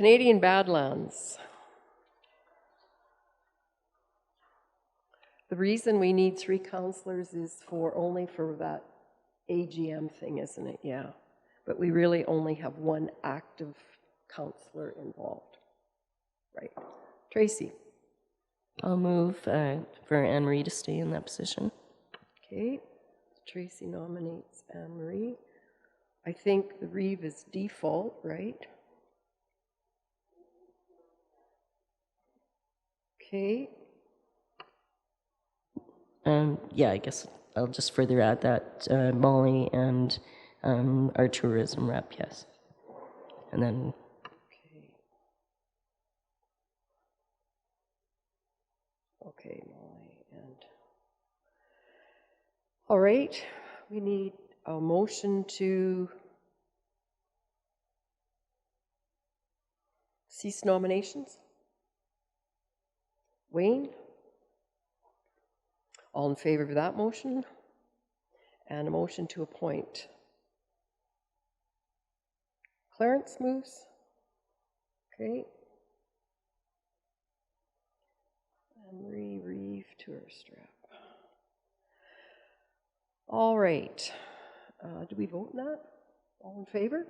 Canadian Badlands. The reason we need 3 councillors is only for that AGM thing, isn't it? Yeah. But we really only have 1 active councillor involved. Right. Tracy. I'll move for Anne-Marie to stay in that position. Okay. Tracy nominates Anne-Marie. I think the Reeve is default, right? Okay. Yeah, I guess I'll just further add that Molly and our tourism rep, yes. And then... Okay, Molly and... All right, we need a motion to cease nominations. Wayne? All in favor of that motion? And a motion to appoint. Clarence moves. Okay. Anne-Marie Reeve, tourist rep. All right. Do we vote on that? All in favor?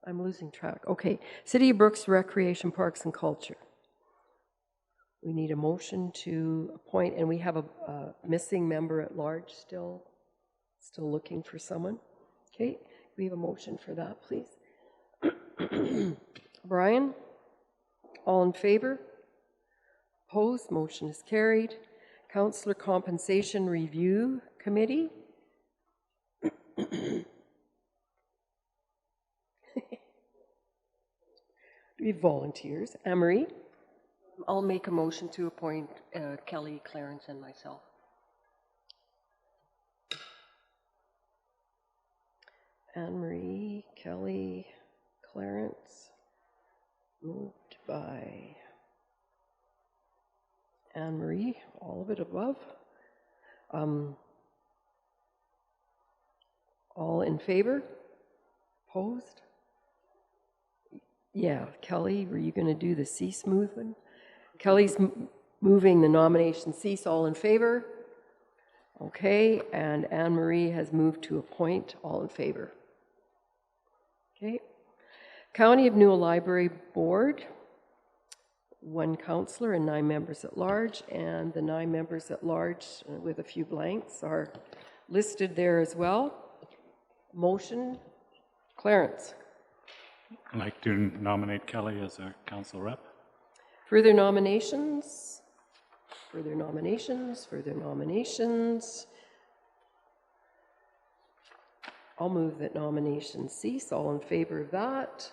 I'm losing track. Okay. City of Brooks Recreation, Parks and Culture. We need a motion to appoint, and we have a missing member at large still looking for someone. Okay, we have a motion for that, please. Brian, all in favor? Opposed? Motion is carried. Councillor Compensation Review Committee. We have volunteers. Anne-Marie? I'll make a motion to appoint Kelly, Clarence, and myself. Anne-Marie, Kelly, Clarence, moved by Anne-Marie, all of it above. All in favor? Opposed? Yeah, Kelly, were you going to do the cease movement? Kelly's moving the nomination cease. All in favor? Okay, and Anne-Marie has moved to appoint. All in favor? Okay. County of Newell Library Board, 1 councillor and 9 members at large, and the 9 members at large with a few blanks are listed there as well. Motion, Clarence. I'd like to nominate Kelly as a council rep. Further nominations? Further nominations? Further nominations? I'll move that nominations cease. All in favor of that?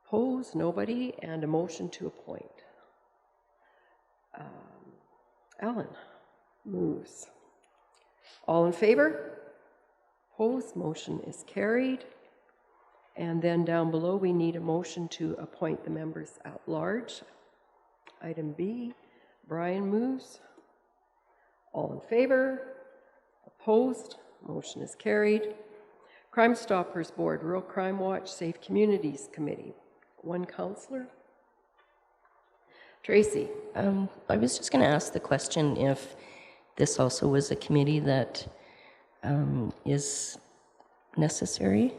Opposed? Nobody? And a motion to appoint. Alan moves. All in favor? Opposed? Motion is carried. And then down below, we need a motion to appoint the members at large. Item B, Brian moves. All in favor? Opposed? Motion is carried. Crime Stoppers Board, Rural Crime Watch, Safe Communities Committee. 1 councillor. Tracy. I was just going to ask the question if this also was a committee that is necessary.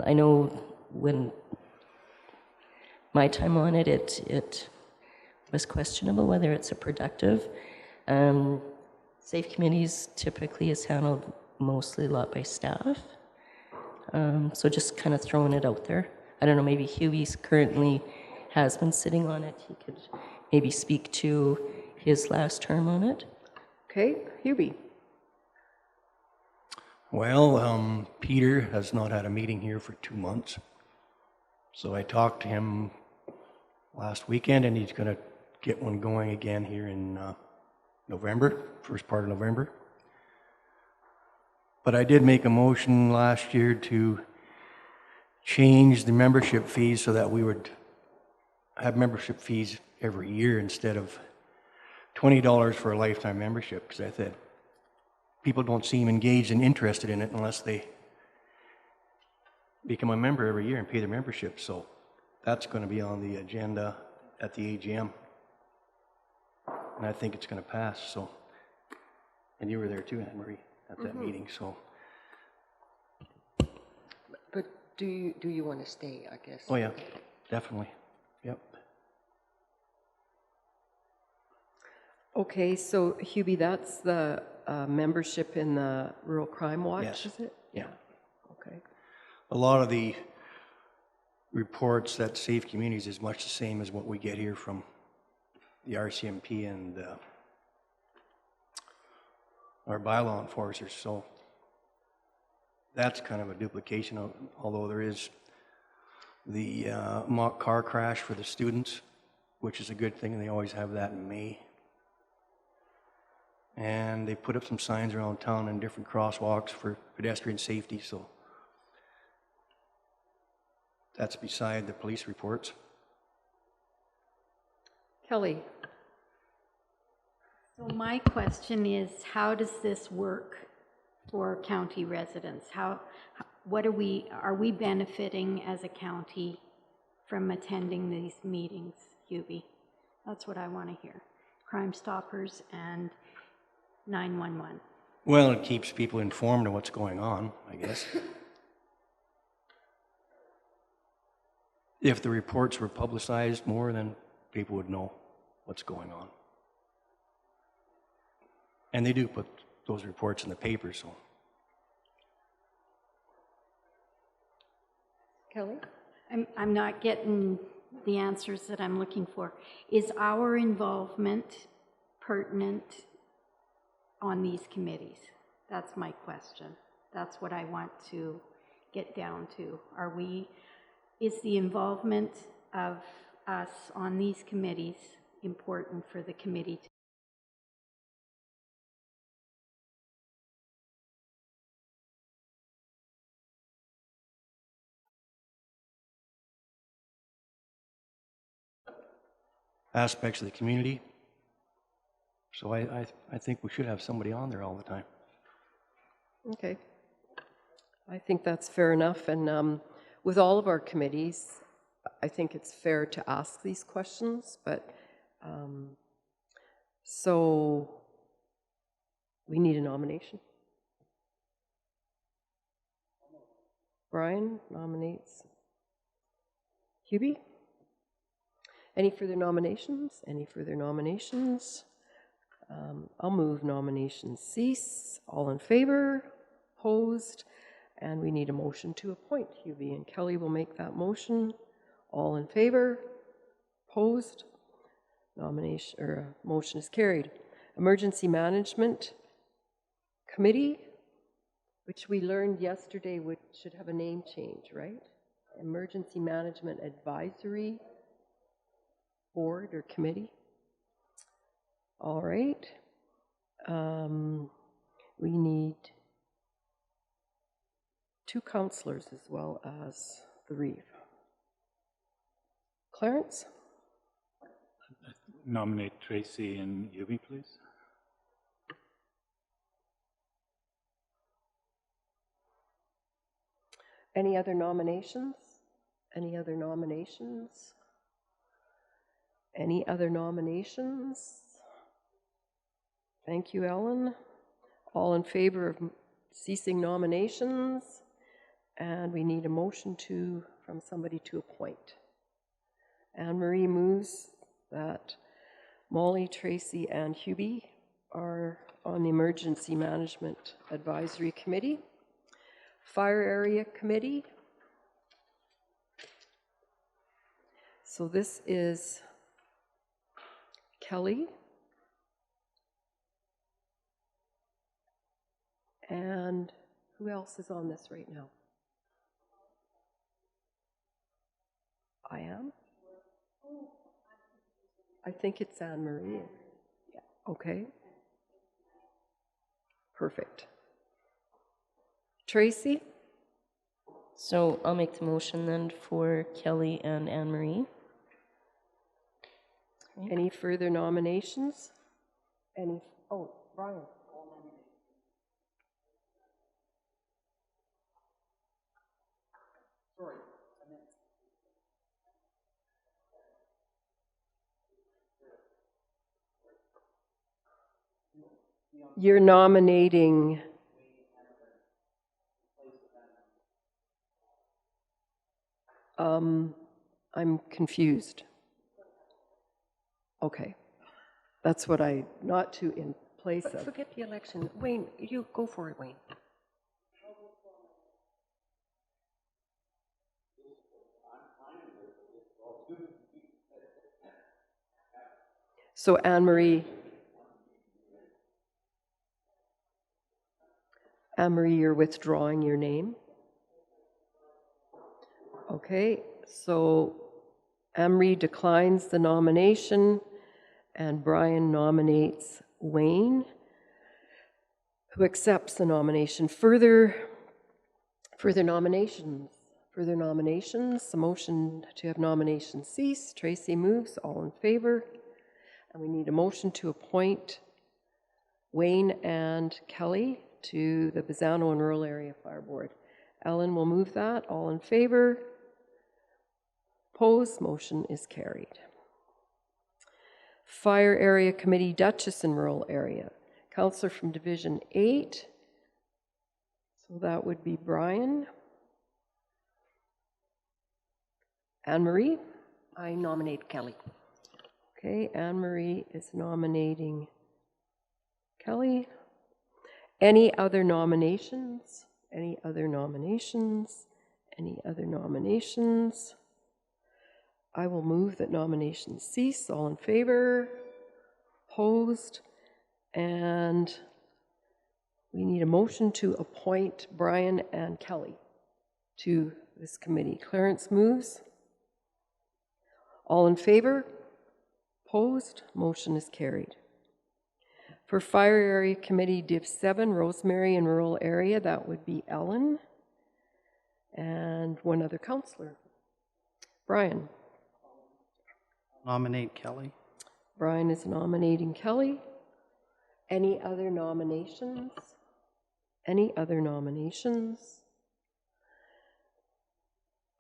I know when my time on it, it was questionable whether it's a productive. Safe committees typically is handled mostly a lot by staff. So just kind of throwing it out there. I don't know, maybe Huey's currently has been sitting on it. He could maybe speak to his last term on it. Okay, Huey. Well, Peter has not had a meeting here for 2 months. So I talked to him last weekend, and he's going to get one going again here in November, first part of November. But I did make a motion last year to change the membership fees so that we would have membership fees every year instead of $20 for a lifetime membership, because I said people don't seem engaged and interested in it unless they become a member every year and pay their membership. So that's going to be on the agenda at the AGM. And I think it's going to pass. So, and you were there too, Anne Marie, at that meeting. So, But do you want to stay, I guess? oh yeah, definitely. Yep. Okay, so Hubie, that's the membership in the Rural Crime Watch, Yes. is it? Yeah. Okay. A lot of the reports that Safe Communities is much the same as what we get here from the RCMP and our bylaw enforcers. So that's kind of a duplication, of, although there is the mock car crash for the students, which is a good thing, and they always have that in May. And they put up some signs around town and different crosswalks for pedestrian safety, so that's beside the police reports. Kelly? So my question is, how does this work for county residents? What are we benefiting as a county from attending these meetings, Hubie? That's what I want to hear. Crime Stoppers and 911. Well, it keeps people informed of what's going on, I guess. If the reports were publicized more, then people would know what's going on. And they do put those reports in the paper, so. Kelly? I'm not getting the answers that I'm looking for. Is our involvement pertinent on these committees? That's my question. That's what I want to get down to. Is the involvement of us on these committees important for the committee to aspects of the community. So I think we should have somebody on there all the time. Okay. I think that's fair enough. And with all of our committees, I think it's fair to ask these questions. But so we need a nomination. Brian nominates Hubie. Any further nominations? Any further nominations? I'll move nominations cease. All in favor? Opposed? And we need a motion to appoint Hubie, and Kelly will make that motion. All in favor? Opposed? Motion is carried. Emergency Management Committee, which we learned yesterday should have a name change, right? Emergency Management Advisory Board or Committee. All right. We need 2 councillors as well as the Reeve. Clarence? Nominate Tracy and Hubie, please. Any other nominations? Any other nominations? Any other nominations? Thank you, Ellen. All in favor of ceasing nominations? And we need a motion from somebody to appoint. Anne Marie moves that Molly, Tracy, and Hubie are on the Emergency Management Advisory Committee. Fire Area Committee. So this is Kelly. And who else is on this right now? I am? I think it's Anne Marie. Yeah. Okay. Perfect. Tracy? So I'll make the motion then for Kelly and Anne Marie. Any further nominations? Brian. You're nominating... I'm confused. Okay. That's what not to in place of. Forget the election. Wayne, you go for it, Wayne. So Anne-Marie, you're withdrawing your name? Okay, so Anne-Marie declines the nomination and Brian nominates Wayne, who accepts the nomination. Further nominations. Further nominations. The motion to have nominations cease. Tracy moves. All in favor. And we need a motion to appoint Wayne and Kelly to the Bazzano and Rural Area Fire Board. Ellen will move that. All in favor. Opposed. Motion is carried. Fire Area Committee, Duchess and Rural Area. Councillor from Division 8. So that would be Brian. Anne-Marie. I nominate Kelly. Okay, Anne-Marie is nominating Kelly. Any other nominations? Any other nominations? Any other nominations? I will move that nominations cease. All in favor? Opposed? And we need a motion to appoint Brian and Kelly to this committee. Clarence moves. All in favor? Opposed? Motion is carried. For Fire Area Committee, Div 7, Rosemary and Rural Area, that would be Ellen and one other councillor. Brian. Nominate Kelly. Brian is nominating Kelly. Any other nominations? Any other nominations?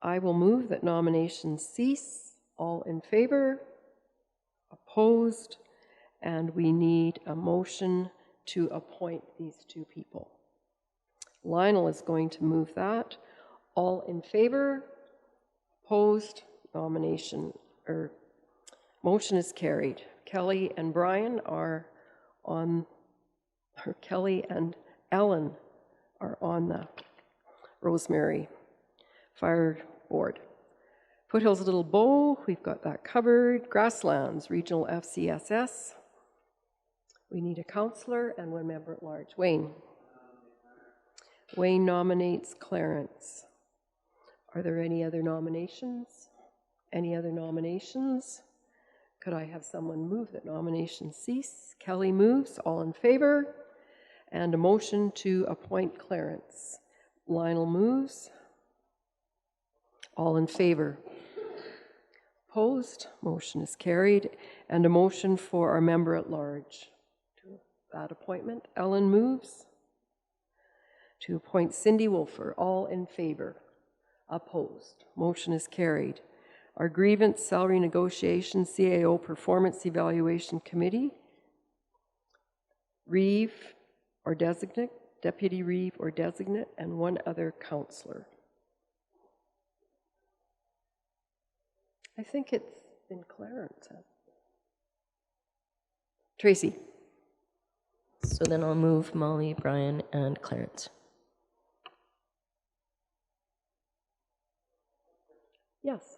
I will move that nominations cease. All in favor? Opposed? And we need a motion to appoint these two people. Lionel is going to move that. All in favor? Opposed? Motion is carried. Kelly and Brian are on, or Kelly and Ellen are on the Rosemary Fire Board. Foothills Little Bow, we've got that covered. Grasslands, Regional FCSS. We need a councillor and one member at large. Wayne. Wayne nominates Clarence. Are there any other nominations? Any other nominations? Could I have someone move that nominations cease? Kelly moves. All in favor? And a motion to appoint Clarence. Lionel moves. All in favor? Opposed? Motion is carried. And a motion for our member at large to that appointment. Ellen moves. To appoint Cindy Wolfer. All in favor? Opposed? Motion is carried. Our Grievance Salary Negotiation CAO Performance Evaluation Committee. Reeve or designate, Deputy Reeve or designate, and one other councillor. I think it's been Clarence. Tracy. So then I'll move Molly, Brian, and Clarence. Yes.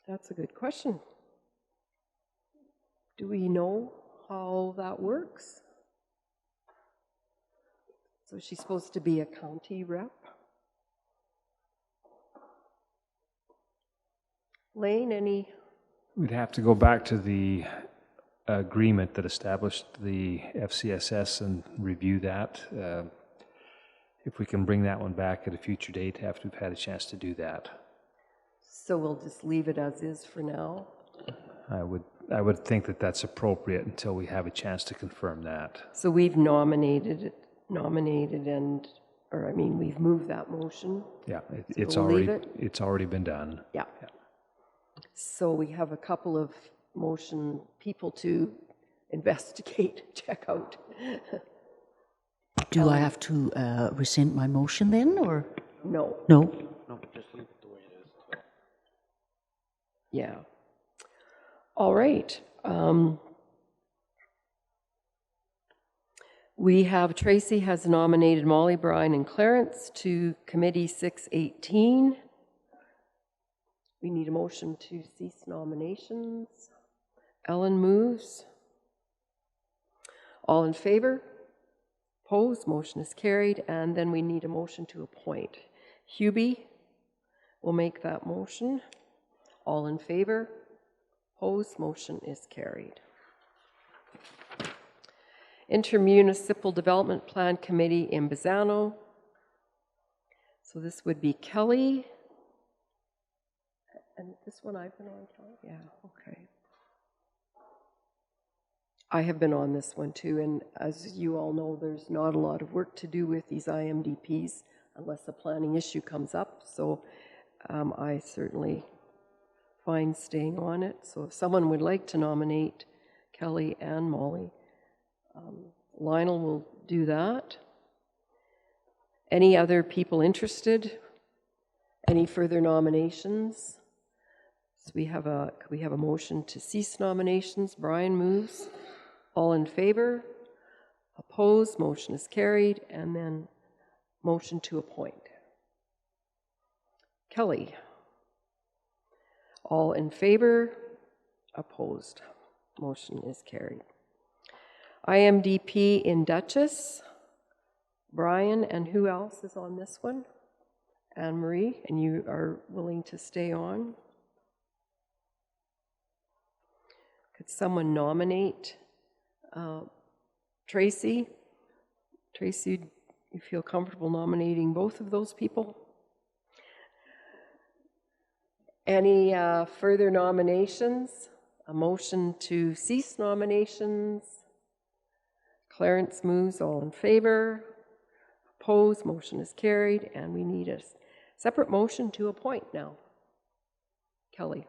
That's a good question. Do we know how that works? So she's supposed to be a county rep? Lane, any? We'd have to go back to the agreement that established the FCSS and review that. If we can bring that one back at a future date after we've had a chance to do that. So we'll just leave it as is for now? I would I would think that that's appropriate until we have a chance to confirm that. So we've nominated and, or I mean, we've moved that motion. Yeah, So we'll leave it? it's already been done. Yeah. So we have a couple of motion people to investigate, check out. Do I have to rescind my motion then, or? No, No? yeah. All right. We have, Tracy has nominated Molly, Brian, and Clarence to Committee 618. We need a motion to cease nominations. Ellen moves. All in favor? Opposed? Motion is carried. And then we need a motion to appoint. Hubie will make that motion. All in favor? Opposed? Motion is carried. Intermunicipal Development Plan Committee in Bazzano. So this would be Kelly. And this one I've been on, Kelly? Yeah, okay. I have been on this one too, and as you all know, there's not a lot of work to do with these IMDPs unless a planning issue comes up. So I certainly find staying on it. So if someone would like to nominate Kelly and Molly, Lionel will do that. Any other people interested? Any further nominations? So we have a motion to cease nominations. Brian moves. All in favor? Opposed? Motion is carried. And then motion to appoint. Kelly. All in favor? Opposed? Motion is carried. IMDP in Dutchess. Brian, and who else is on this one? Anne Marie, and you are willing to stay on? Could someone nominate Tracy? Tracy, you feel comfortable nominating both of those people? Any further nominations? A motion to cease nominations? Clarence moves. All in favor? Opposed? Motion is carried. And we need a separate motion to appoint now. Kelly.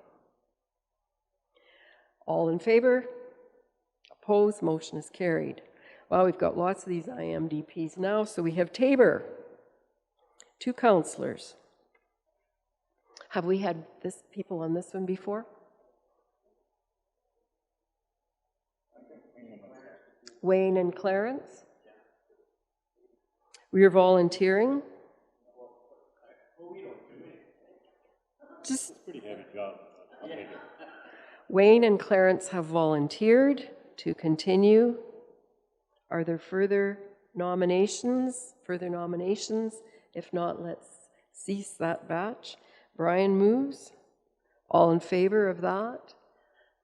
All in favor? Opposed? Motion is carried. Well, we've got lots of these IMDPs now. So we have Tabor. 2 councillors. Have we had people on this one before? Wayne and Clarence? We are volunteering. Just pretty heavy job. Wayne and Clarence have volunteered to continue. Are there further nominations? If not, let's cease that batch. Brian moves. All in favor of that?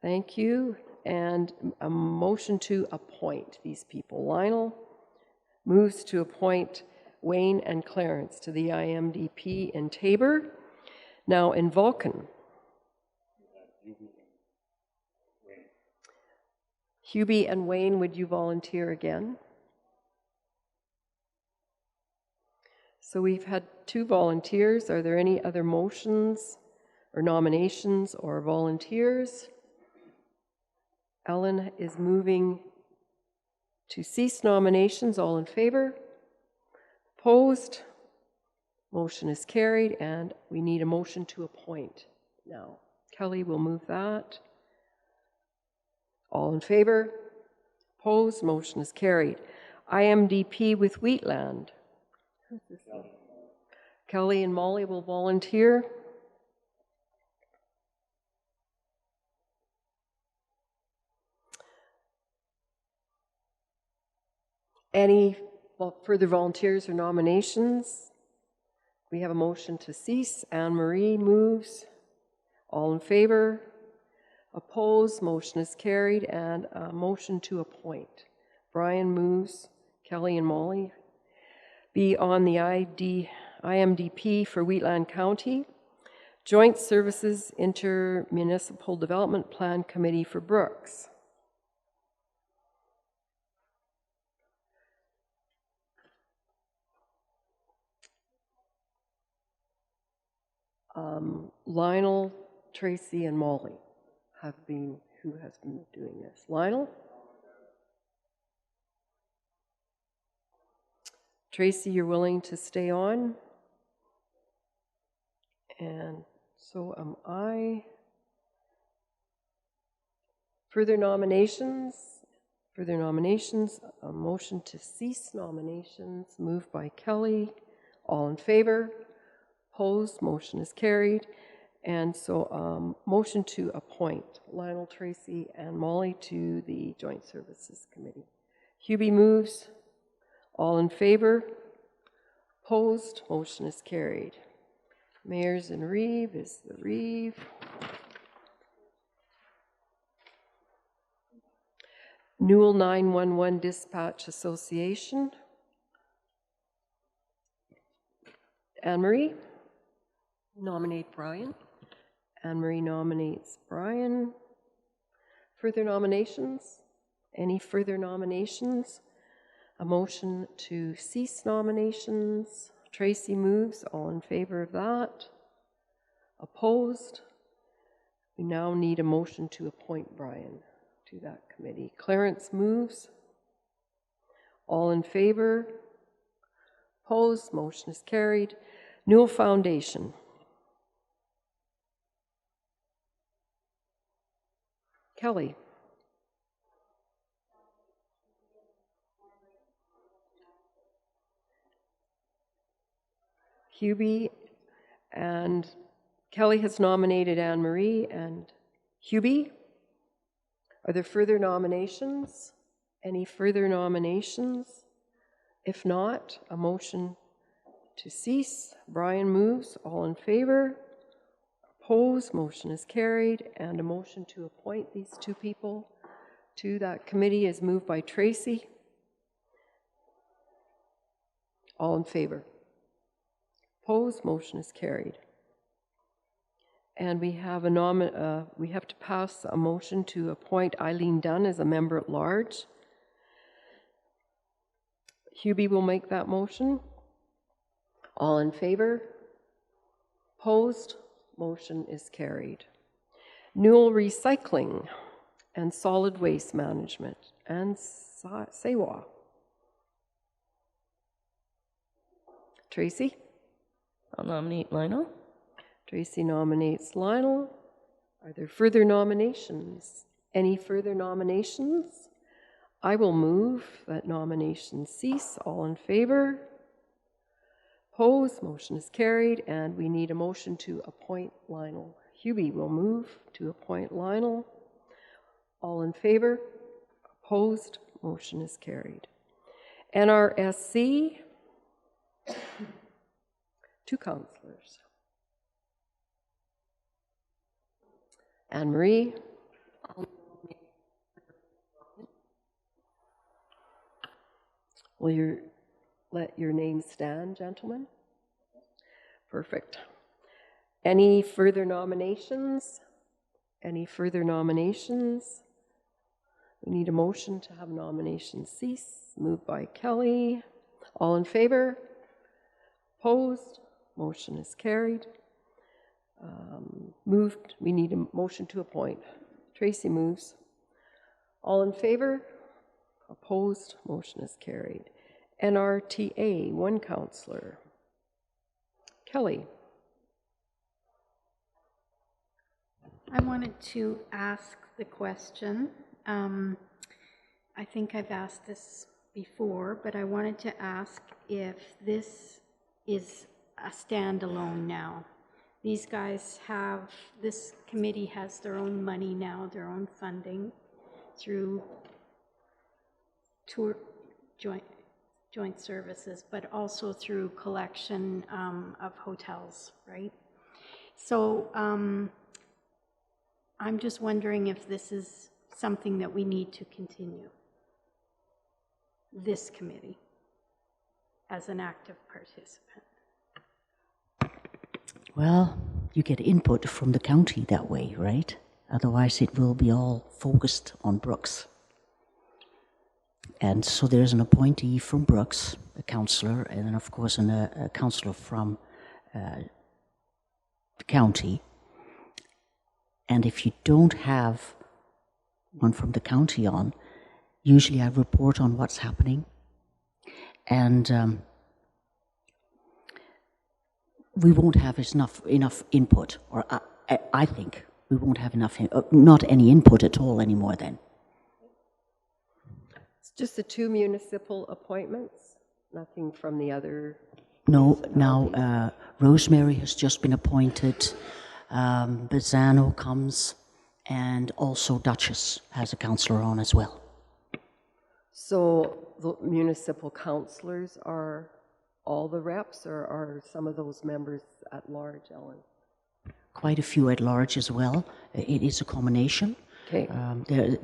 Thank you. And a motion to appoint these people. Lionel moves to appoint Wayne and Clarence to the IMDP in Tabor. Now in Vulcan. Hubie and Wayne, would you volunteer again? So we've had 2 volunteers. Are there any other motions or nominations or volunteers? Ellen is moving to cease nominations. All in favor? Opposed? Motion is carried, and we need a motion to appoint now. Kelly will move that. All in favor? Opposed? Motion is carried. IMDP with Wheatland. Who's this one? Kelly and Molly will volunteer. Any further volunteers or nominations? We have a motion to cease. Anne Marie moves. All in favor? Opposed? Motion is carried. And a motion to appoint. Brian moves. Kelly and Molly be on the IMDP for Wheatland County Joint Services Intermunicipal Development Plan Committee for Brooks. Lionel, Tracy, and Molly who has been doing this. Lionel? Tracy, you're willing to stay on? And so am I. Further nominations? Further nominations. A motion to cease nominations moved by Kelly. All in favor? Opposed? Motion is carried. And so motion to appoint Lionel, Tracy, and Molly to the Joint Services Committee. Hubie moves. All in favor? Opposed? Motion is carried. Mayors and Reeve is the Reeve. Newell 911 Dispatch Association. Anne-Marie? Nominate Brian. Anne-Marie nominates Brian. Further nominations? Any further nominations? A motion to cease nominations. Tracy moves. All in favor of that? Opposed? We now need a motion to appoint Brian to that committee. Clarence moves. All in favor? Opposed? Motion is carried. Newell Foundation. Kelly. Hubie, and Kelly has nominated Anne-Marie and Hubie. Are there further nominations? Any further nominations? If not, a motion to cease. Brian moves. All in favor? Opposed? Motion is carried. And a motion to appoint these two people to that committee is moved by Tracy. All in favor? Opposed? Motion is carried. And we have we have to pass a motion to appoint Eileen Dunn as a member at large. Hubie will make that motion. All in favor? Opposed? Motion is carried. Newell Recycling and Solid Waste Management and Sewa. Tracy? I'll nominate Lionel. Tracy nominates Lionel. Are there further nominations? Any further nominations? I will move that nominations cease. All in favor? Opposed? Motion is carried. And we need a motion to appoint Lionel. Hubie will move to appoint Lionel. All in favor? Opposed? Motion is carried. NRSC, 2 councillors. Anne-Marie. Will you let your name stand, gentlemen? Perfect. Any further nominations? Any further nominations? We need a motion to have nominations cease. Moved by Kelly. All in favor? Opposed? Motion is carried. Moved. We need a motion to appoint. Tracy moves. All in favor? Opposed? Motion is carried. NRTA, 1 councillor. Kelly. I wanted to ask the question. I think I've asked this before, but I wanted to ask if this is a standalone now. These guys have, this committee has their own money now, their own funding through joint services, but also through collection of hotels, right? So I'm just wondering if this is something that we need to continue, this committee, as an active participant. Well, you get input from the county that way, right? Otherwise, it will be all focused on Brooks. And so there's an appointee from Brooks, a councillor, and then of course a councillor from the county. And if you don't have one from the county on, usually I report on what's happening. And we won't have enough input, or I think we won't have enough, not any input at all anymore then. It's just the 2 municipal appointments, nothing from the other. No, now Rosemary has just been appointed, Bazzano comes, and also Duchess has a councillor on as well. So the municipal councillors are all the reps, or are some of those members at large, Ellen? Quite a few at large as well. It is a combination. Okay.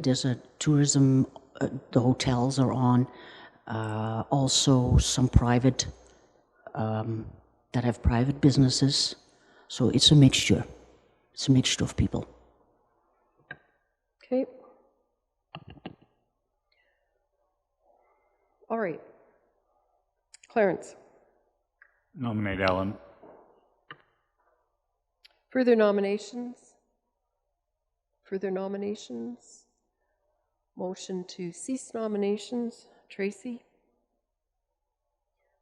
There's a tourism, the hotels are on, also some private, that have private businesses. So it's a mixture. It's a mixture of people. Okay. All right. Clarence. Nominate Ellen. Further nominations? Further nominations? Motion to cease nominations. Tracy?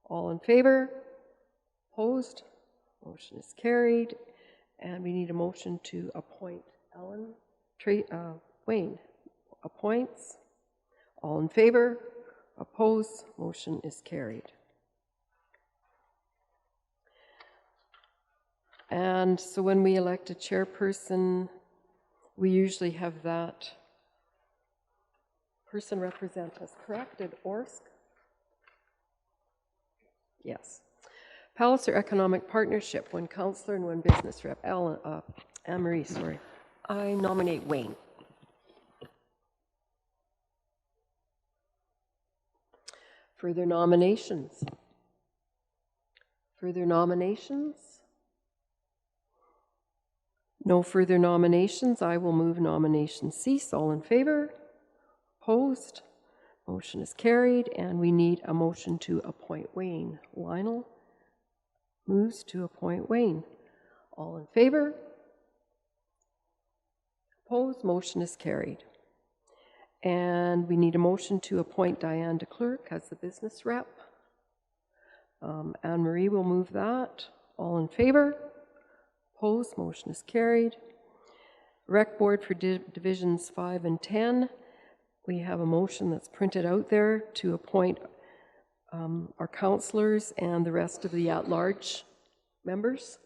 All in favor? Opposed? Motion is carried. And we need a motion to appoint Ellen. Wayne appoints. All in favor? Opposed? Motion is carried. And so when we elect a chairperson, we usually have that person represent us, correct, at Orsk? Yes. Palliser Economic Partnership, 1 councillor and 1 business rep. Anne-Marie, sorry. I nominate Wayne. Further nominations? Further nominations? No further nominations. I will move nominations cease. All in favor? Opposed? Motion is carried, and we need a motion to appoint Wayne. Lionel moves to appoint Wayne. All in favor? Opposed? Motion is carried. And we need a motion to appoint Diane DeClerc as the business rep. Anne-Marie will move that. All in favor? Opposed? Motion is carried. Rec Board for Divisions 5 and 10. We have a motion that's printed out there to appoint our councillors and the rest of the at-large members.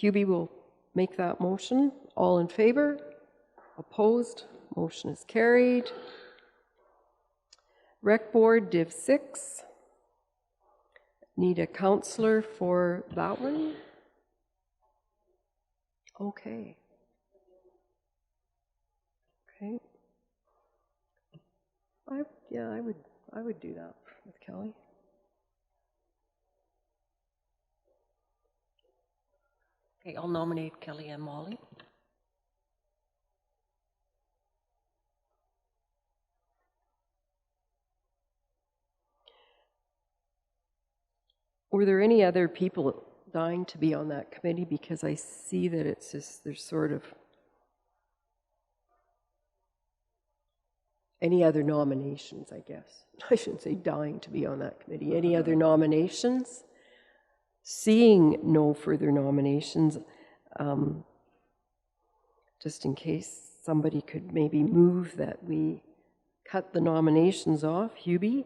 Hubie will make that motion. All in favor? Opposed? Motion is carried. Rec Board Div 6. Need a councillor for that one. Okay. Okay. I would do that with Kelly. Okay, I'll nominate Kelly and Molly. Were there any other people dying to be on that committee? Because I see that it's just, there's sort of any other nominations, I guess. I shouldn't say dying to be on that committee. Any other nominations? Seeing no further nominations, just in case somebody could maybe move that we cut the nominations off, Hubie,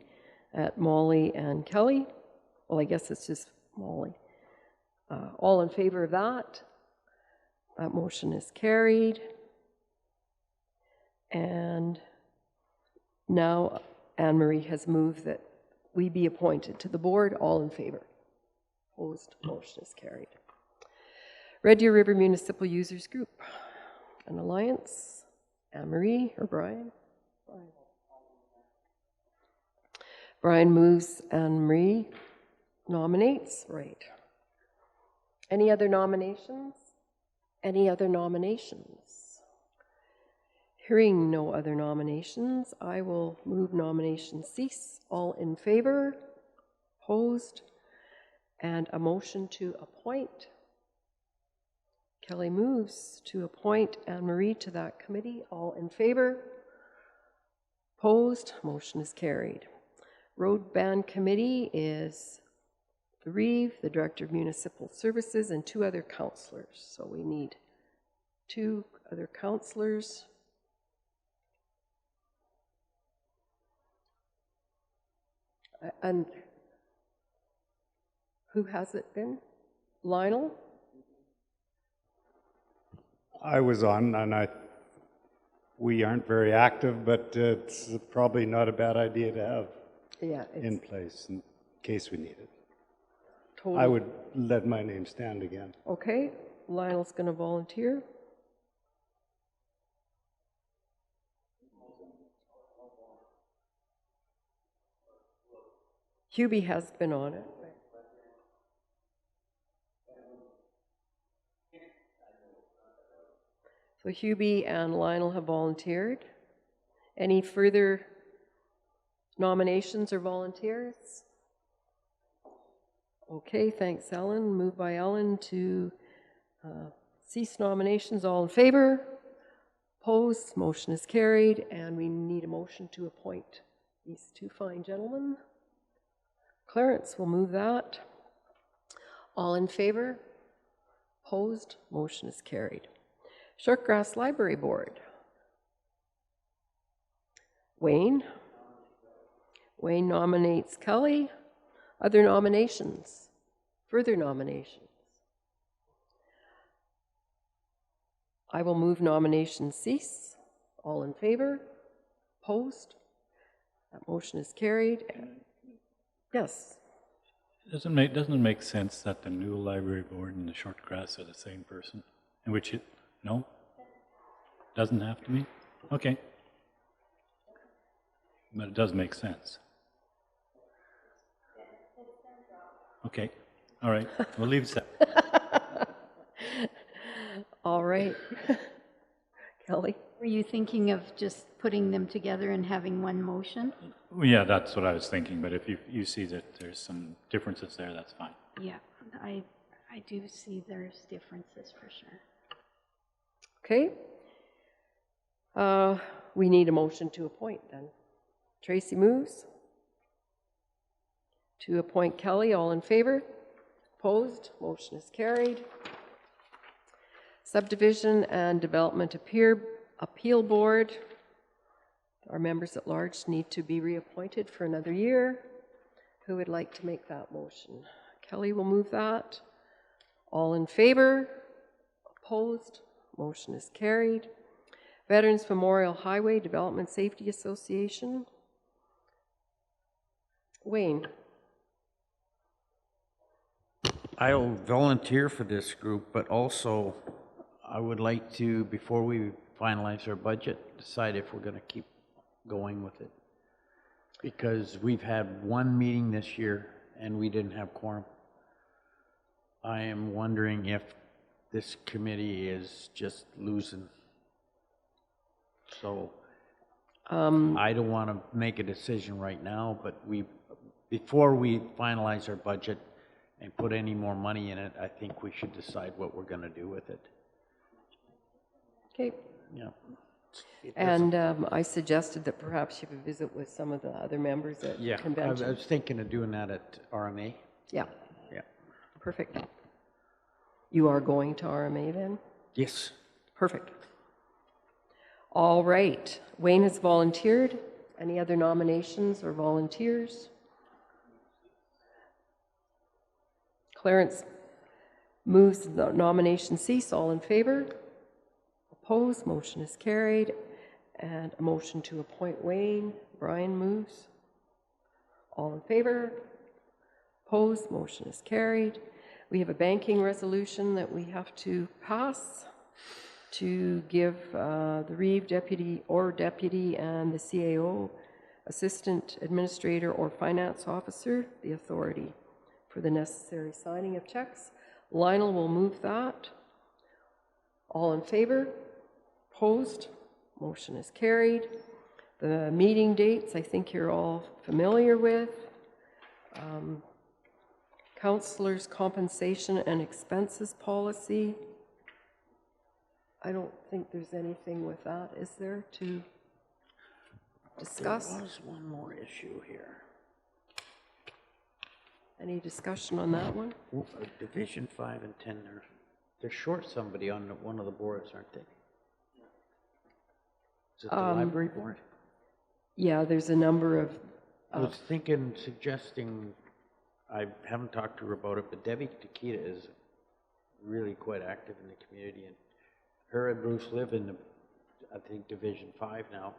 at Molly and Kelly. Well, I guess it's just Molly. All in favor of that? That motion is carried. And now Anne-Marie has moved that we be appointed to the board. All in favor? Opposed? Motion is carried. Red Deer River Municipal Users Group. An alliance. Anne-Marie or Brian? Brian moves. Anne-Marie nominates. Right. Any other nominations? Any other nominations? Hearing no other nominations, I will move nominations cease. All in favor? Opposed? And a motion to appoint. Kelly moves to appoint Anne Marie to that committee. All in favor? Opposed? Motion is carried. Road Band Committee is the Reeve, the Director of Municipal Services, and 2 other councillors. So we need 2 other councillors. And who has it been? Lionel? I was on, and we aren't very active, but it's probably not a bad idea to have Yeah, in place in case we need it. totally. I would let my name stand again. Okay, Lionel's going to volunteer. Hubie has been on it. So Hubie and Lionel have volunteered. Any further nominations or volunteers? Okay, thanks, Ellen. Moved by Ellen to cease nominations. All in favor? Opposed? Motion is carried. And we need a motion to appoint these 2 fine gentlemen. Clarence will move that. All in favor? Opposed? Motion is carried. Shortgrass Library Board. Wayne. Wayne nominates Kelly. Other nominations? Further nominations? I will move nominations cease. All in favor? Opposed? That motion is carried. Yes. Doesn't it make sense that the new library board and the short grass are the same person? In which it, no? Doesn't have to be? Okay. But it does make sense. Okay. All right. We'll leave it at All right. Kelly? Were you thinking of just putting them together and having one motion? Well, yeah, that's what I was thinking, but if you see that there's some differences there, that's fine. Yeah, I do see there's differences for sure. Okay. We need a motion to appoint then. Tracy moves to appoint Kelly. All in favor? Opposed? Motion is carried. Subdivision and Development Appeal Board. Our members at large need to be reappointed for another year. Who would like to make that motion? Kelly will move that. All in favor? Opposed? Motion is carried. Veterans Memorial Highway Development Safety Association. Wayne. I'll volunteer for this group, but also I would like to, before we finalize our budget, decide if we're going to keep going with it. Because we've had 1 meeting this year and we didn't have quorum. I am wondering if this committee is just losing. So I don't want to make a decision right now, but before we finalize our budget and put any more money in it, I think we should decide what we're going to do with it. Okay. Yeah. And I suggested that perhaps you could visit with some of the other members at the convention. I was thinking of doing that at RMA. Yeah. Yeah. Perfect. You are going to RMA then? Yes. Perfect. All right. Wayne has volunteered. Any other nominations or volunteers? Clarence moves the nomination cease. All in favor? Opposed? Motion is carried. And a motion to appoint Wayne. Brian moves. All in favor? Opposed? Motion is carried. We have a banking resolution that we have to pass to give the Reeve deputy and the CAO, assistant administrator or finance officer, the authority for the necessary signing of checks. Lionel will move that. All in favor? Opposed? Motion is carried. The meeting dates, I think you're all familiar with. Counselors' compensation and expenses policy. I don't think there's anything with that, is there, to discuss? There was one more issue here. Any discussion on that one? Division 5 and 10, they're short somebody on one of the boards, aren't they? Is it the library board? Yeah, there's a number of, I was suggesting, I haven't talked to her about it, but Debbie Takita is really quite active in the community, and her and Bruce live in, I think, Division 5 now.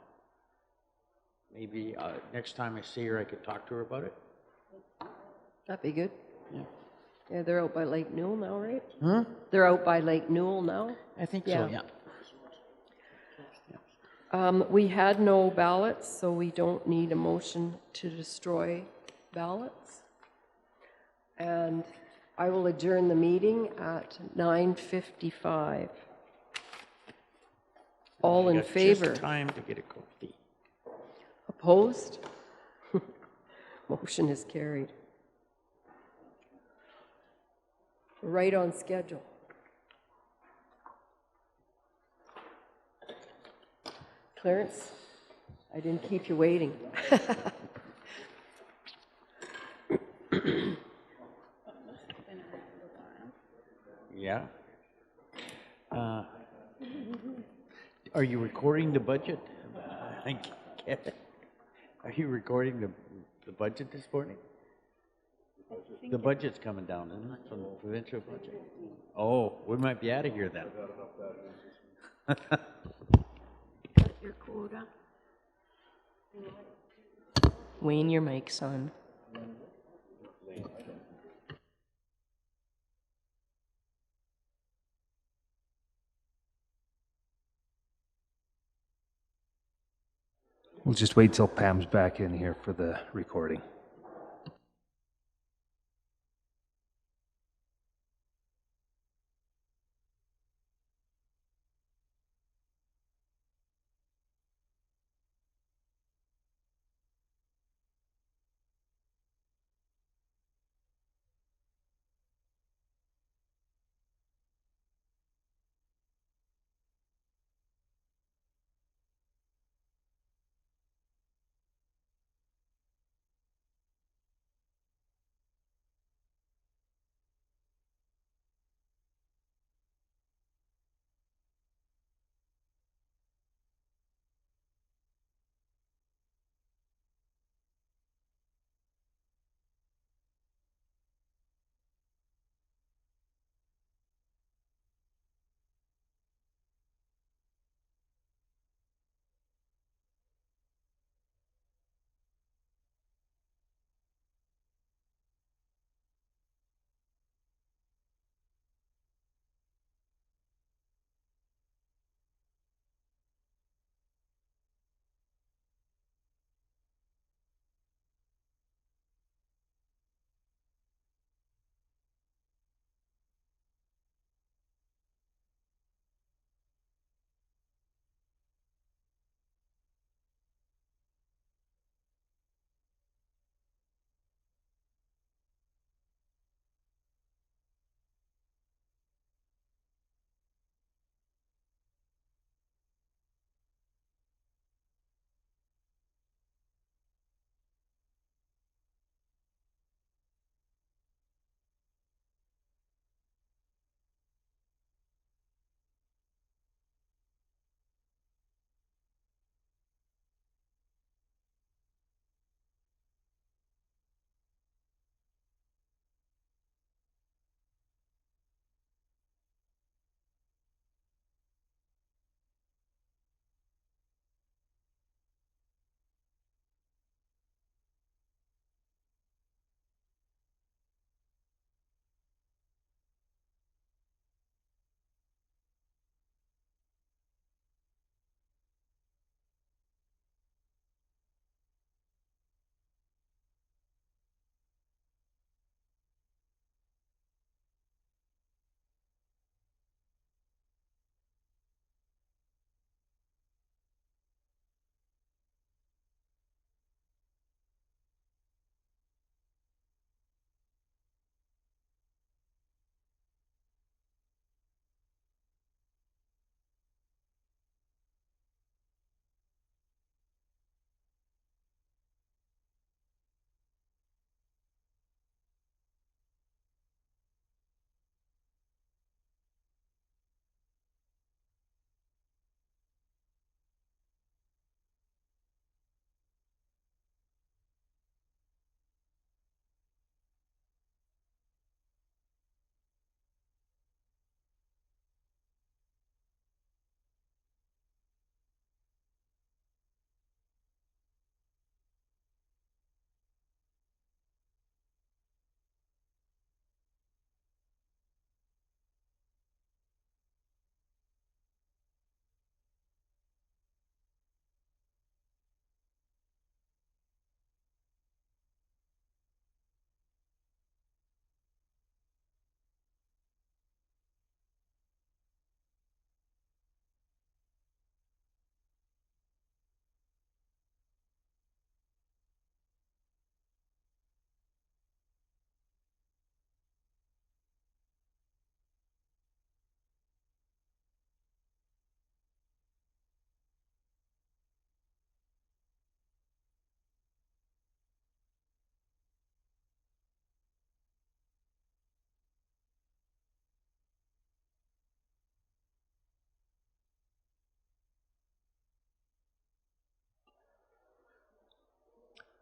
Maybe next time I see her, I could talk to her about it. that'd be good. Yeah. Yeah, they're out by Lake Newell now, right? Hmm? They're out by Lake Newell now? I think Yeah. so, yeah. We had no ballots, so we don't need a motion to destroy ballots. And I will adjourn the meeting at 9:55. All I in got favor? Just time to get a coffee. Opposed? Motion is carried. Right on schedule. Clarence, I didn't keep you waiting. Yeah. Are you recording the budget? I get it. Are you recording the budget this morning? The budget's coming down, isn't it, from the provincial budget? Oh, we might be out of here then. Your quota. Wayne, your mic's on. We'll just wait till Pam's back in here for the recording.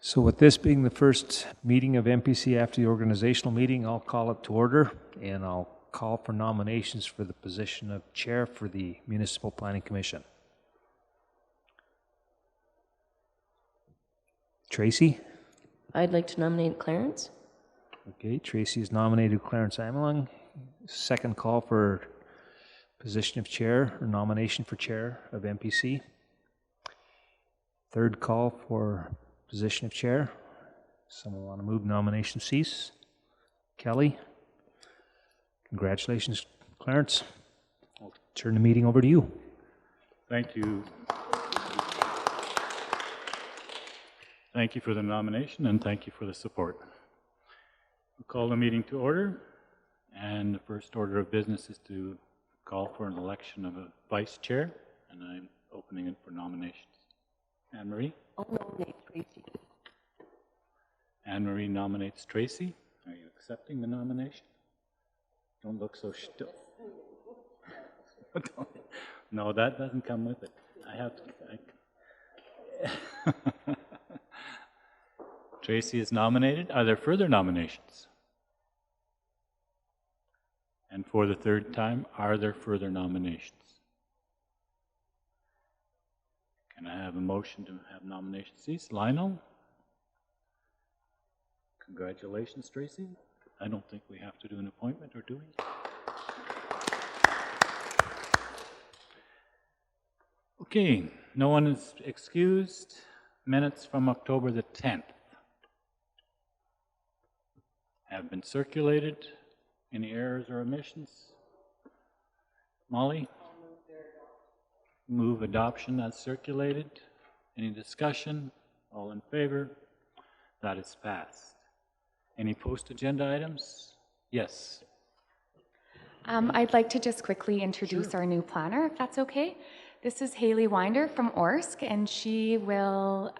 So with this being the first meeting of MPC after the organizational meeting, I'll call it to order, and I'll call for nominations for the position of chair for the Municipal Planning Commission. Tracy? I'd like to nominate Clarence. Okay, Tracy is nominated Clarence Amelung. Second call for position of chair, or nomination for chair of MPC. Third call for position of chair. Someone want to move nomination cease? Kelly? Congratulations, Clarence. I'll turn the meeting over to you. Thank you. Thank you for the nomination and thank you for the support. We'll call the meeting to order, and the first order of business is to call for an election of a vice chair, and I'm opening it for nominations. Anne Marie? I'll nominate Tracy. Anne Marie nominates Tracy. Are you accepting the nomination? Don't look so still. No, that doesn't come with it. I have to. Tracy is nominated. Are there further nominations? And for the third time, are there further nominations? Can I have a motion to have nominations cease? Lionel? Congratulations, Tracy. I don't think we have to do an appointment, or do we? Okay, no one is excused. Minutes from October the 10th have been circulated. Any errors or omissions? Molly? Move adoption as circulated. Any discussion? All in favor? That is passed. Any post-agenda items? Yes. I'd like to just quickly introduce our new planner, if that's okay. This is Haley Winder from Orsk, and she will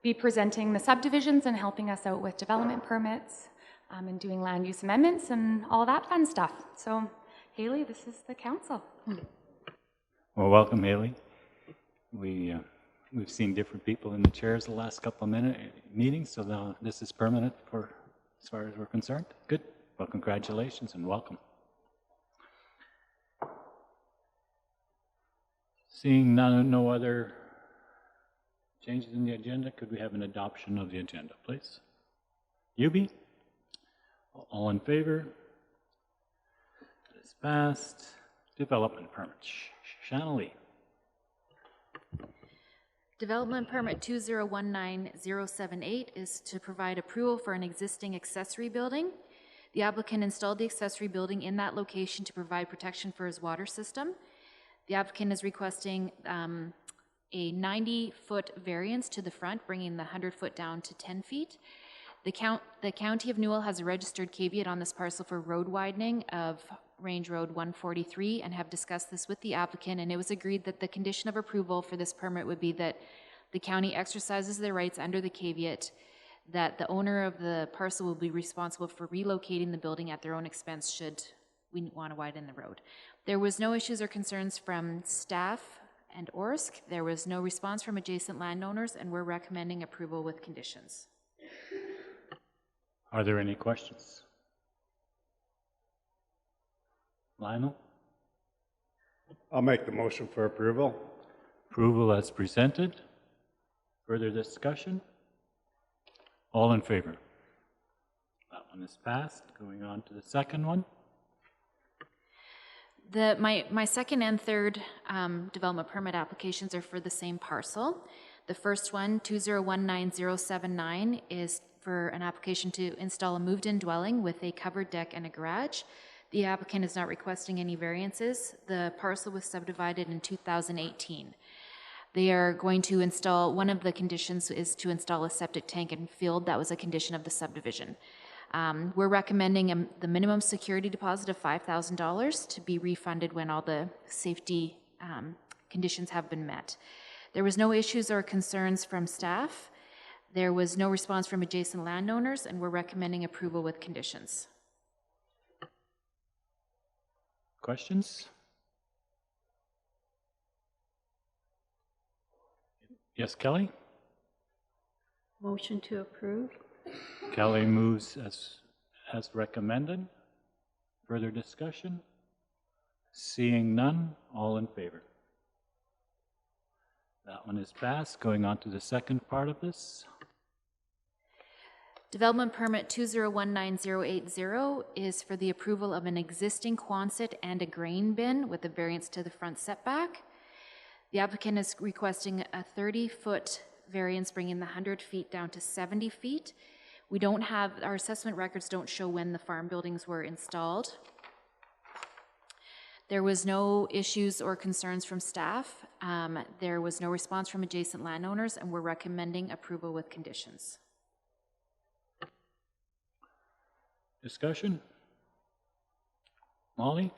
be presenting the subdivisions and helping us out with development permits and doing land use amendments and all that fun stuff. So, Haley, this is the council. Well, welcome, Haley. We've seen different people in the chairs the last couple of meetings, so now this is permanent for as far as we're concerned. Good. Well, congratulations and welcome. Seeing no other changes in the agenda, could we have an adoption of the agenda, please? Yubi? All in favor? That is passed. Development permit. Shanley. Development permit 2019078 is to provide approval for an existing accessory building. The applicant installed the accessory building in that location to provide protection for his water system. The applicant is requesting a 90-foot variance to the front, bringing the 100-foot down to 10 feet. The County of Newell has a registered caveat on this parcel for road widening of Range Road 143 and have discussed this with the applicant, and it was agreed that the condition of approval for this permit would be that the county exercises their rights under the caveat that the owner of the parcel will be responsible for relocating the building at their own expense should we want to widen the road. There was no issues or concerns from staff and Orsk. There was no response from adjacent landowners, and we're recommending approval with conditions. Are there any questions? Lionel? I'll make the motion for approval. Approval as presented. Further discussion? All in favor? That one is passed. Going on to the second one. My second and third development permit applications are for the same parcel. The first one, 2019079, is for an application to install a moved-in dwelling with a covered deck and a garage. The applicant is not requesting any variances. The parcel was subdivided in 2018. They are going to install, one of the conditions is to install a septic tank and field. That was a condition of the subdivision. We're recommending the minimum security deposit of $5,000 to be refunded when all the safety conditions have been met. There was no issues or concerns from staff. There was no response from adjacent landowners, and we're recommending approval with conditions. Questions? Yes, Kelly? Motion to approve? Kelly moves as recommended. Further discussion? Seeing none, all in favor? That one is passed. Going on to the second part of this. Development permit 2019080 is for the approval of an existing Quonset and a grain bin with a variance to the front setback. The applicant is requesting a 30-foot variance, bringing the 100 feet down to 70 feet. We don't have, our assessment records don't show when the farm buildings were installed. There was no issues or concerns from staff. There was no response from adjacent landowners, and we're recommending approval with conditions. Discussion? Molly?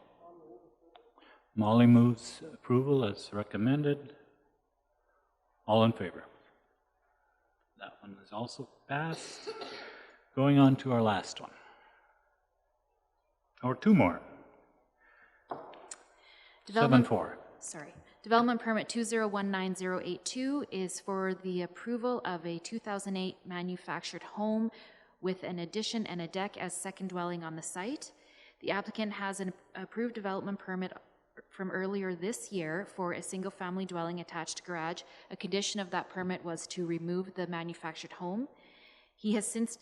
Molly moves approval as recommended. All in favor? That one is also passed. Going on to our last one. Or two more. 7-4. Sorry. Development permit 2019082 is for the approval of a 2008 manufactured home with an addition and a deck as second dwelling on the site. The applicant has an approved development permit from earlier this year for a single-family dwelling attached garage. A condition of that permit was to remove the manufactured home. He has since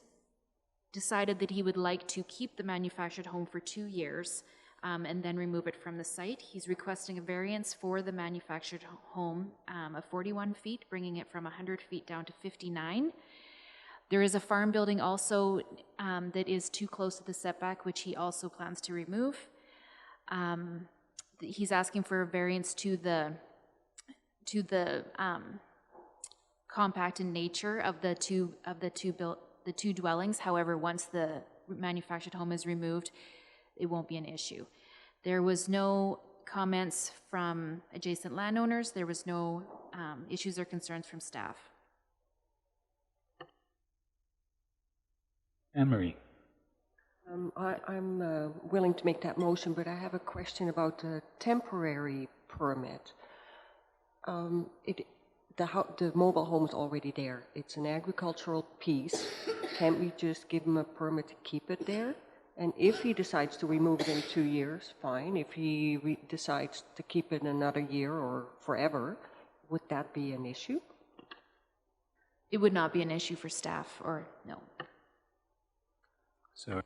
decided that he would like to keep the manufactured home for 2 years and then remove it from the site. He's requesting a variance for the manufactured home of 41 feet, bringing it from 100 feet down to 59. There is a farm building also that is too close to the setback, which he also plans to remove. He's asking for a variance to the compact in nature of the two dwellings. However, once the manufactured home is removed, it won't be an issue. There was no comments from adjacent landowners. There was no issues or concerns from staff. Anne-Marie. I'm willing to make that motion, but I have a question about the temporary permit. The mobile home is already there. It's an agricultural piece. Can't we just give him a permit to keep it there? And if he decides to remove it in 2 years, fine. If he decides to keep it another year or forever, would that be an issue? It would not be an issue for staff, or no. So,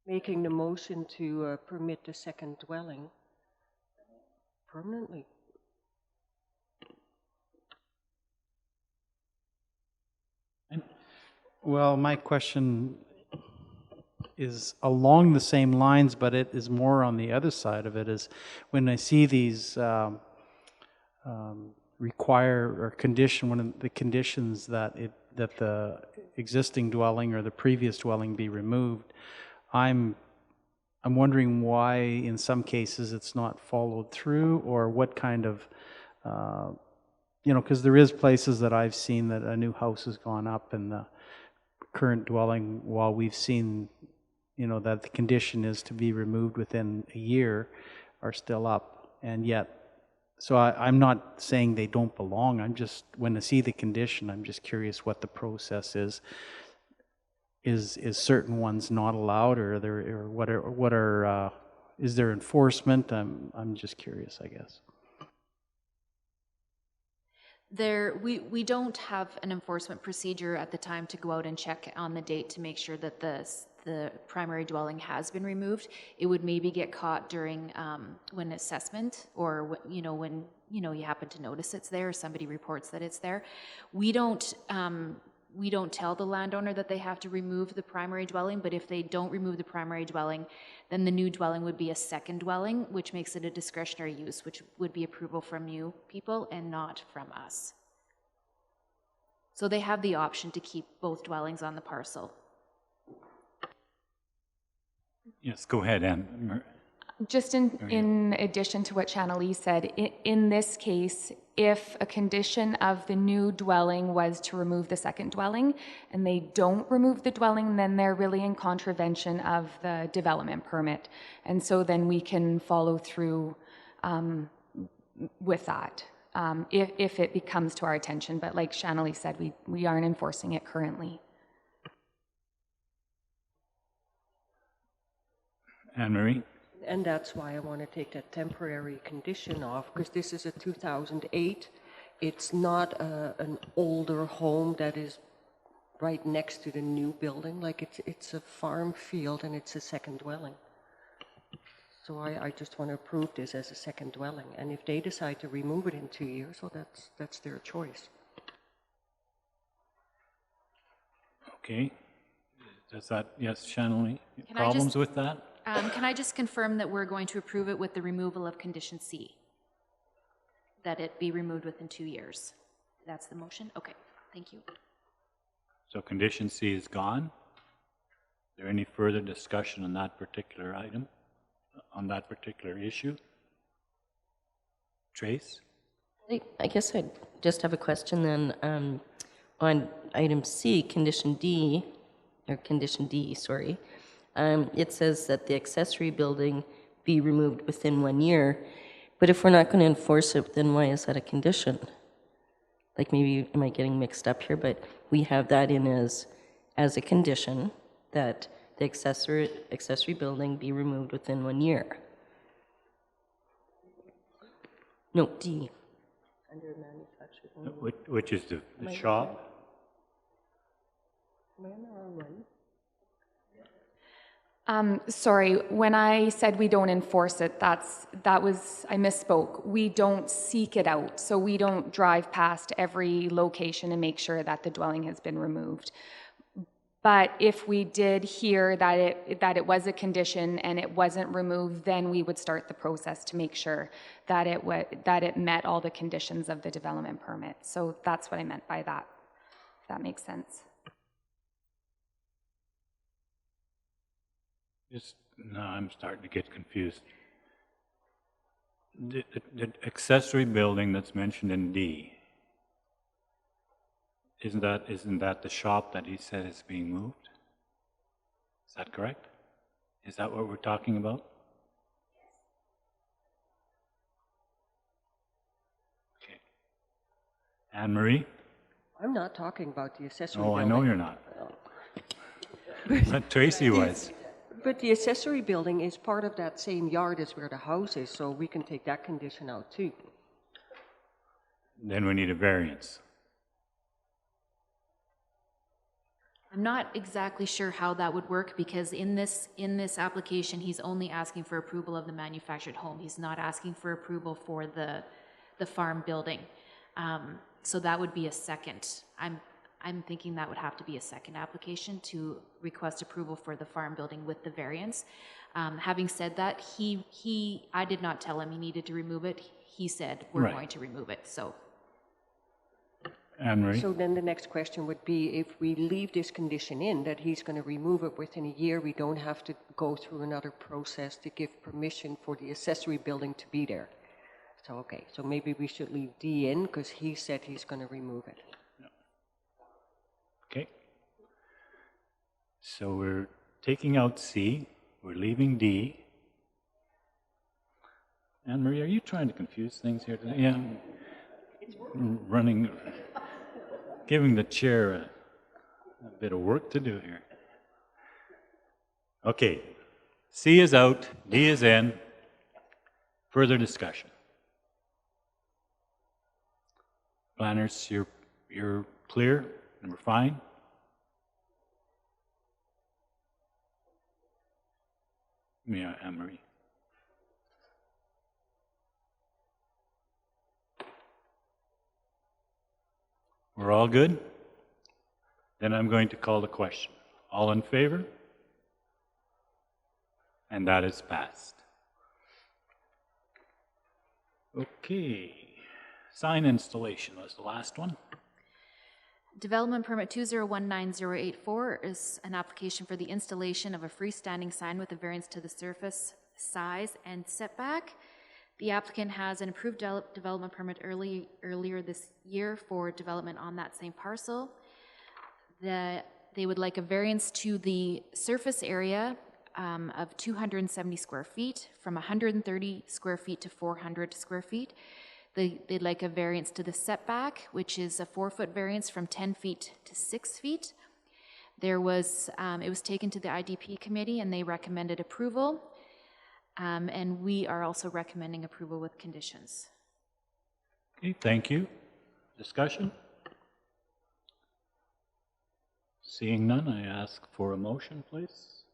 Making the motion to permit the second dwelling permanently. Well, my question is along the same lines, but it is more on the other side of it, is when I see these require or condition, one of the conditions that the existing dwelling or the previous dwelling be removed, I'm wondering why in some cases it's not followed through, or what kind of, because there is places that I've seen that a new house has gone up and the current dwelling, while we've seen, that the condition is to be removed within a year, are still up. And yet, so I'm not saying they don't belong. I'm just, when I see the condition, I'm just curious what the process is. Is certain ones not allowed, or is there enforcement? I'm just curious, I guess. We don't have an enforcement procedure at the time to go out and check on the date to make sure that the primary dwelling has been removed. It would maybe get caught during when assessment, or when you happen to notice it's there, or somebody reports that it's there. We don't tell the landowner that they have to remove the primary dwelling, but if they don't remove the primary dwelling, then the new dwelling would be a second dwelling, which makes it a discretionary use, which would be approval from you people and not from us. So they have the option to keep both dwellings on the parcel. yes, go ahead, Anne. Just in addition to what Channelie said, in this case, if a condition of the new dwelling was to remove the second dwelling and they don't remove the dwelling, then they're really in contravention of the development permit. And so then we can follow through with that. if it comes to our attention. But like Shanley said, we aren't enforcing it currently. Anne-Marie? And that's why I want to take that temporary condition off, because this is a 2008. It's not an older home that is right next to the new building. Like it's a farm field and it's a second dwelling. So I just want to approve this as a second dwelling. And if they decide to remove it in 2 years, well, that's their choice. Okay. Does that, yes, Shanley? Can I Problems just- with that? Can I just confirm that we're going to approve it with the removal of condition C? That it be removed within 2 years? That's the motion? Okay, thank you. So condition C is gone. Is there any further discussion on that particular item, on that particular issue? Trace? I guess I just have a question then. On item C, condition D, sorry, it says that the accessory building be removed within 1 year. But if we're not going to enforce it, then why is that a condition? Like maybe, am I getting mixed up here? But we have that in as a condition that the accessory building be removed within 1 year. No, D. Under manufactured home. Which is the shop? Am I on the wrong one? Sorry, when I said we don't enforce it, I misspoke. We don't seek it out. So we don't drive past every location and make sure that the dwelling has been removed. But if we did hear that it was a condition and it wasn't removed, then we would start the process to make sure that it met all the conditions of the development permit. So that's what I meant by that, if that makes sense. No, I'm starting to get confused. The accessory building that's mentioned in D, isn't that the shop that he said is being moved? Is that correct? Is that what we're talking about? Okay. Anne-Marie? I'm not talking about the accessory Oh, I building. know you're not. But Tracy was. But the accessory building is part of that same yard as where the house is, so we can take that condition out too. Then we need a variance. I'm not exactly sure how that would work because in this application, he's only asking for approval of the manufactured home. He's not asking for approval for the farm building. So that would be a second. I'm thinking that would have to be a second application to request approval for the farm building with the variance. Having said that, I did not tell him he needed to remove it. He said we're going to remove it. So. Anne-Marie? So then the next question would be, if we leave this condition in, that he's going to remove it within a year, we don't have to go through another process to give permission for the accessory building to be there. So, okay, so maybe we should leave D in, because he said he's going to remove it. Okay. So we're taking out C, we're leaving D. Anne-Marie, are you trying to confuse things here today? Yeah. Giving the chair a bit of work to do here. Okay. C is out, D is in. Further discussion. Planners, you're clear and we're fine? Yeah, Anne-Marie. We're all good? Then I'm going to call the question. All in favor? And that is passed. Okay. Sign installation was the last one. Development permit 2019084 is an application for the installation of a freestanding sign with a variance to the surface size and setback. The applicant has an approved development permit earlier this year for development on that same parcel. They would like a variance to the surface area of 270 square feet, from 130 square feet to 400 square feet. They'd like a variance to the setback, which is a 4-foot variance from 10 feet to 6 feet. It was taken to the IDP committee and they recommended approval. And we are also recommending approval with conditions. Okay, thank you. Discussion? Seeing none, I ask for a motion, please.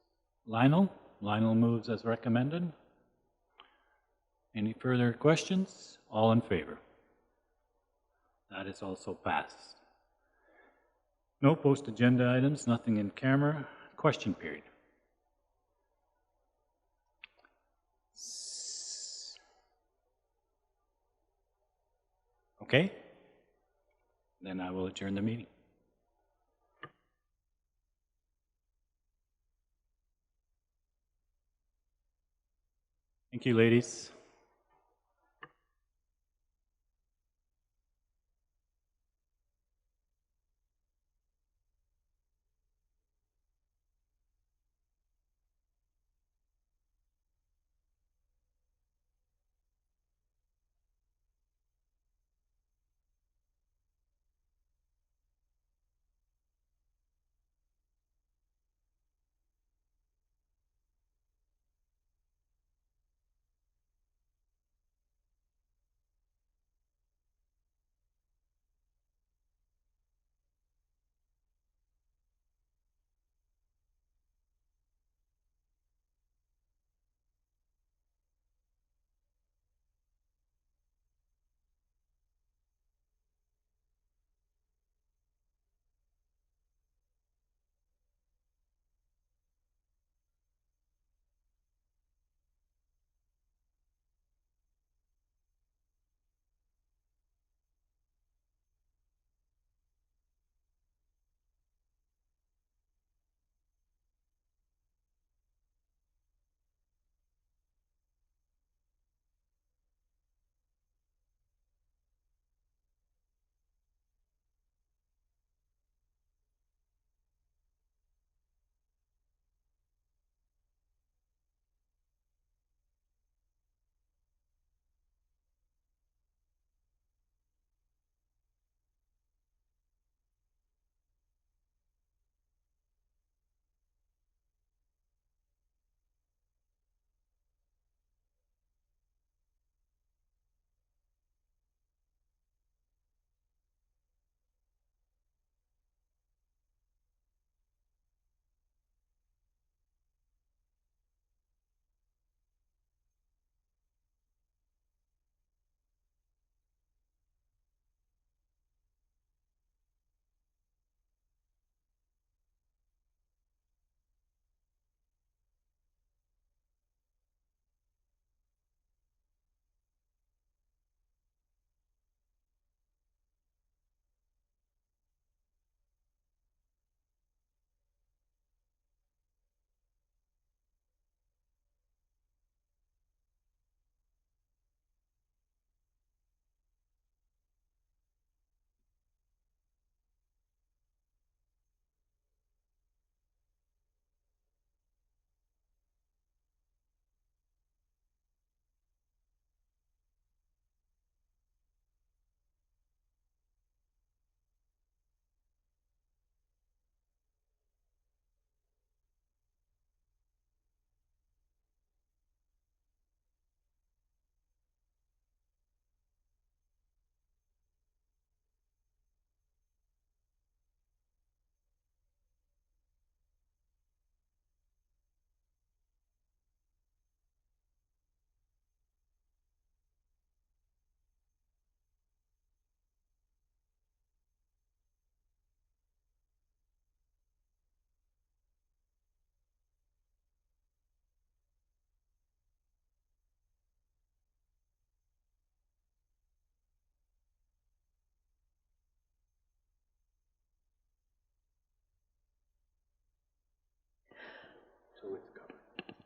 Lionel? Lionel moves as recommended. Any further questions? All in favor? That is also passed. No post-agenda items, nothing in camera. Question period. Okay? Then I will adjourn the meeting. Thank you, ladies.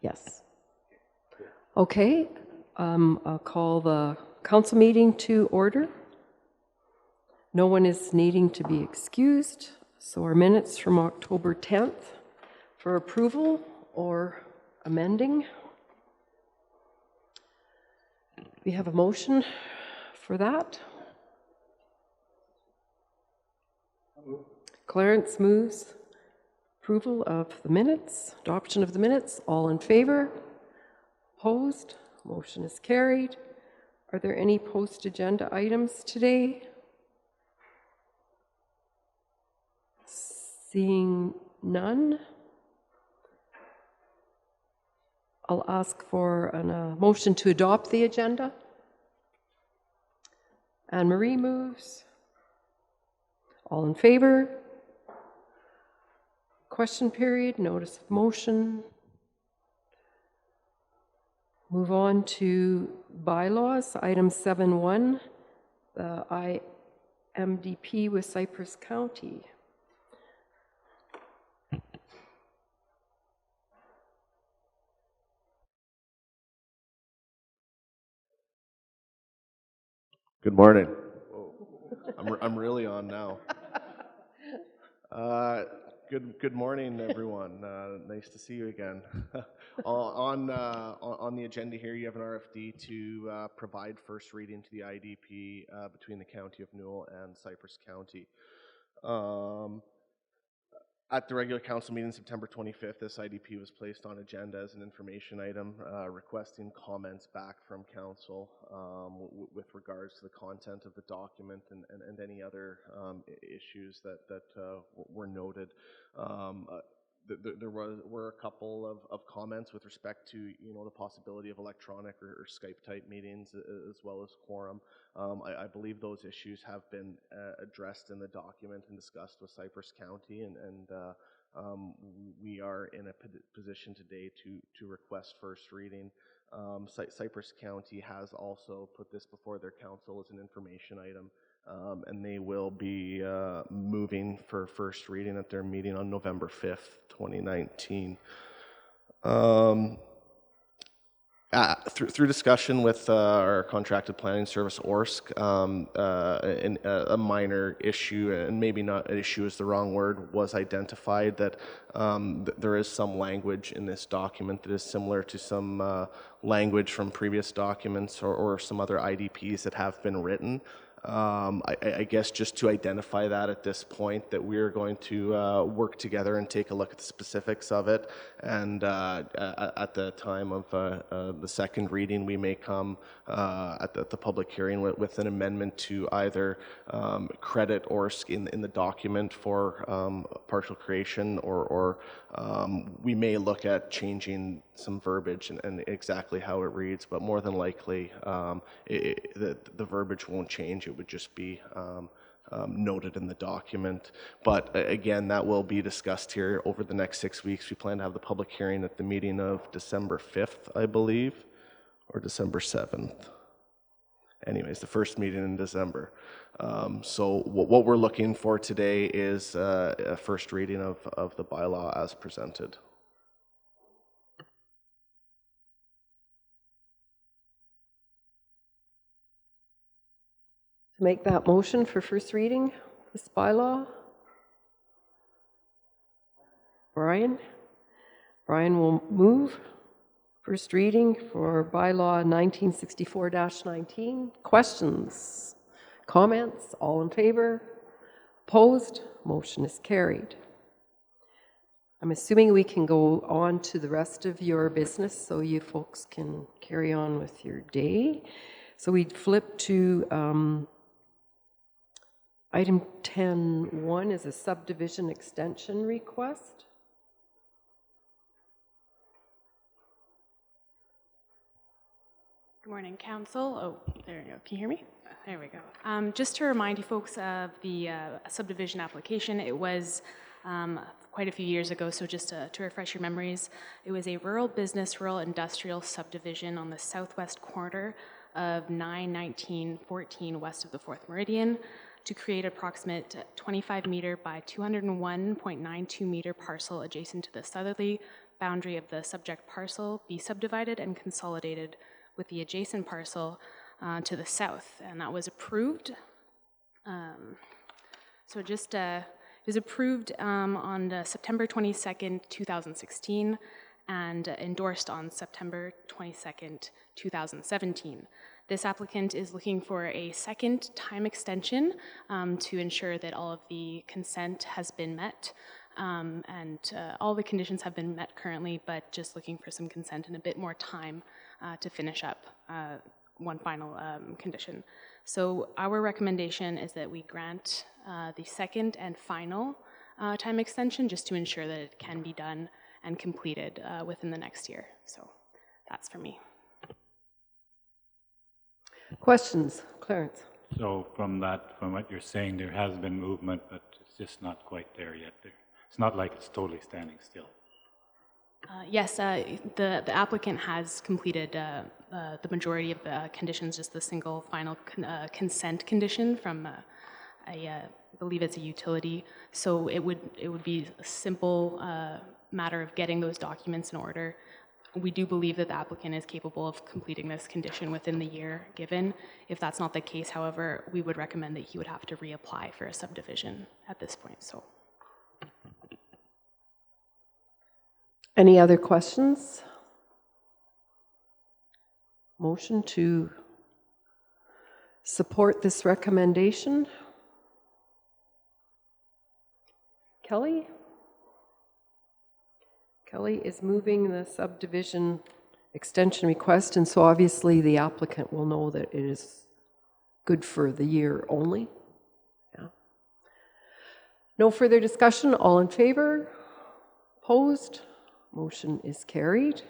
Yes. Okay, I'll call the council meeting to order. No one is needing to be excused, so our minutes from October 10th for approval or amending. We have a motion for that? Clarence moves approval of the minutes, adoption of the minutes. All in favor? Opposed? Motion is carried. Are there any post-agenda items today? Seeing none, I'll ask for a motion to adopt the agenda. Anne-Marie moves. All in favor? Question period, notice of motion. Move on to bylaws, item 7.1, the IMDP with Cypress County. Good morning. I'm really on now. Good morning, everyone. Nice to see you again. On the agenda here, you have an RFD to provide first reading to the IDP between the County of Newell and Cypress County. At the regular council meeting September 25th, this IDP was placed on agenda as an information item, requesting comments back from council with regards to the content of the document and any other issues that were noted. There were a couple of comments with respect to the possibility of electronic or Skype type meetings as well as quorum. I believe those issues have been addressed in the document and discussed with Cypress County, and we are in a position today to request first reading. Cypress County has also put this before their council as an information item. And they will be moving for first reading at their meeting on November 5th, 2019. Through discussion with our contracted planning service, ORSC, a minor issue, and maybe not an issue is the wrong word, was identified that there is some language in this document that is similar to some language from previous documents or some other IDPs that have been written. I guess just to identify that at this point, that we're going to work together and take a look at the specifics of it, and at the time of the second reading, we may come at the public hearing with an amendment to either credit ORSC in the document for partial creation, or we may look at changing some verbiage and exactly how it reads, but more than likely the verbiage won't change. It would just be noted in the document. But again, that will be discussed here over the next 6 weeks. We plan to have the public hearing at the meeting of December 5th, I believe, or December 7th. Anyways, the first meeting in December. So what we're looking for today is a first reading of the bylaw as presented. To make that motion for first reading, this bylaw, Brian will move first reading for bylaw 1964-19. Questions, comments, all in favor? Opposed? Motion is carried. I'm assuming we can go on to the rest of your business so you folks can carry on with your day. So we'd flip to item 10.1 is a subdivision extension request. Good morning, Council. Oh, there you go. Can you hear me? There we go. Just to remind you folks of the subdivision application, it was quite a few years ago, so just to refresh your memories, it was a rural business, rural industrial subdivision on the southwest corner of 91914 west of the 4th Meridian, to create approximate 25 meter by 201.92 meter parcel adjacent to the southerly boundary of the subject parcel be subdivided and consolidated with the adjacent parcel to the south, and that was approved. So just it was approved on September 22nd, 2016, and endorsed on September 22nd, 2017. This applicant is looking for a second time extension to ensure that all of the consent has been met. All the conditions have been met currently, but just looking for some consent and a bit more time to finish up one final condition. So our recommendation is that we grant the second and final time extension just to ensure that it can be done and completed within the next year. So that's for me. Questions? Clarence? So from what you're saying, there has been movement, but it's just not quite there yet. It's not like it's totally standing still. Yes, the applicant has completed the majority of the conditions, just the single final consent condition from I believe it's a utility. So it would be a simple matter of getting those documents in order. We do believe that the applicant is capable of completing this condition within the year given. If that's not the case, however, we would recommend that he would have to reapply for a subdivision at this point. So. Any other questions? Motion to support this recommendation? Kelly? Kelly is moving the subdivision extension request, and so obviously the applicant will know that it is good for the year only. Yeah. No further discussion. All in favor? Opposed? Motion is carried.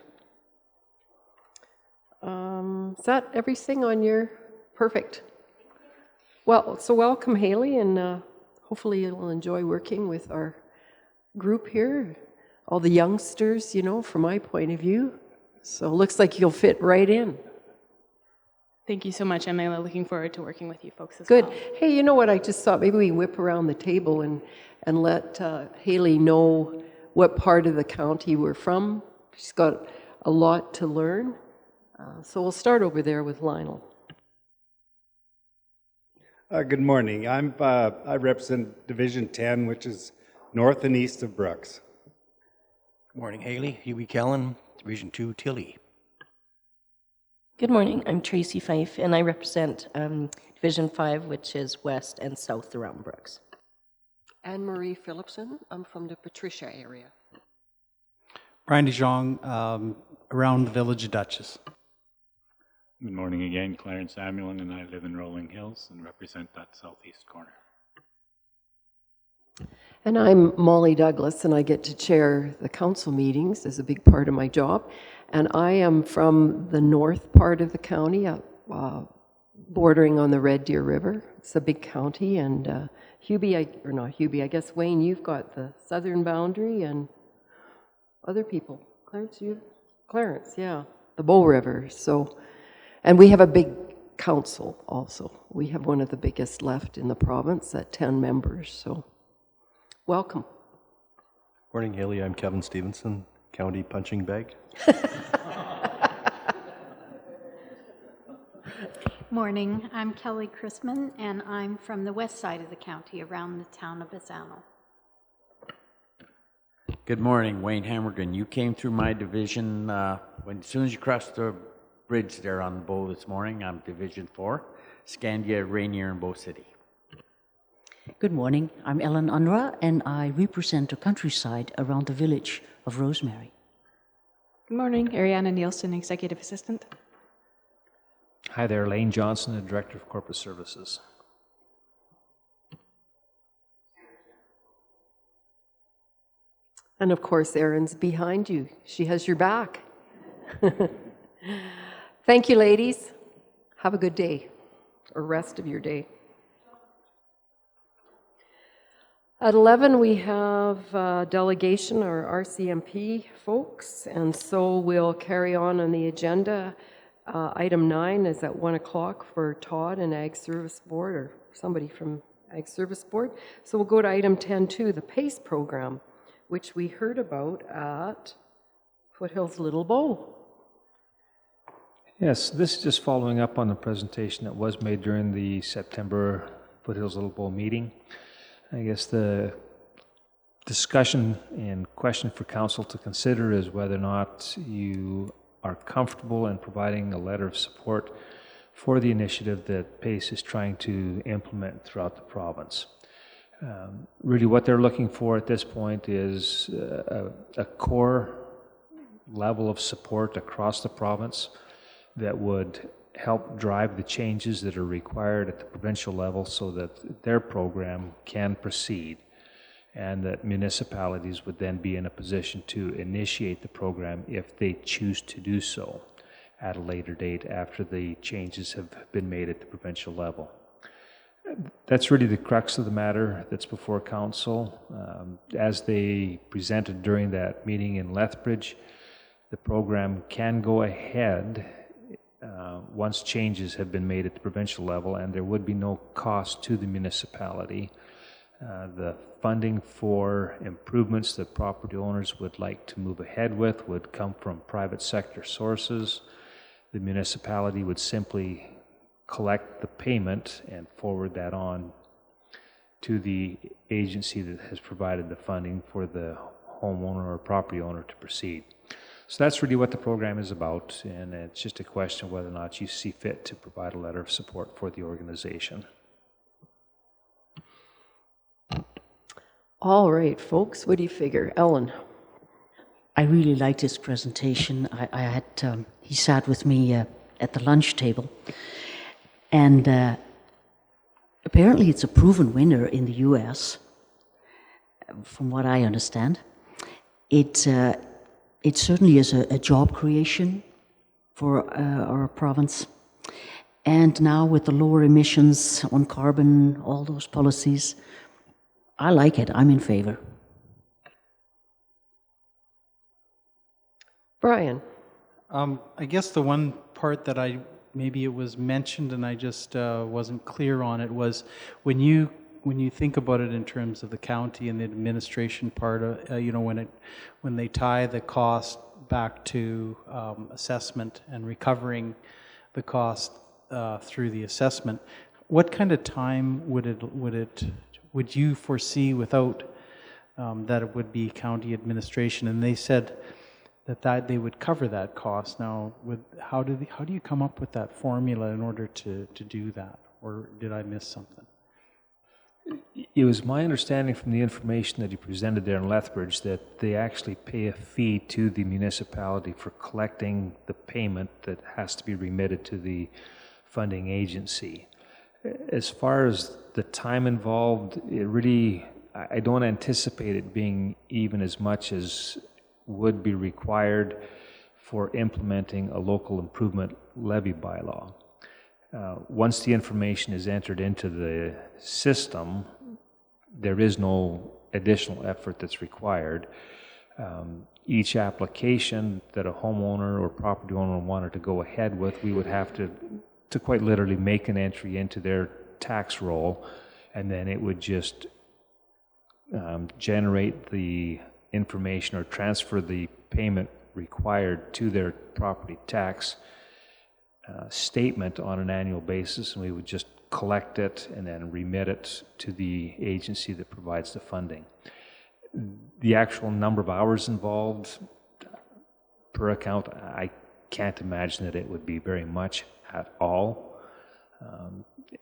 Is that everything on your... Perfect. Well, so welcome, Haley, and hopefully you'll enjoy working with our group here. All the youngsters, you know, from my point of view. So it looks like you'll fit right in. Thank you so much, Emma. Looking forward to working with you folks as well. Good. Hey, you know what? I just thought maybe we whip around the table and let Haley know what part of the county we're from. She's got a lot to learn. So we'll start over there with Lionel. Good morning. I represent Division 10, which is north and east of Brooks. Good morning, Haley. Huey Kellen, Division 2, Tilly. Good morning. I'm Tracy Fife, and I represent Division 5, which is west and south around Brooks. Anne-Marie Phillipson. I'm from the Patricia area. Brian DeJong, around the village of Dutchess. Good morning again. Clarence Samuelin, and I live in Rolling Hills and represent that southeast corner. And I'm Molly Douglas, and I get to chair the council meetings as a big part of my job. And I am from the north part of the county, bordering on the Red Deer River. It's a big county, and I guess, Wayne, you've got the southern boundary, and other people. Clarence, yeah, the Bow River. So, and we have a big council also. We have one of the biggest left in the province at 10 members, so welcome. Morning, Haley. I'm Kevin Stevenson, County Punching Bag. Morning, I'm Kelly Chrisman, and I'm from the west side of the county, around the town of Bazzano. Good morning, Wayne Hammergan. You came through my division as soon as you crossed the bridge there on Bow this morning. I'm Division 4, Scandia, Rainier, and Bow City. Good morning. I'm Ellen Unra, and I represent the countryside around the village of Rosemary. Good morning. Ariana Nielsen, Executive Assistant. Hi there, Lane Johnson, the Director of Corporate Services. And of course, Erin's behind you. She has your back. Thank you, ladies. Have a good day, or rest of your day. At 11, we have delegation, our RCMP folks, and so we'll carry on the agenda. Item 9 is at 1 o'clock for Todd and Ag Service Board, or somebody from Ag Service Board. So we'll go to item 10.2, the PACE program, which we heard about at Foothills Little Bow. Yes, this is just following up on the presentation that was made during the September Foothills Little Bow meeting. I guess the discussion and question for council to consider is whether or not you are comfortable in providing a letter of support for the initiative that PACE is trying to implement throughout the province. Really what they're looking for at this point is a core level of support across the province that would help drive the changes that are required at the provincial level so that their program can proceed, and that municipalities would then be in a position to initiate the program if they choose to do so at a later date after the changes have been made at the provincial level. That's really the crux of the matter that's before council. As they presented during that meeting in Lethbridge, the program can go ahead once changes have been made at the provincial level, and there would be no cost to the municipality. The funding for improvements that property owners would like to move ahead with would come from private sector sources. The municipality would simply collect the payment and forward that on to the agency that has provided the funding for the homeowner or property owner to proceed. So that's really what the program is about, and it's just a question of whether or not you see fit to provide a letter of support for the organization. All right, folks, what do you figure? Ellen? I really liked his presentation. I had he sat with me at the lunch table, and apparently it's a proven winner in the U.S., from what I understand. It certainly is a job creation for our province. And now with the lower emissions on carbon, all those policies, I like it. I'm in favor. Brian? I guess the one part that maybe it was mentioned and I just wasn't clear on it was when you think about it in terms of the county and the administration part, when they tie the cost back to assessment and recovering the cost through the assessment, what kind of time would you foresee without that it would be county administration? And they said that they would cover that cost. Now, how do you come up with that formula in order to do that, or did I miss something? It was my understanding from the information that he presented there in Lethbridge that they actually pay a fee to the municipality for collecting the payment that has to be remitted to the funding agency. As far as the time involved, I don't anticipate it being even as much as would be required for implementing a local improvement levy bylaw. Once the information is entered into the system, there is no additional effort that's required. Each application that a homeowner or property owner wanted to go ahead with, we would have to quite literally make an entry into their tax roll, and then it would just generate the information or transfer the payment required to their property tax statement on an annual basis, and we would just collect it and then remit it to the agency that provides the funding. The actual number of hours involved per account, I can't imagine that it would be very much at all.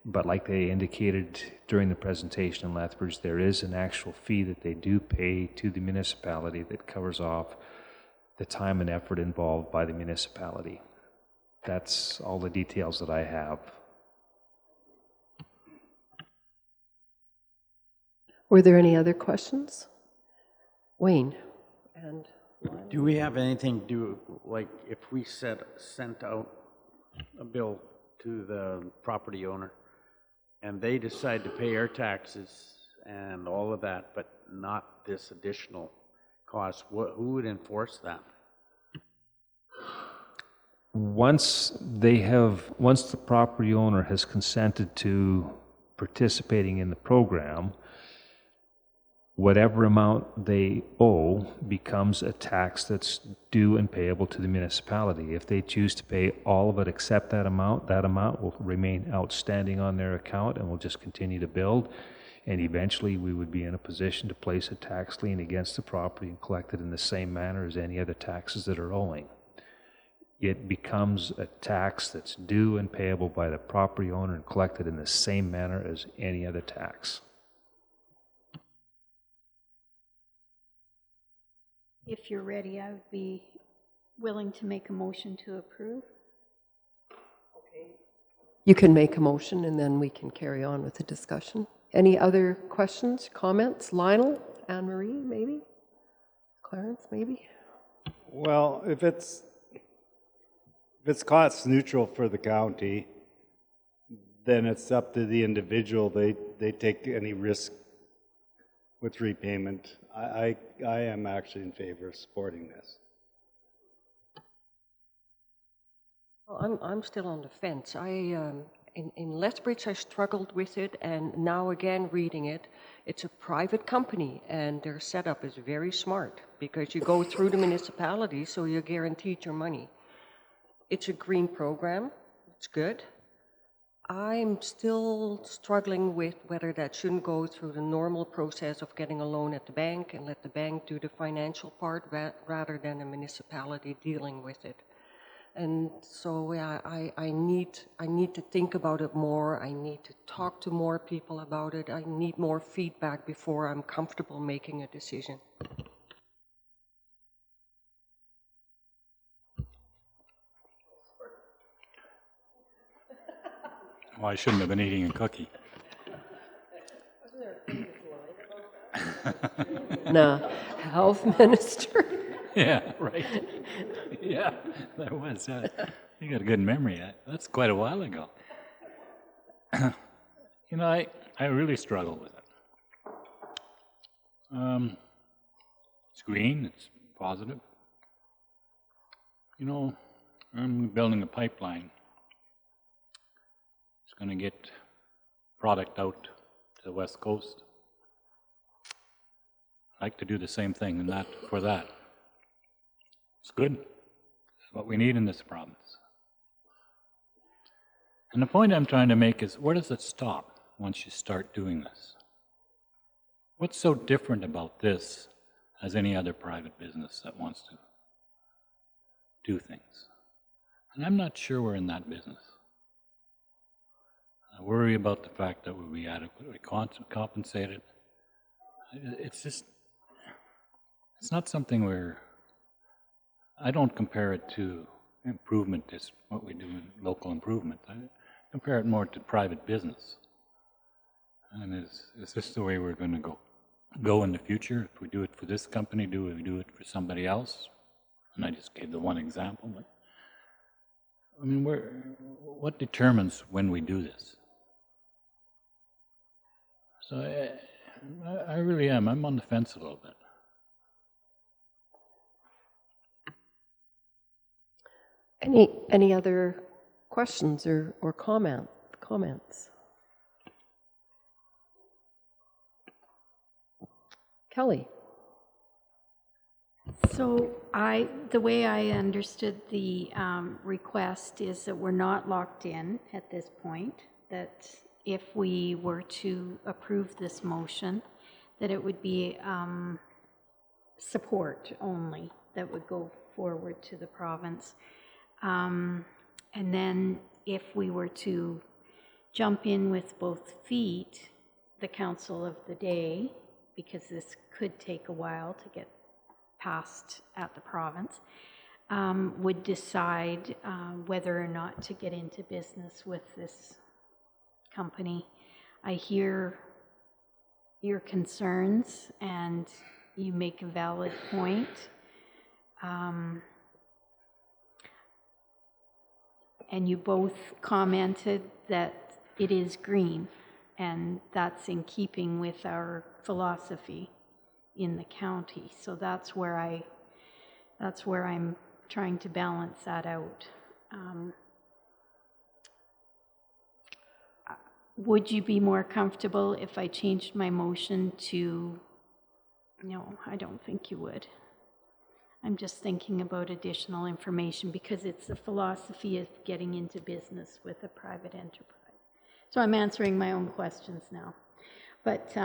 But like they indicated during the presentation in Lethbridge, there is an actual fee that they do pay to the municipality that covers off the time and effort involved by the municipality. That's all the details that I have. Were there any other questions? Wayne? And do we have anything like if we sent out a bill to the property owner and they decide to pay our taxes and all of that, but not this additional cost, who would enforce that? Once the property owner has consented to participating in the program, whatever amount they owe becomes a tax that's due and payable to the municipality. If they choose to pay all of it except that amount will remain outstanding on their account and will just continue to build. And eventually we would be in a position to place a tax lien against the property and collect it in the same manner as any other taxes that are owing. it becomes a tax that's due and payable by the property owner and collected in the same manner as any other tax. If you're ready, I would be willing to make a motion to approve. You can make a motion and then we can carry on with the discussion. Any other questions, comments? Lionel, Anne-Marie, maybe? Clarence, maybe? Well, if it's cost neutral for the county, then it's up to the individual. They take any risk with repayment. I am actually in favor of supporting this. Well, I'm still on the fence. In Lethbridge, I struggled with it, and now again reading it, it's a private company, and their setup is very smart because you go through the municipality, so you're guaranteed your money. It's a green program. It's good. I'm still struggling with whether that shouldn't go through the normal process of getting a loan at the bank and let the bank do the financial part rather than a municipality dealing with it. And so yeah, I need to think about it more. I need to talk to more people about it. I need more feedback before I'm comfortable making a decision. Well, I shouldn't have been eating a cookie. No, health minister. Yeah, right. Yeah, there was. You got a good memory. That's quite a while ago. You know, I really struggle with it. It's green. It's positive. You know, I'm building a pipeline. It's going to get product out to the West Coast. I'd like to do the same thing and for that. It's good. It's what we need in this province. And the point I'm trying to make is, where does it stop once you start doing this? What's so different about this as any other private business that wants to do things? And I'm not sure we're in that business. I worry about the fact that we'll be adequately compensated. It's just, it's not something I don't compare it to improvement, is what we do in local improvement. I compare it more to private business. And is this the way we're going to go in the future? If we do it for this company, do we do it for somebody else? And I just gave the one example. But I mean, what determines when we do this? So I really am. I'm on the fence a little bit. Any other questions or comments? Kelly. So the way I understood the request is that we're not locked in at this point, that if we were to approve this motion, that it would be support only that would go forward to the province. And then if we were to jump in with both feet, the council of the day, because this could take a while to get passed at the province, would decide whether or not to get into business with this company. I hear your concerns and you make a valid point. And you both commented that it is green, and that's in keeping with our philosophy in the county. So that's where I'm trying to balance that out. Would you be more comfortable if I changed my motion to, no, I don't think you would. I'm just thinking about additional information because it's the philosophy of getting into business with a private enterprise. So I'm answering my own questions now. But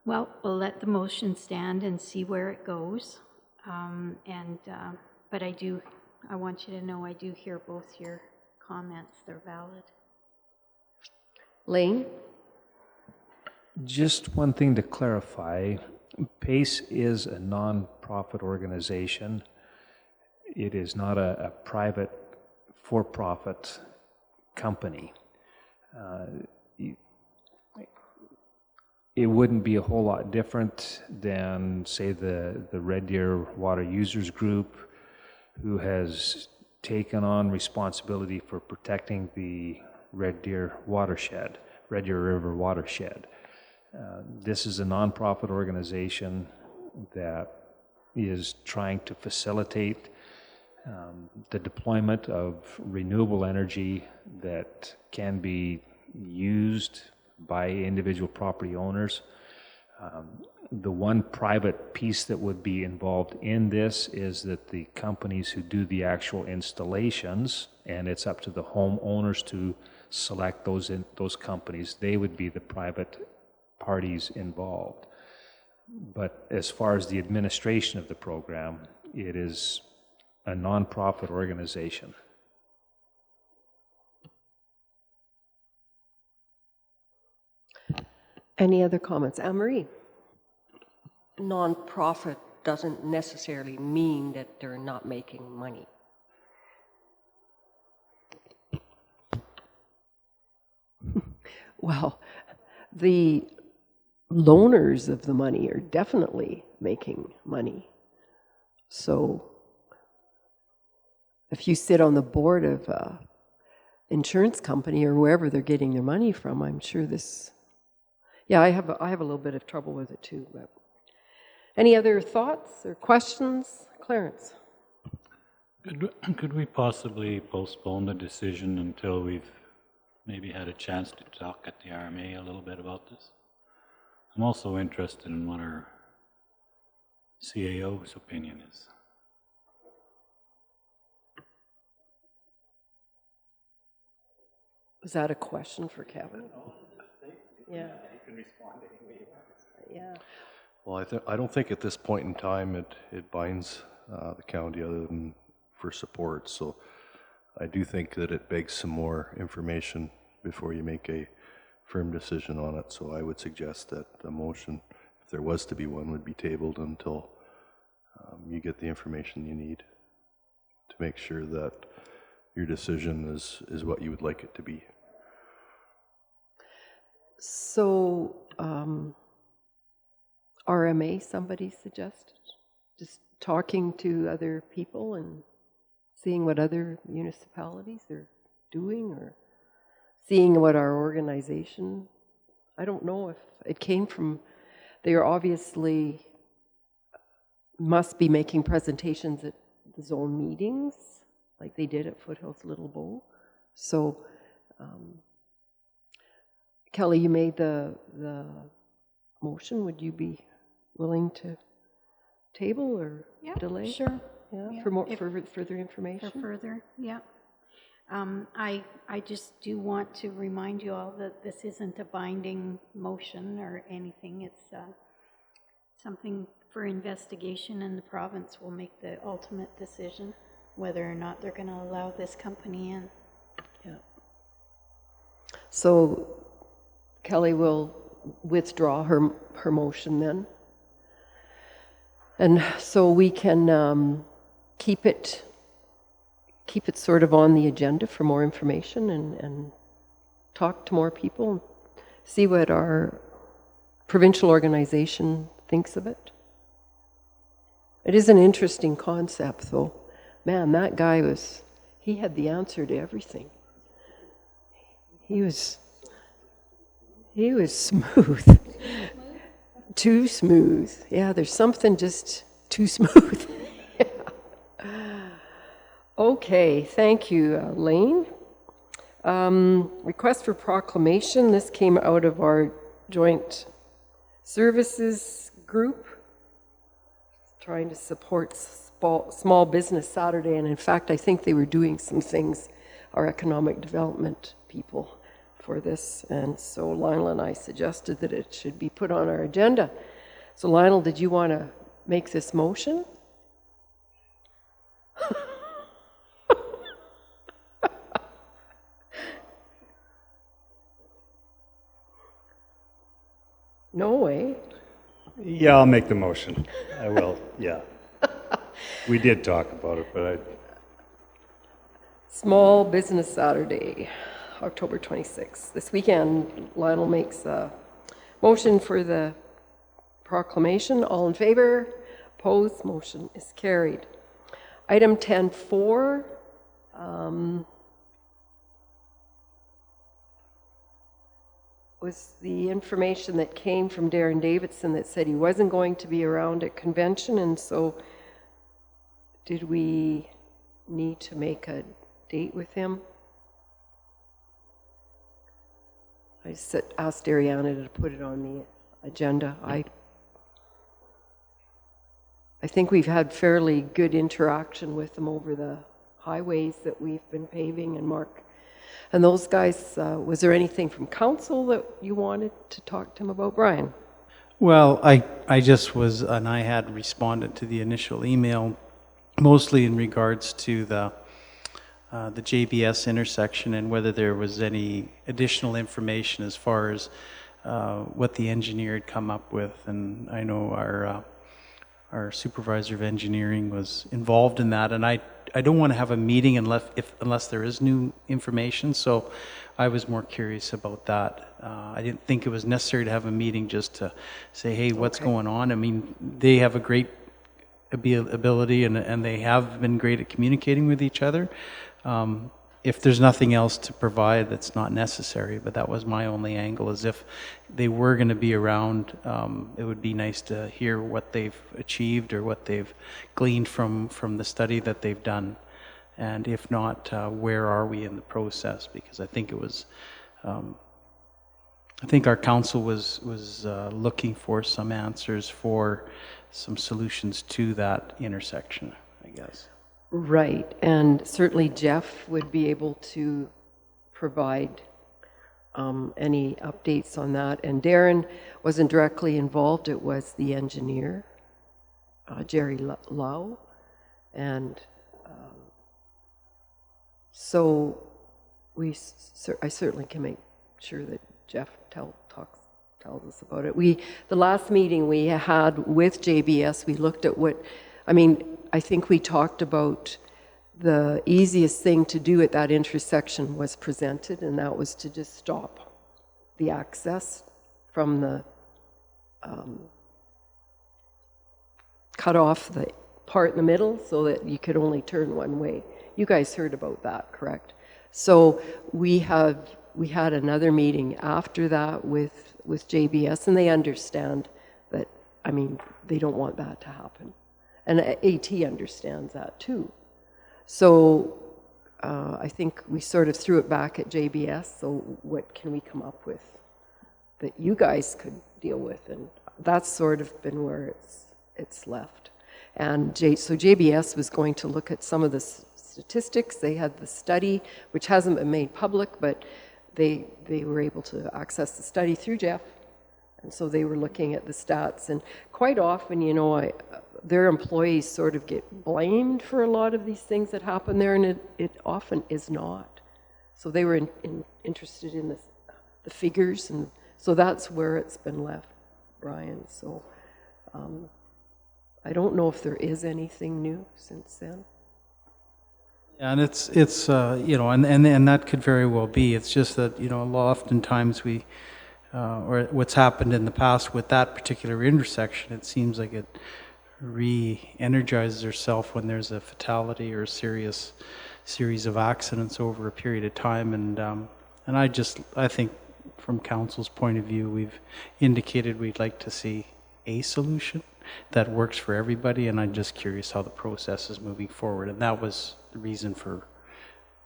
Well, we'll let the motion stand and see where it goes. But I want you to know I do hear both your comments. They're valid. Lane? Just one thing to clarify. PACE is a non-profit organization. It is not a private for-profit company. It wouldn't be a whole lot different than, say, the Red Deer Water Users Group, who has taken on responsibility for protecting the Red Deer watershed, Red Deer River watershed. This is a nonprofit organization that is trying to facilitate the deployment of renewable energy that can be used by individual property owners. The one private piece that would be involved in this is that the companies who do the actual installations, and it's up to the homeowners to select those companies, they would be the private parties involved. But as far as the administration of the program, it is a nonprofit organization. Any other comments? Anne-Marie? Non-profit doesn't necessarily mean that they're not making money. Well, the loaners of the money are definitely making money. So if you sit on the board of an insurance company or wherever they're getting their money from, I'm sure this... Yeah, I have a little bit of trouble with it too. But any other thoughts or questions? Clarence? Could we possibly postpone the decision until we've maybe had a chance to talk at the RMA a little bit about this? I'm also interested in what our CAO's opinion is. Was that a question for Kevin? Yeah. You can respond to anybody. Yeah. Well, I don't think at this point in time it binds the county other than for support. So I do think that it begs some more information before you make a firm decision on it. So I would suggest that a motion, if there was to be one, would be tabled until you get the information you need to make sure that your decision is what you would like it to be. So, RMA, somebody suggested? Just talking to other people and seeing what other municipalities are doing, or seeing what our organization... I don't know if it came from... They are obviously must be making presentations at the zone meetings, like they did at Foothills Little Bow. So... Kelly, you made the motion. Would you be willing to table or delay? Sure. Yeah, for further information? For further, yeah. I just do want to remind you all that this isn't a binding motion or anything. It's something for investigation, and the province will make the ultimate decision whether or not they're going to allow this company in. Yeah. So Kelly will withdraw her motion then. And so we can keep it sort of on the agenda for more information and talk to more people, see what our provincial organization thinks of it. It is an interesting concept, though. Man, that guy he had the answer to everything. He was smooth. Too smooth. Yeah, there's something just too smooth. Yeah. Okay, thank you, Lane. Request for proclamation. This came out of our joint services group, trying to support small business Saturday. And in fact, I think they were doing some things, our economic development people, for this, and so Lionel and I suggested that it should be put on our agenda. So Lionel, did you want to make this motion? No way. Yeah, I'll make the motion. I will, yeah. We did talk about it, but Small Business Saturday, October 26th. This weekend, Lionel makes a motion for the proclamation. All in favor? Opposed? Motion is carried. Item 10.4. Was the information that came from Darren Davidson that said he wasn't going to be around at convention, and so did we need to make a date with him? I asked Ariana to put it on the agenda. I think we've had fairly good interaction with them over the highways that we've been paving, and Mark and those guys. Was there anything from council that you wanted to talk to him about, Brian? Well, I just was, and I had responded to the initial email, mostly in regards to the JBS intersection and whether there was any additional information as far as what the engineer had come up with. And I know our supervisor of engineering was involved in that, and I don't want to have a meeting unless there is new information, so I was more curious about that. I didn't think it was necessary to have a meeting just to say, hey, what's going on? I mean, they have a great ability and they have been great at communicating with each other. If there's nothing else to provide, that's not necessary, but that was my only angle, is if they were going to be around, it would be nice to hear what they've achieved or what they've gleaned from the study that they've done. And if not, where are we in the process? Because I think it was, I think our council was looking for some answers for some solutions to that intersection, I guess. Right, and certainly Jeff would be able to provide any updates on that. And Darren wasn't directly involved, it was the engineer, Jerry Lau. And so I certainly can make sure that Jeff tells us about it. The last meeting we had with JBS, we looked at I think we talked about the easiest thing to do at that intersection was presented, and that was to just stop the access from the cut off the part in the middle so that you could only turn one way. You guys heard about that, correct? So we had another meeting after that with JBS, and they understand that, I mean, they don't want that to happen. And AT understands that too. So I think we sort of threw it back at JBS, so what can we come up with that you guys could deal with? And that's sort of been where it's left. And so JBS was going to look at some of the statistics. They had the study, which hasn't been made public, but they were able to access the study through Jeff. And so they were looking at the stats. And quite often, their employees sort of get blamed for a lot of these things that happen there, and it often is not. So they were interested in the figures, and so that's where it's been left, Brian. So I don't know if there is anything new since then. Yeah, and it's and that could very well be. It's just that, oftentimes we, or what's happened in the past with that particular intersection, it seems like it re-energizes itself when there's a fatality or a serious series of accidents over a period of time. And I think from council's point of view, we've indicated we'd like to see a solution that works for everybody, and I'm just curious how the process is moving forward. And that was the reason for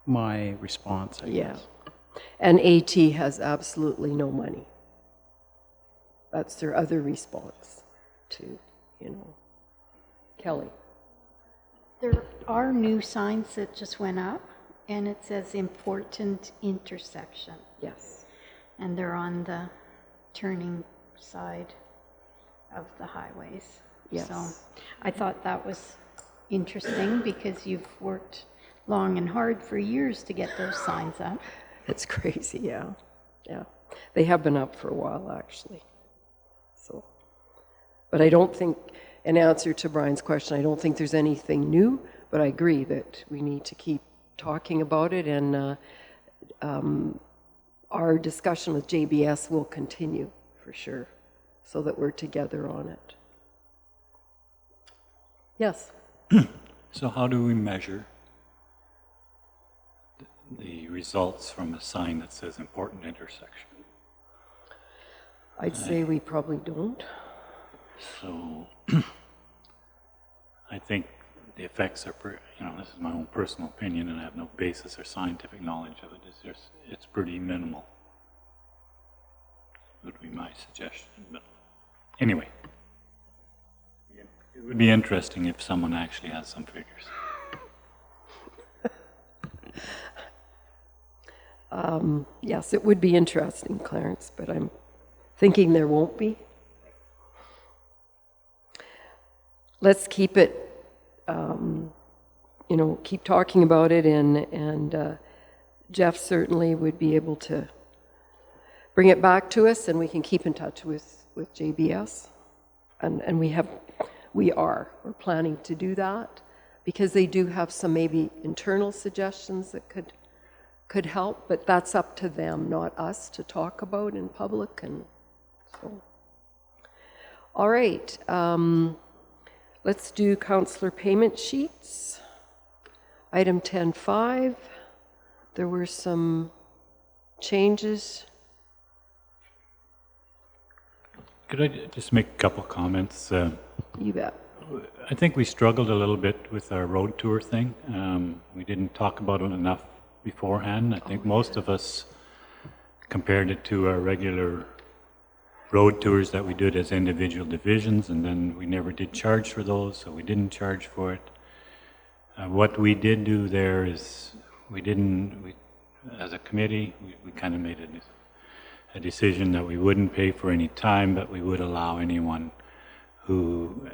my response, I guess. And AT has absolutely no money. That's their other response to, Kelly. There are new signs that just went up, and it says important intersection. Yes. and they're on the turning side of the highways. Yes. So I thought that was interesting because you've worked long and hard for years to get those signs up. It's crazy, yeah. Yeah. They have been up for a while, actually. So, but I don't think, in answer to Brian's question, I don't think there's anything new, but I agree that we need to keep talking about it, and our discussion with JBS will continue for sure, so that we're together on it. Yes? So how do we measure the results from a sign that says important intersection? I'd say we probably don't. So I think the effects are, this is my own personal opinion and I have no basis or scientific knowledge of it, it's pretty minimal. Would be my suggestion. But anyway, it would be interesting if someone actually has some figures. Yes, it would be interesting, Clarence, but I'm thinking there won't be. Let's keep it, keep talking about it, and Jeff certainly would be able to bring it back to us, and we can keep in touch with JBS. And we're planning to do that, because they do have some maybe internal suggestions that could help, but that's up to them, not us, to talk about in public. And so, all right, let's do councillor payment sheets. Item 10.5, there were some changes. Could I just make a couple comments? You bet. I think we struggled a little bit with our road tour thing. We didn't talk about it enough beforehand. I think most of us compared it to our regular road tours that we did as individual divisions, and then we never did charge for those, so we didn't charge for it. What we did do there is as a committee, we kind of made a decision that we wouldn't pay for any time, but we would allow anyone who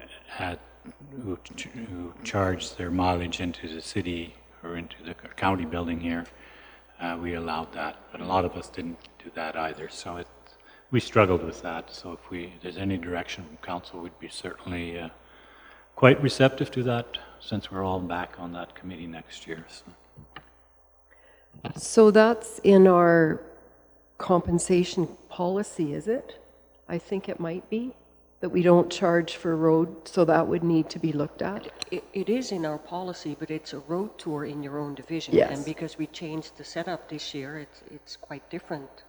charged their mileage into the city or into the county building here. We allowed that, but a lot of us didn't do that either. So we struggled with that. So if there's any direction from council, we'd be certainly quite receptive to that, since we're all back on that committee next year. So that's in our compensation policy, is it? I think it might be, that we don't charge for road, so that would need to be looked at. It is in our policy, but it's a road tour in your own division. Yes. And because we changed the setup this year, it's quite different.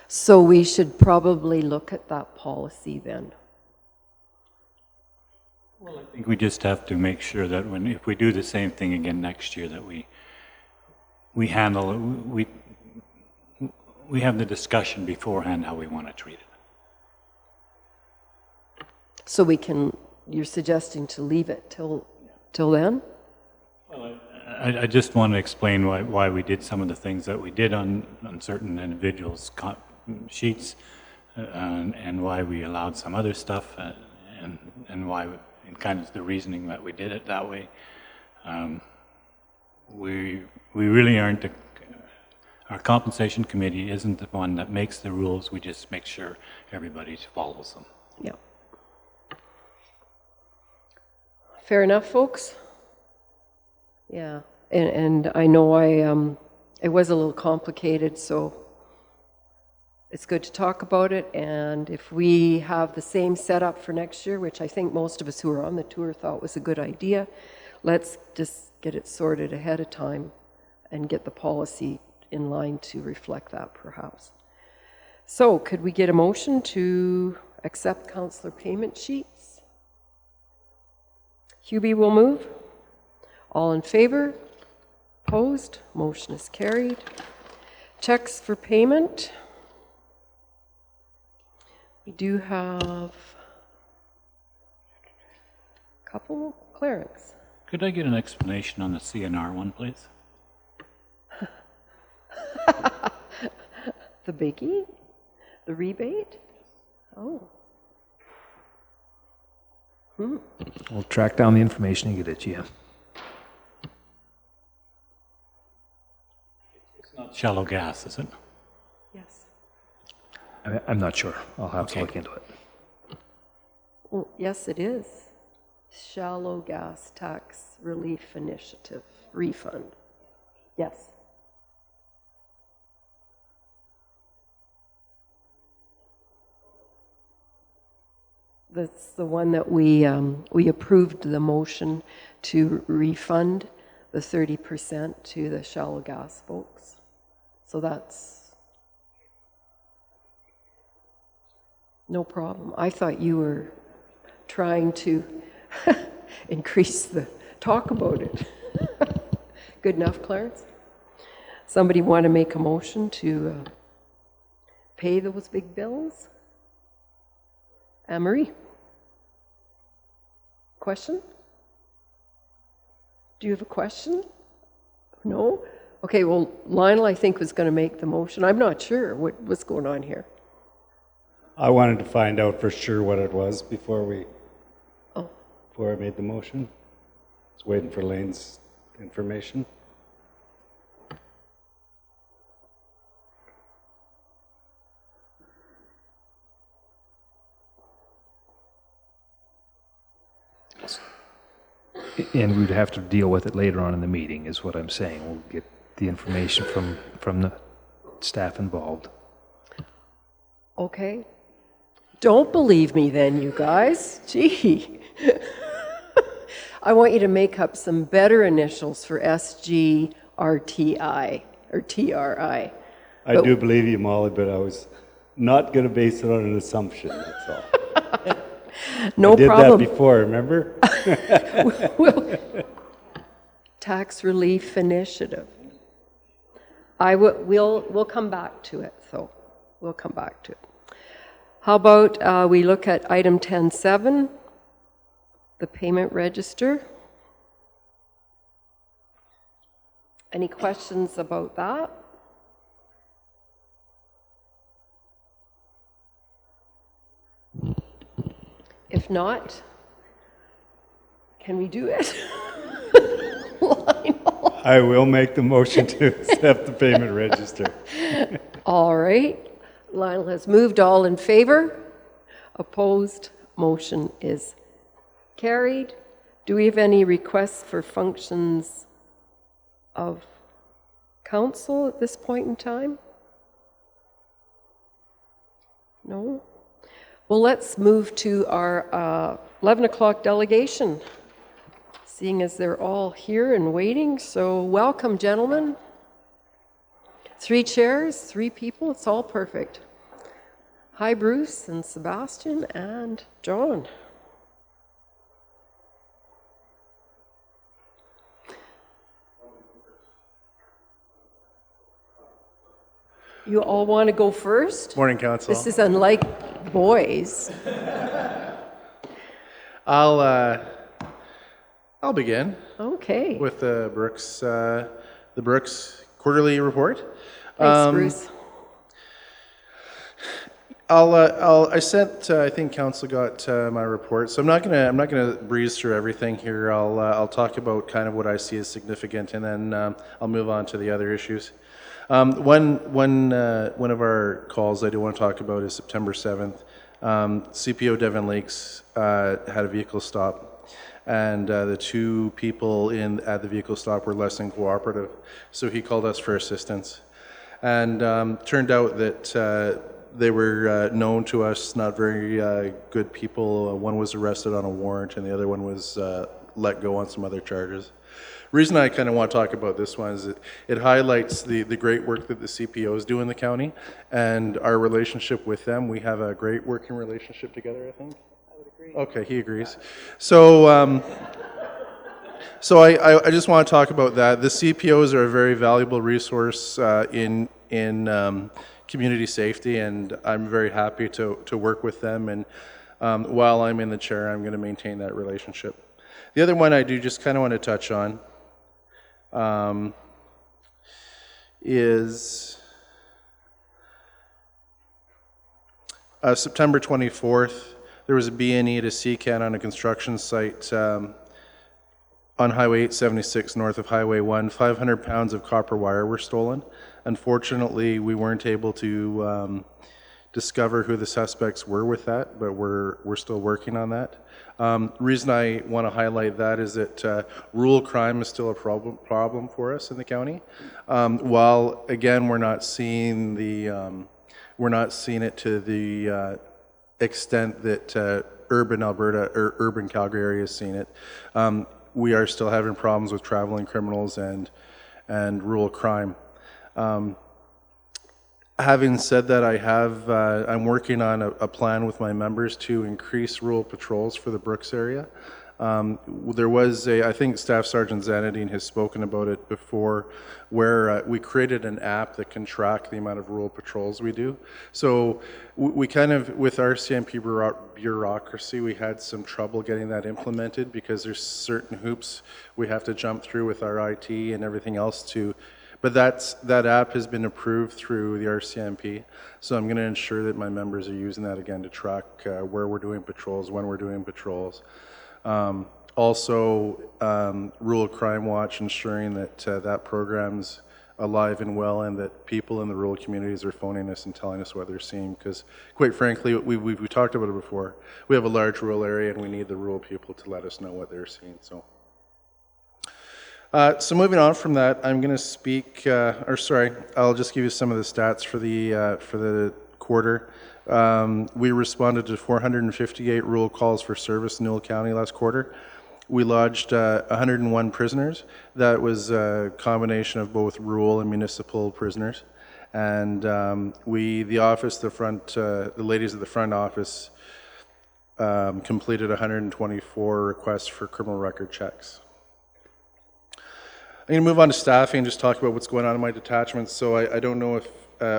So we should probably look at that policy then. Well, I think we just have to make sure that if we do the same thing again next year, that we handle it, we have the discussion beforehand how we want to treat it. So you're suggesting to leave it till then? Well, I just want to explain why we did some of the things that we did on certain individuals' sheets, and why we allowed some other stuff, and why, and kind of the reasoning that we did it that way. We really aren't, our compensation committee isn't the one that makes the rules, we just make sure everybody follows them. Yeah. Fair enough, folks? Yeah, and I know it was a little complicated, so it's good to talk about it, and if we have the same setup for next year, which I think most of us who were on the tour thought was a good idea, let's just get it sorted ahead of time and get the policy in line to reflect that, perhaps. So, could we get a motion to accept councillor payment sheets? Hubie will move. All in favor? Opposed? Motion is carried. Checks for payment. We do have a couple. Clarence. Could I get an explanation on the CNR one, please? The biggie? The rebate? Oh. We'll track down the information and get it to you. It's not shallow gas, is it? Yes. I'm not sure. I'll have to look into it. Well, yes, it is. Shallow gas tax relief initiative refund. Yes. That's the one that we approved the motion to refund the 30% to the shallow gas folks. So that's no problem. I thought you were trying to increase the talk about it. Good enough, Clarence? Somebody want to make a motion to pay those big bills? Anne-Marie? Question? Do you have a question? No? Okay, well, Lionel, I think, was going to make the motion. I'm not sure what's going on here. I wanted to find out for sure what it was before I made the motion. I was waiting for Lane's information. And we'd have to deal with it later on in the meeting, is what I'm saying. We'll get the information from the staff involved. Okay. Don't believe me then, you guys. Gee. I want you to make up some better initials for SGRTI or TRI. I do believe you, Molly, but I was not going to base it on an assumption, that's all. No problem. I did that before, remember? Tax relief initiative. We'll come back to it, though. We'll come back to it. How about we look at item 10.7, the payment register. Any questions about that? If not, can we do it? I will make the motion to accept the payment register. All right. Lionel has moved. All in favor? Opposed? Motion is carried. Do we have any requests for functions of council at this point in time? No? Well, let's move to our 11 o'clock delegation, seeing as they're all here and waiting. So welcome, gentlemen. 3 chairs, 3 people, it's all perfect. Hi, Bruce and Sebastian and John. You all want to go first? Morning, Council. This is unlike boys. I'll begin. Okay. With the Brooks quarterly report. Thanks, Bruce. I sent. I think Council got my report, so I'm not gonna breeze through everything here. I'll talk about kind of what I see as significant, and then I'll move on to the other issues. One of our calls I do want to talk about is September 7th. CPO Devon Lakes had a vehicle stop, and the 2 people at the vehicle stop were less than cooperative, so he called us for assistance. And turned out that they were known to us, not very good people. One was arrested on a warrant, and the other one was let go on some other charges. The reason I kind of want to talk about this one is it highlights the great work that the CPOs do in the county and our relationship with them. We have a great working relationship together, I think. I would agree. Okay, he agrees. So, I just want to talk about that. The CPOs are a very valuable resource in community safety, and I'm very happy to work with them. And while I'm in the chair, I'm going to maintain that relationship. The other one I do just kind of want to touch on is September 24th, there was a B&E to CCAN on a construction site on Highway 876 north of Highway 1. 500 pounds of copper wire were stolen. Unfortunately, we weren't able to discover who the suspects were with that, but we're still working on that. Reason I want to highlight that is that rural crime is still a problem for us in the county. While again, we're not seeing it to the extent that urban Alberta or urban Calgary area is seeing it. We are still having problems with traveling criminals and rural crime. Having said that, I'm working on a plan with my members to increase rural patrols for the Brooks area. There was I think Staff Sergeant Zanadine has spoken about it before, where we created an app that can track the amount of rural patrols we do. So we kind of, with RCMP bureaucracy, we had some trouble getting that implemented because there's certain hoops we have to jump through with our IT and everything else but that app has been approved through the RCMP, so I'm going to ensure that my members are using that again to track where we're doing patrols, when we're doing patrols. Also, Rural Crime Watch, ensuring that that program's alive and well, and that people in the rural communities are phoning us and telling us what they're seeing. Because, quite frankly, we've talked about it before. We have a large rural area, and we need the rural people to let us know what they're seeing. So moving on from that, I'm going to speak, I'll just give you some of the stats for the quarter. We responded to 458 rural calls for service in Newell County last quarter. We lodged 101 prisoners. That was a combination of both rural and municipal prisoners. And the ladies at the front office completed 124 requests for criminal record checks. I'm going to move on to staffing and just talk about what's going on in my detachments. So I don't know if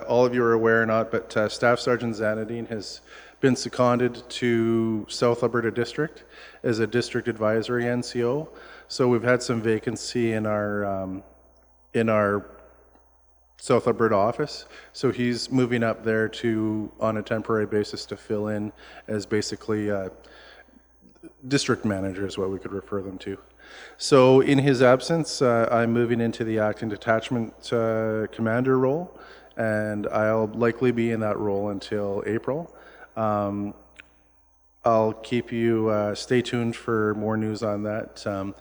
all of you are aware or not, but Staff Sergeant Zanadine has been seconded to South Alberta District as a district advisory NCO. So we've had some vacancy in our South Alberta office. So he's moving up there on a temporary basis to fill in as basically district manager is what we could refer them to. So in his absence, I'm moving into the acting detachment commander role, and I'll likely be in that role until April. I'll keep you, stay tuned for more news on that. I'm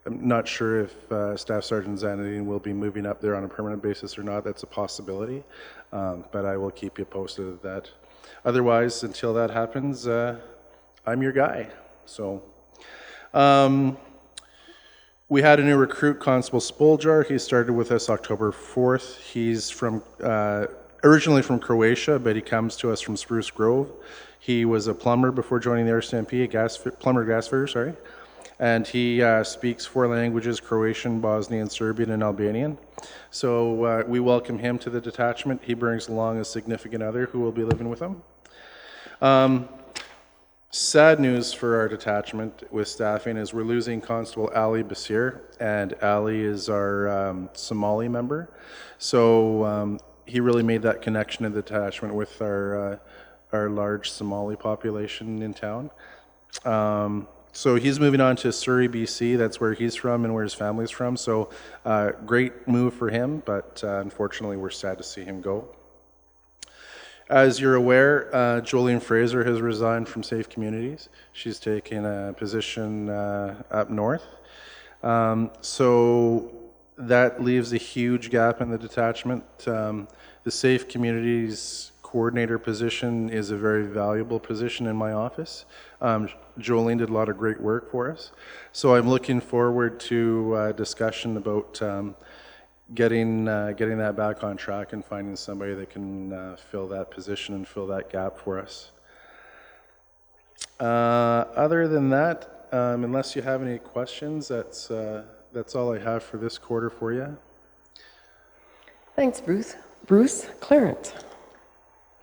not sure if Staff Sergeant Zanadine will be moving up there on a permanent basis or not. That's a possibility, but I will keep you posted of that. Otherwise, until that happens, I'm your guy. So. We had a new recruit, Constable Spoljar. He started with us October 4th. He's originally from Croatia, but he comes to us from Spruce Grove. He was a plumber before joining the RCMP, plumber gas fitter, sorry. And he speaks 4 languages, Croatian, Bosnian, Serbian, and Albanian. So we welcome him to the detachment. He brings along a significant other who will be living with him. Sad news for our detachment with staffing is we're losing Constable Ali Basir, and Ali is our Somali member. So he really made that connection in the detachment with our large Somali population in town. So he's moving on to Surrey, BC. That's where he's from and where his family's from. So great move for him, but unfortunately we're sad to see him go. As you're aware, Jolene Fraser has resigned from Safe Communities. She's taken a position up north. So that leaves a huge gap in the detachment. The Safe Communities coordinator position is a very valuable position in my office. Jolene did a lot of great work for us. So I'm looking forward to a discussion about getting that back on track and finding somebody that can fill that position and fill that gap for us. Other than that, unless you have any questions, that's all I have for this quarter for you. Thanks, Bruce. Bruce, Clarence.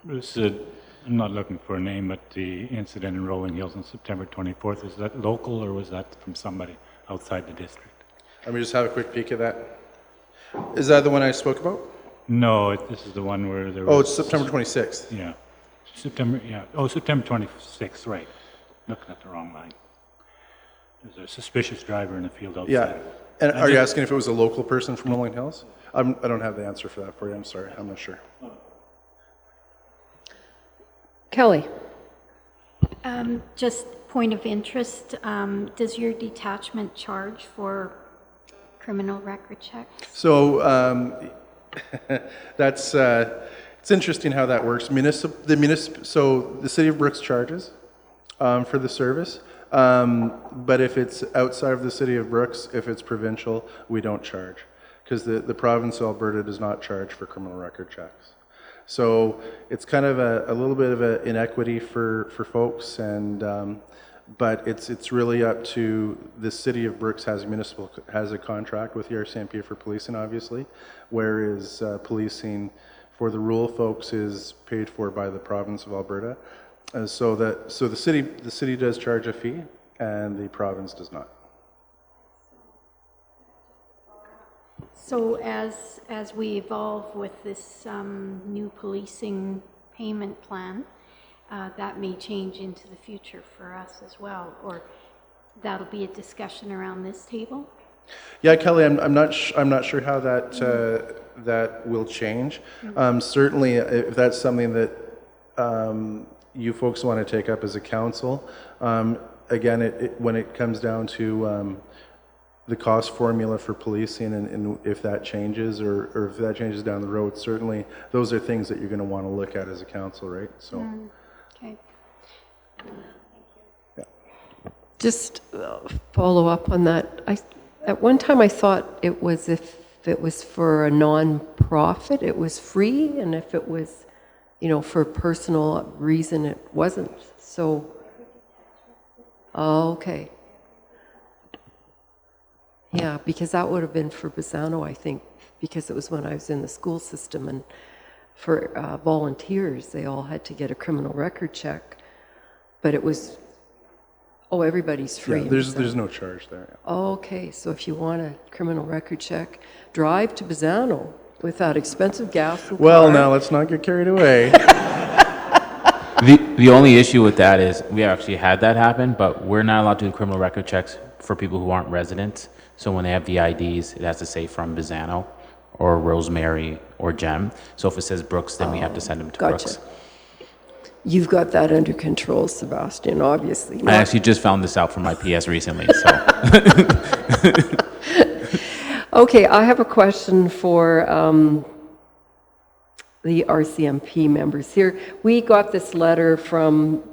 Bruce, I'm not looking for a name, but the incident in Rolling Hills on September 24th, is that local or was that from somebody outside the district? Let me just have a quick peek at that. Is that the one I spoke about? No, this is the one where there was... Oh, it's September 26th. Yeah. September, yeah, oh, September 26th, right. Looking at the wrong line. There's a suspicious driver in the field outside. Yeah. And are you asking if it was a local person from Rolling Hills? I don't have the answer for that for you. I'm sorry. I'm not sure. Kelly? Just point of interest, does your detachment charge for criminal record checks? So that's it's interesting how that works. So the city of Brooks charges for the service, but if it's outside of the city of Brooks, if it's provincial, we don't charge because the province of Alberta does not charge for criminal record checks. So it's kind of a little bit of an inequity for folks, and but it's really up to the city of Brooks has a contract with the RCMP for policing, obviously, whereas policing for the rural folks is paid for by the province of Alberta. So the city does charge a fee, and the province does not. So as we evolve with this new policing payment plan, that may change into the future for us as well, or that'll be a discussion around this table? Yeah, Kelly, I'm not sure how that that will change. Certainly, if that's something that you folks want to take up as a council, again, when it comes down to the cost formula for policing, and if that changes or if that changes down the road, certainly those are things that you're going to want to look at as a council, right? So. Okay. Yeah. Just follow up on that. At one time I thought it was if it was for a non-profit, it was free, and if it was, for a personal reason, it wasn't. So, okay. Yeah, because that would have been for Bazzano, I think, because it was when I was in the school system, and for volunteers, they all had to get a criminal record check, but it was, everybody's free. Yeah, there's no charge there. Yeah. Okay, so if you want a criminal record check, drive to Bazzano without expensive gas and Well, car. now let's not get carried away. The only issue with that is we actually had that happen, but we're not allowed to do criminal record checks for people who aren't residents. So when they have the IDs, it has to say from Bazzano or Rosemary or Gem. So if it says Brooks, then we have to send them to Brooks. You've got that under control, Sebastian, obviously. I actually just found this out from my PS recently, so. Okay, I have a question for the RCMP members here. We got this letter from,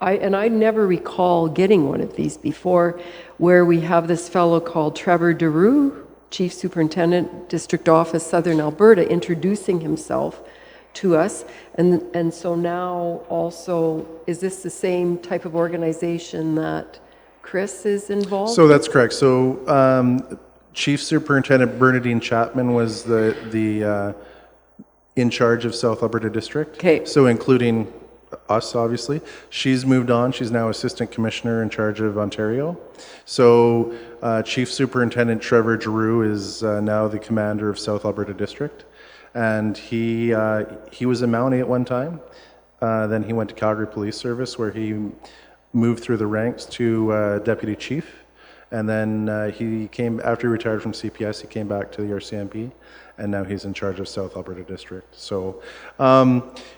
I never recall getting one of these before, where we have this fellow called Trevor Daru, Chief Superintendent, District Office, Southern Alberta, introducing himself to us. And so now also, is this the same type of organization that Chris is involved? So that's correct. So Chief Superintendent Bernadine Chapman was the in charge of South Alberta District. Okay. So including us, obviously. She's moved on. She's now Assistant Commissioner in charge of Ontario. So Chief Superintendent Trevor Giroux is now the commander of South Alberta District. And he was a Mountie at one time. Then he went to Calgary Police Service, where he moved through the ranks to Deputy Chief. And then he came, after he retired from CPS, he came back to the RCMP, and now he's in charge of South Alberta District. So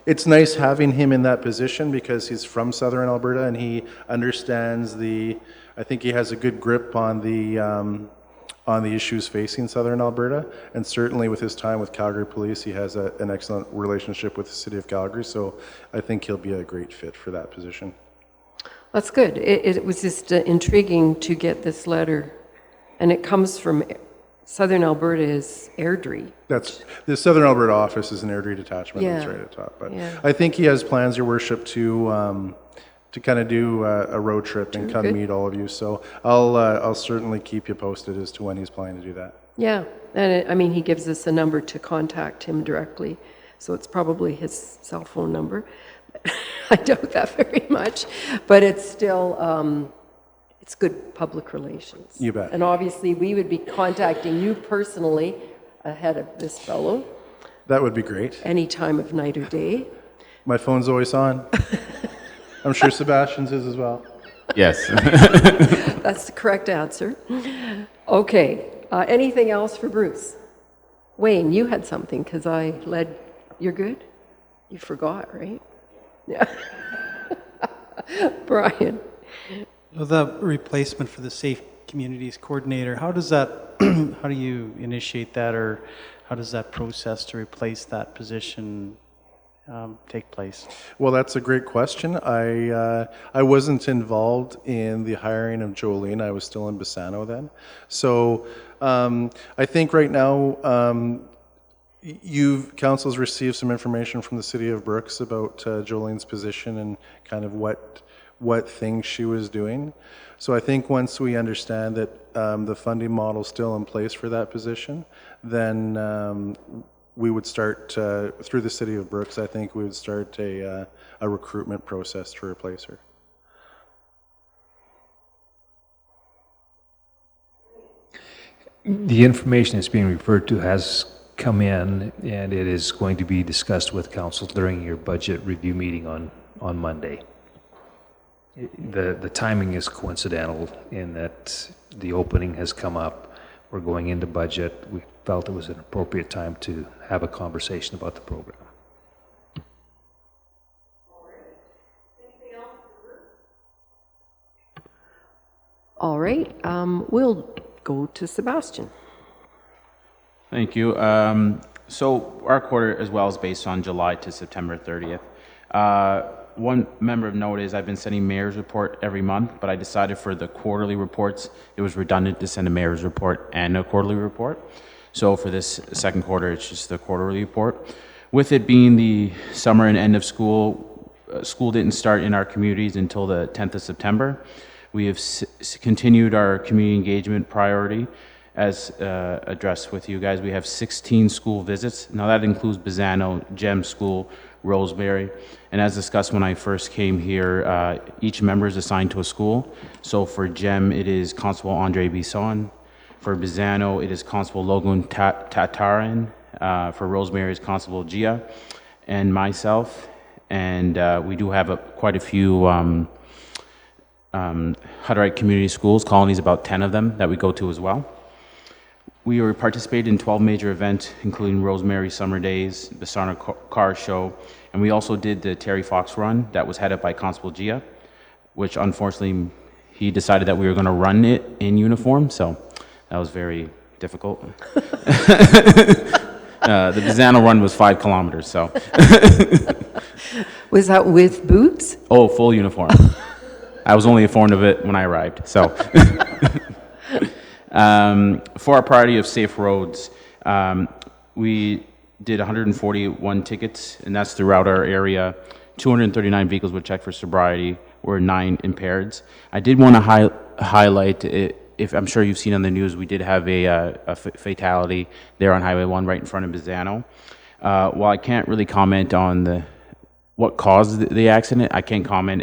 it's nice having him in that position because he's from Southern Alberta and he understands I think he has a good grip on the issues facing Southern Alberta, and certainly with his time with Calgary Police, he has an excellent relationship with the City of Calgary, so I think he'll be a great fit for that position. That's good. It was just intriguing to get this letter, and it comes from Southern Alberta is Airdrie. That's the Southern Alberta office is an Airdrie detachment. Yeah. That's right at the top. But Yeah. I think he has plans, Your Worship, to kind of do a road trip and come Good. meet all of you. So I'll certainly keep you posted as to when he's planning to do that. Yeah, and he gives us a number to contact him directly, so it's probably his cell phone number. I doubt that very much, but it's still, it's good public relations. You bet. And obviously, we would be contacting you personally ahead of this fellow. That would be great. Any time of night or day. My phone's always on. I'm sure Sebastian's is as well. Yes. That's the correct answer. Okay, anything else for Bruce? Wayne, you had something because I led. You're good? You forgot, right? Yeah. Brian. The replacement for the Safe Communities Coordinator, how does that, how do you initiate that, or how does that process to replace that position take place? Well, that's a great question. I wasn't involved in the hiring of Jolene. I was still in Bassano then. So I think right now council's received some information from the city of Brooks about Jolene's position and kind of what things she was doing. So I think once we understand that the funding model is still in place for that position, then we would start, through the city of Brooks, I think we would start a recruitment process to replace her. The information that's being referred to has come in, and it is going to be discussed with council during your budget review meeting on Monday. The timing is coincidental in that the opening has come up. We're going into budget. We felt it was an appropriate time to have a conversation about the program. All right, we'll go to Sebastian. Thank you. So our quarter as well is based on July to September 30th. One member of note is I've been sending mayor's report every month, but I decided for the quarterly reports, it was redundant to send a mayor's report and a quarterly report. So for this second quarter, it's just the quarterly report. With it being the summer and end of school, school didn't start in our communities until the 10th of September. We have continued our community engagement priority as addressed with you guys. We have 16 school visits. Now that includes Bassano, Gem School, Rosemary. And as discussed when I first came here, each member is assigned to a school. So for Gem, it is Constable Andre Bisson. For Bassano, it is Constable Logan Tatarin. For Rosemary, it's Constable Gia and myself. And we do have quite a few Hutterite community schools, colonies, about 10 of them that we go to as well. We participated in 12 major events, including Rosemary Summer Days, the Bassano Car Show, and we also did the Terry Fox Run that was headed by Constable Gia, which unfortunately he decided that we were going to run it in uniform, so that was very difficult. The Bassano Run was 5 kilometers, so. Was that with boots? Oh, full uniform. I was only informed of it when I arrived, so. For our priority of safe roads, we did 141 tickets, and that's throughout our area. 239 vehicles were checked for sobriety, were 9 impaireds. I did want to highlight, if I'm sure you've seen on the news, we did have a fatality there on Highway 1 right in front of Bassano. While I can't really comment on what caused the accident, I can comment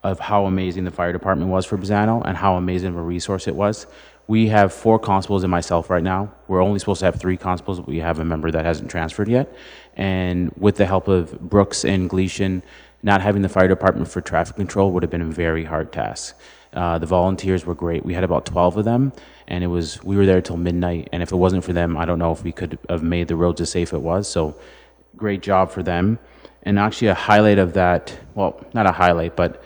of how amazing the fire department was for Bassano and how amazing of a resource it was. We have 4 constables and myself right now. We're only supposed to have 3 constables, but we have a member that hasn't transferred yet. And with the help of Brooks and Gleason, not having the fire department for traffic control would have been a very hard task. The volunteers were great. We had about 12 of them, and we were there till midnight. And if it wasn't for them, I don't know if we could have made the roads as safe as it was. So great job for them. And actually a highlight of that, well, not a highlight, but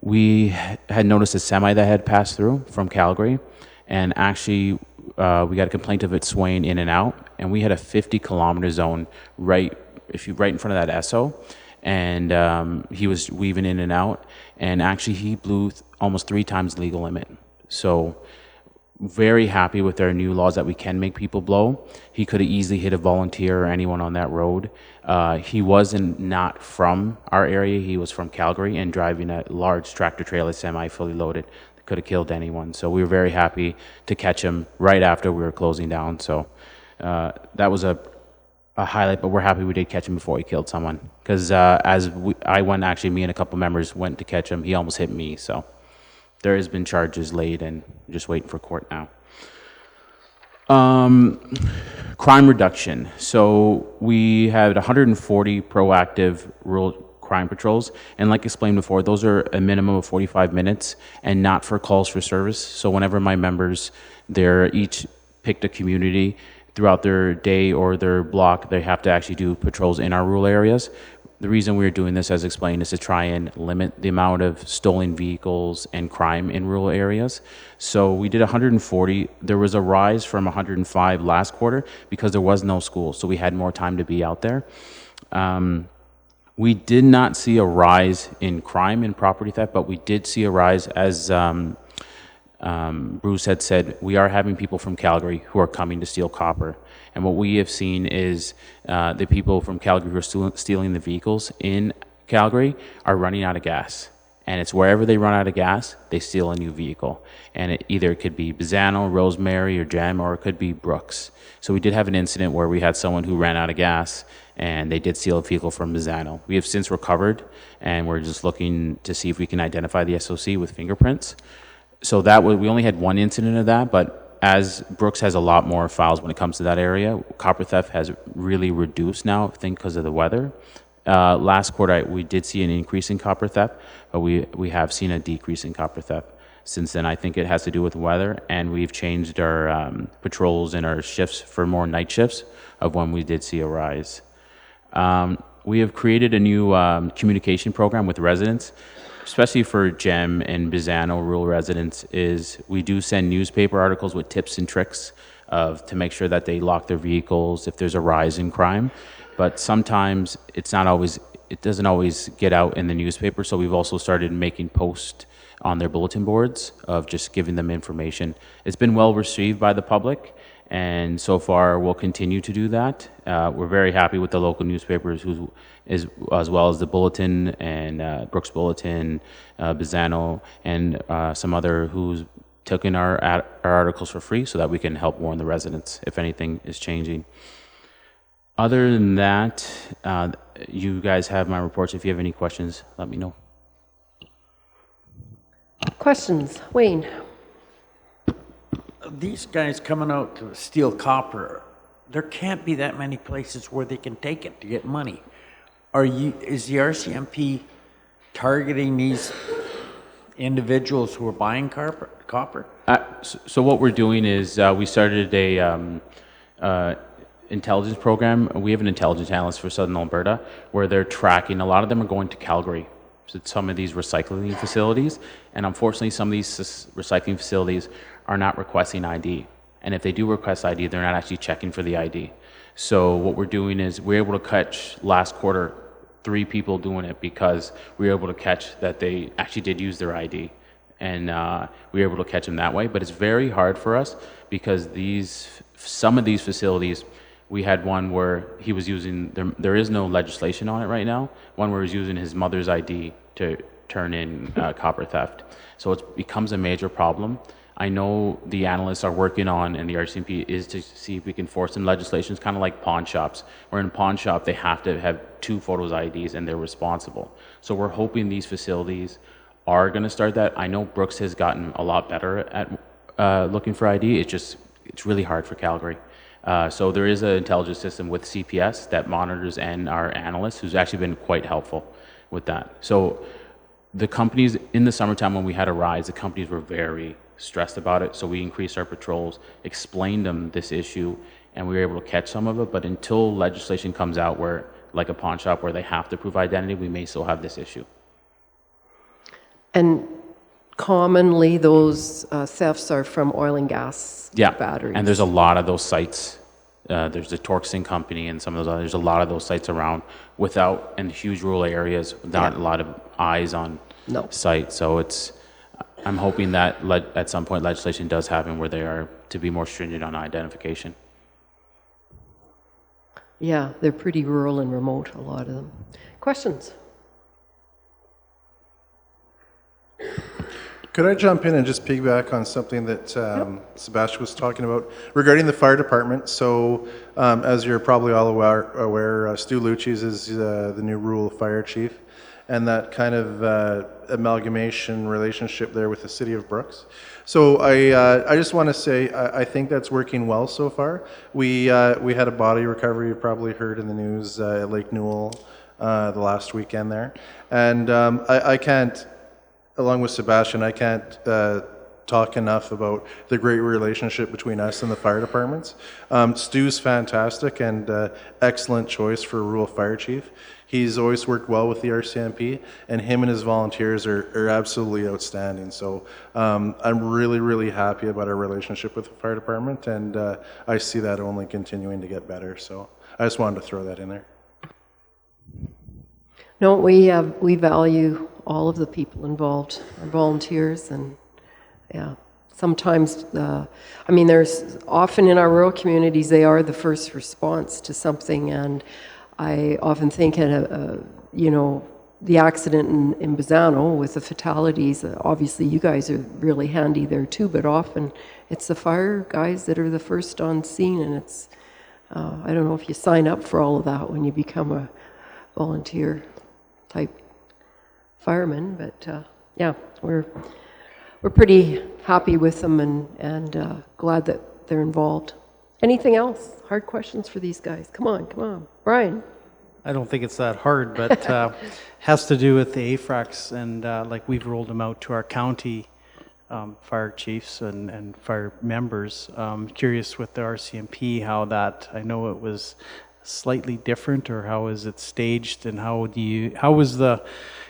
we had noticed a semi that had passed through from Calgary. And actually, we got a complaint of it swaying in and out, and we had a 50-kilometer zone right in front of that Esso, and he was weaving in and out, and actually he blew almost 3 times the legal limit. So very happy with our new laws that we can make people blow. He could have easily hit a volunteer or anyone on that road. He wasn't not from our area. He was from Calgary and driving a large tractor-trailer semi fully loaded. Could have killed anyone. So we were very happy to catch him right after we were closing down. So that was a highlight, but we're happy we did catch him before he killed someone. Because me and a couple members went to catch him, he almost hit me. So there has been charges laid and just waiting for court now. Crime reduction. So we had 140 proactive rural crime patrols, and like explained before, those are a minimum of 45 minutes and not for calls for service. So whenever my members, they're each picked a community throughout their day or their block, they have to actually do patrols in our rural areas. The reason we're doing this, as explained, is to try and limit the amount of stolen vehicles and crime in rural areas. So we did 140. There was a rise from 105 last quarter because there was no school, so we had more time to be out there. We did not see a rise in crime and property theft, but we did see a rise, as Bruce had said, we are having people from Calgary who are coming to steal copper. And what we have seen is the people from Calgary who are stealing the vehicles in Calgary are running out of gas. And it's wherever they run out of gas, they steal a new vehicle. And it either could be Bizano, Rosemary, or Gem, or it could be Brooks. So we did have an incident where we had someone who ran out of gas and they did steal a vehicle from Bizano. We have since recovered, and we're just looking to see if we can identify the SOC with fingerprints. So that we only had one incident of that, but as Brooks has a lot more files when it comes to that area, copper theft has really reduced now, I think because of the weather. Last quarter, we did see an increase in copper theft, but we have seen a decrease in copper theft. Since then, I think it has to do with weather, and we've changed our patrols and our shifts for more night shifts of when we did see a rise. We have created a new communication program with residents, especially for GEM and Bizano rural residents, is we do send newspaper articles with tips and tricks to make sure that they lock their vehicles if there's a rise in crime. But sometimes it doesn't always get out in the newspaper, so we've also started making posts on their bulletin boards of just giving them information. It's been well received by the public, and so far we'll continue to do that. We're very happy with the local newspapers, as well as the Bulletin and Brooks Bulletin, Bizano, and some other who's taken our articles for free so that we can help warn the residents if anything is changing. Other than that, you guys have my reports. If you have any questions, let me know. Questions? Wayne? These guys coming out to steal copper, there can't be that many places where they can take it to get money. Is the RCMP targeting these individuals who are buying copper? So what we're doing is we started a intelligence program. We have an intelligence analyst for Southern Alberta where they're tracking. A lot of them are going to Calgary, so some of these recycling facilities, and unfortunately some of these recycling facilities are not requesting ID. And if they do request ID, they're not actually checking for the ID. So what we're doing is we're able to catch last quarter 3 people doing it because we were able to catch that they actually did use their ID. And we were able to catch them that way. But it's very hard for us because some of these facilities, we had one where he was using, there is no legislation on it right now, one where he's using his mother's ID to turn in copper theft. So it becomes a major problem. I know the analysts are working on, and the RCMP is to see if we can force some legislation. It's kind of like pawn shops, where in a pawn shop they have to have 2 photos IDs and they're responsible. So we're hoping these facilities are going to start that. I know Brooks has gotten a lot better at looking for ID. It's really hard for Calgary. So there is an intelligence system with CPS that monitors, and our analysts who's actually been quite helpful with that. So the companies in the summertime when we had a rise, the companies were very stressed about it. So we increased our patrols, explained them this issue, and we were able to catch some of it. But until legislation comes out where, like a pawn shop where they have to prove identity, we may still have this issue. And commonly those thefts are from oil and gas batteries. And there's a lot of those sites. There's the Torxon company and some of those others. There's a lot of those sites around in huge rural areas, without a lot of eyes on site. So I'm hoping that at some point legislation does happen where they are to be more stringent on identification. Yeah, they're pretty rural and remote, a lot of them. Questions? Could I jump in and just piggyback on something that Sebastian was talking about regarding the fire department? So, as you're probably all aware, Stu Luches is the new rural fire chief. and that kind of amalgamation relationship there with the city of Brooks. So I just want to say I think that's working well so far. We had a body recovery, you probably heard in the news at Lake Newell the last weekend there, and I can't, along with Sebastian, I can't talk enough about the great relationship between us and the fire departments. Stu's fantastic and excellent choice for rural fire chief. He's always worked well with the RCMP, and him and his volunteers are absolutely outstanding. So I'm really, really happy about our relationship with the fire department, and I see that only continuing to get better. So I just wanted to throw that in there. No, we value all of the people involved, our volunteers, and yeah, sometimes, I mean, there's often in our rural communities, they are the first response to something, and I often think, you know, the accident in Bazzano with the fatalities, obviously you guys are really handy there too, but often it's the fire guys that are the first on scene, and it's, I don't know if you sign up for all of that when you become a volunteer type fireman, but yeah, we're pretty happy with them and glad that they're involved. Anything else? Hard questions for these guys? Come on, Brian. I don't think it's that hard, but has to do with the AFRACs, and like we've rolled them out to our county fire chiefs and fire members. Curious with the RCMP how that, I know it was slightly different, or how is it staged, and how is the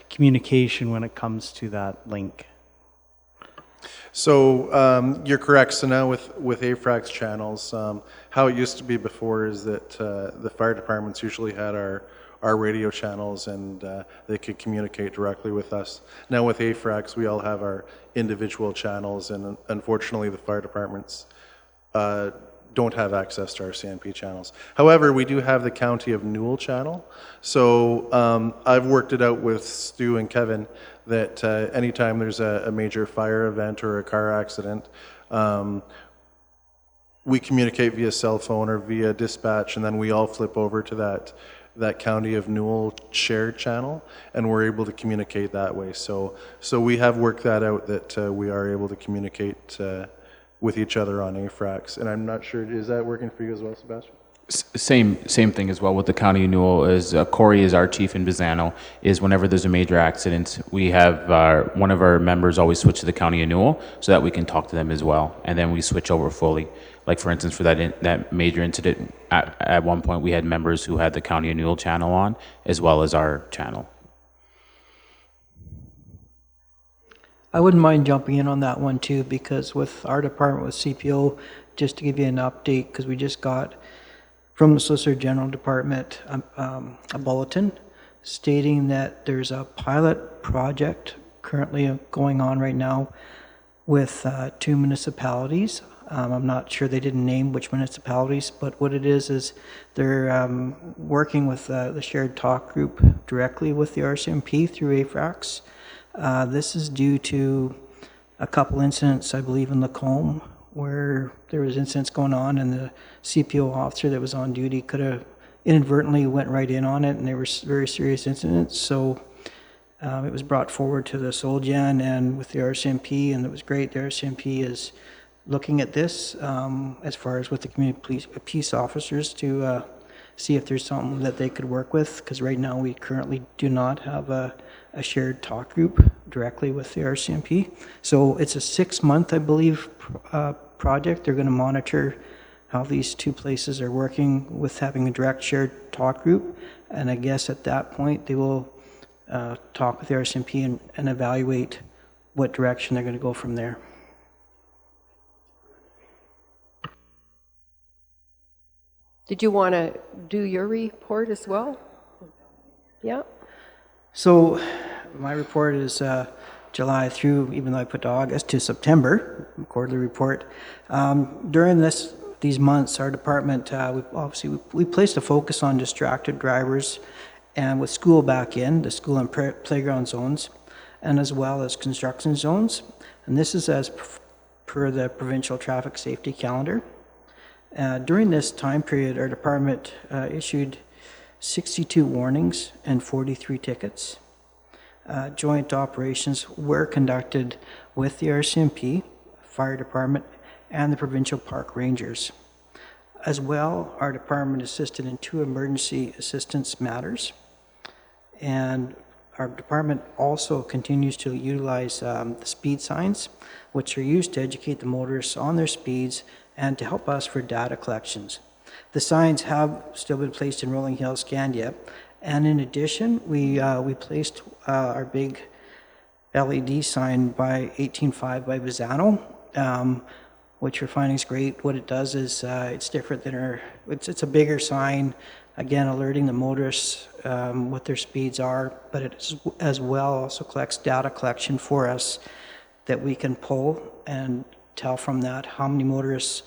communication when it comes to that link? So you're correct. So now with AFRAC's channels, how it used to be before is that the fire departments usually had our radio channels, and they could communicate directly with us. Now with AFRAC's, we all have our individual channels, and unfortunately the fire departments don't have access to our CMP channels. However, we do have the County of Newell channel. So I've worked it out with Stu and Kevin that anytime there's a major fire event or a car accident, we communicate via cell phone or via dispatch, and then we all flip over to that County of Newell shared channel, and we're able to communicate that way. So we have worked that out, that we are able to communicate with each other on AFRACs. And I'm not sure, is that working for you as well, Sebastian? Same thing as well with the County of Newell. Is Corey is our chief in Bazzano. Is whenever there's a major accident, we have one of our members always switch to the County of Newell so that we can talk to them as well, and then we switch over fully. Like for instance, for that major incident, at one point we had members who had the County of Newell channel on as well as our channel. I wouldn't mind jumping in on that one too, because with our department with CPO, just to give you an update, because we just got from the Solicitor General Department a bulletin stating that there's a pilot project currently going on right now with 2 municipalities. I'm not sure, they didn't name which municipalities, but what it is they're working with the shared talk group directly with the RCMP through AFRACs. This is due to a couple incidents, I believe, in Lacombe, where there was incidents going on, and the CPO officer that was on duty could have inadvertently went right in on it, and they were very serious incidents. So it was brought forward to the SolGen and with the RCMP, and it was great. The RCMP is looking at this as far as with the community peace officers to see if there's something that they could work with, because right now we currently do not have a shared talk group directly with the RCMP. So it's a 6-month, I believe, project. They're going to monitor how these two places are working with having a direct shared talk group. And I guess at that point, they will talk with the RCMP and evaluate what direction they're going to go from there. Did you want to do your report as well? Yeah. So my report is July through, even though I put August to September, quarterly report. During these months, our department, we placed a focus on distracted drivers, and with school back in, the school and playground zones, and as well as construction zones. And this is as per the provincial traffic safety calendar. During this time period, our department issued 62 warnings and 43 tickets. joint operations were conducted with the RCMP, Fire Department, and the Provincial Park Rangers. As well, our department assisted in 2 emergency assistance matters, and our department also continues to utilize the speed signs, which are used to educate the motorists on their speeds and to help us for data collections. The signs have still been placed in Rolling Hills, Scandia, and in addition, we placed our big LED sign by 18.5 by Bizano, which we're finding is great. What it does is it's different than it's a bigger sign, again alerting the motorists what their speeds are, but it as well also collects data collection for us that we can pull and tell from that how many motorists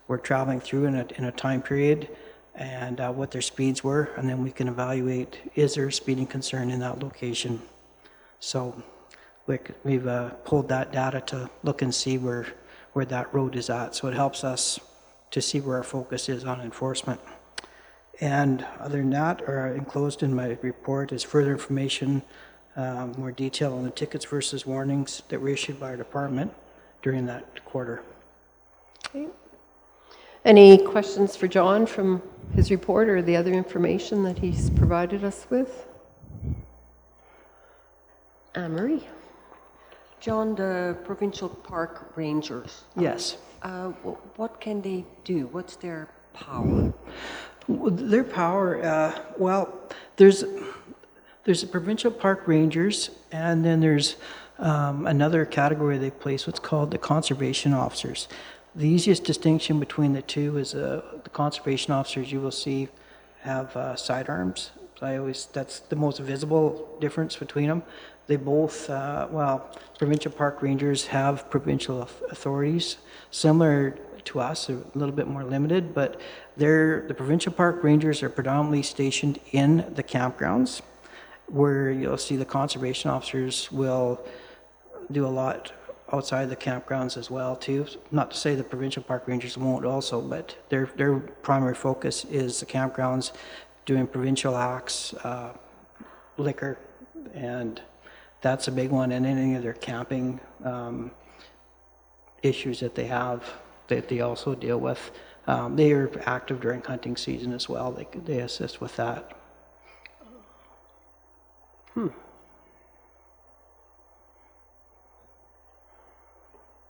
were traveling through in a time period and what their speeds were, and then we can evaluate, is there a speeding concern in that location. So we've pulled that data to look and see where that road is at, so it helps us to see where our focus is on enforcement. And other than that, or enclosed in my report is further information, more detail on the tickets versus warnings that were issued by our department during that quarter. Okay. Any questions for John from his report or the other information that he's provided us with? Anne-Marie. John, the Provincial Park Rangers. Yes. What can they do? What's their power? Their power, well, there's the Provincial Park Rangers, and then there's another category they place, what's called the Conservation Officers. The easiest distinction between the two is the conservation officers you will see have sidearms. That's the most visible difference between them. They both, Provincial Park Rangers have provincial authorities, similar to us, a little bit more limited, but the Provincial Park Rangers are predominantly stationed in the campgrounds, where you'll see the conservation officers will do a lot outside the campgrounds as well too. Not to say the Provincial Park Rangers won't also, but their primary focus is the campgrounds, doing provincial acts, liquor, and that's a big one, and any of their camping issues that they have that they also deal with. They are active during hunting season as well. They assist with that.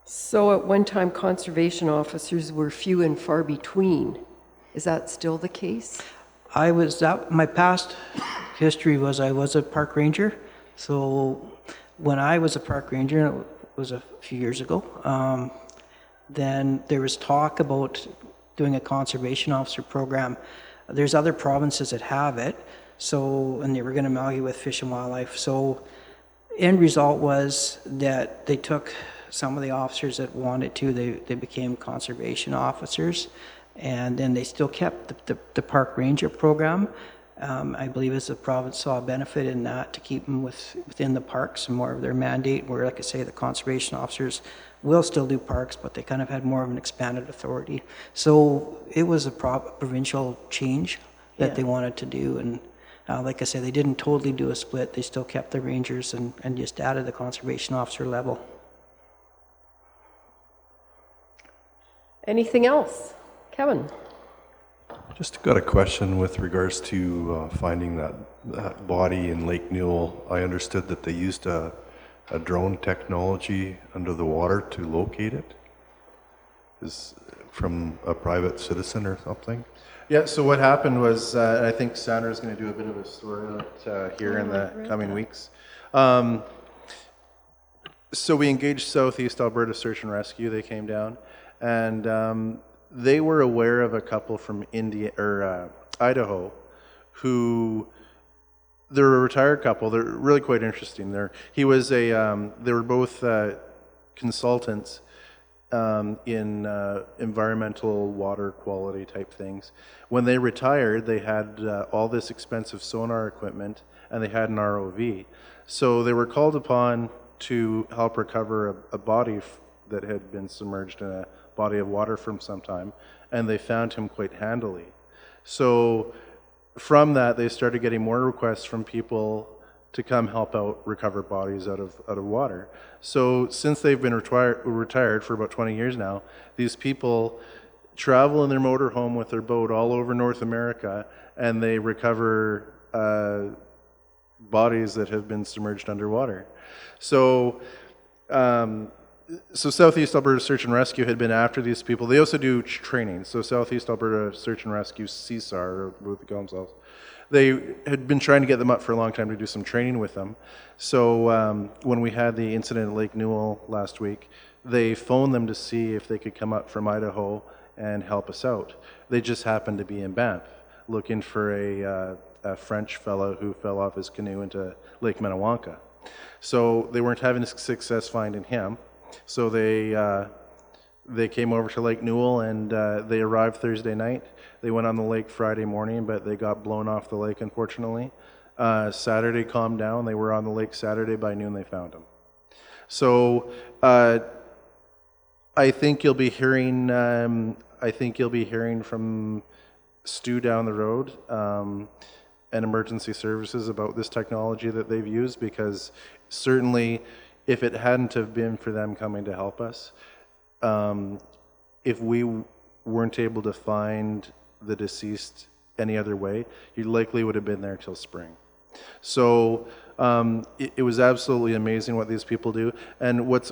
So at one time, conservation officers were few and far between. Is that still the case? My past history was I was a park ranger. So when I was a park ranger, and it was a few years ago, then there was talk about doing a conservation officer program. There's other provinces that have it, and they were going to amalgamate with Fish and Wildlife. So end result was that they took some of the officers that wanted to, they became conservation officers, and then they still kept the park ranger program. I believe as the province saw a benefit in that to keep them within the parks and more of their mandate, where, like I say, the conservation officers will still do parks, but they kind of had more of an expanded authority. So it was a provincial change that they wanted to do, and like I say, they didn't totally do a split. They still kept the rangers and just added the conservation officer level. Anything else? Kevin? Just got a question with regards to finding that body in Lake Newell. I understood that they used a drone technology under the water to locate it. Is from a private citizen or something? Yeah, so what happened was, I think Sandra's going to do a bit of a story on it here in the coming weeks. So we engaged Southeast Alberta Search and Rescue. They came down, and they were aware of a couple from Idaho who, they're a retired couple. They're really quite interesting. They were both consultants in environmental water quality type things. When they retired, they had all this expensive sonar equipment, and they had an ROV. So they were called upon to help recover a body that had been submerged in a body of water from some time, and they found him quite handily. So from that, they started getting more requests from people to come help out recover bodies out of water. So since they've been retired for about 20 years now, these people travel in their motorhome with their boat all over North America, and they recover bodies that have been submerged underwater. So Southeast Alberta Search and Rescue had been after these people. They also do training. So Southeast Alberta Search and Rescue, CSAR, or what they call themselves, they had been trying to get them up for a long time to do some training with them. So when we had the incident at Lake Newell last week, they phoned them to see if they could come up from Idaho and help us out. They just happened to be in Banff looking for a French fellow who fell off his canoe into Lake Minnewanka. So they weren't having success finding him. So they came over to Lake Newell, and they arrived Thursday night. They went on the lake Friday morning, but they got blown off the lake, unfortunately. Saturday calmed down. They were on the lake Saturday. By noon, they found him. So I think you'll be hearing. From Stu down the road and emergency services about this technology that they've used, because certainly, if it hadn't have been for them coming to help us, if we weren't able to find the deceased any other way, he likely would have been there till spring. So it was absolutely amazing what these people do. And what's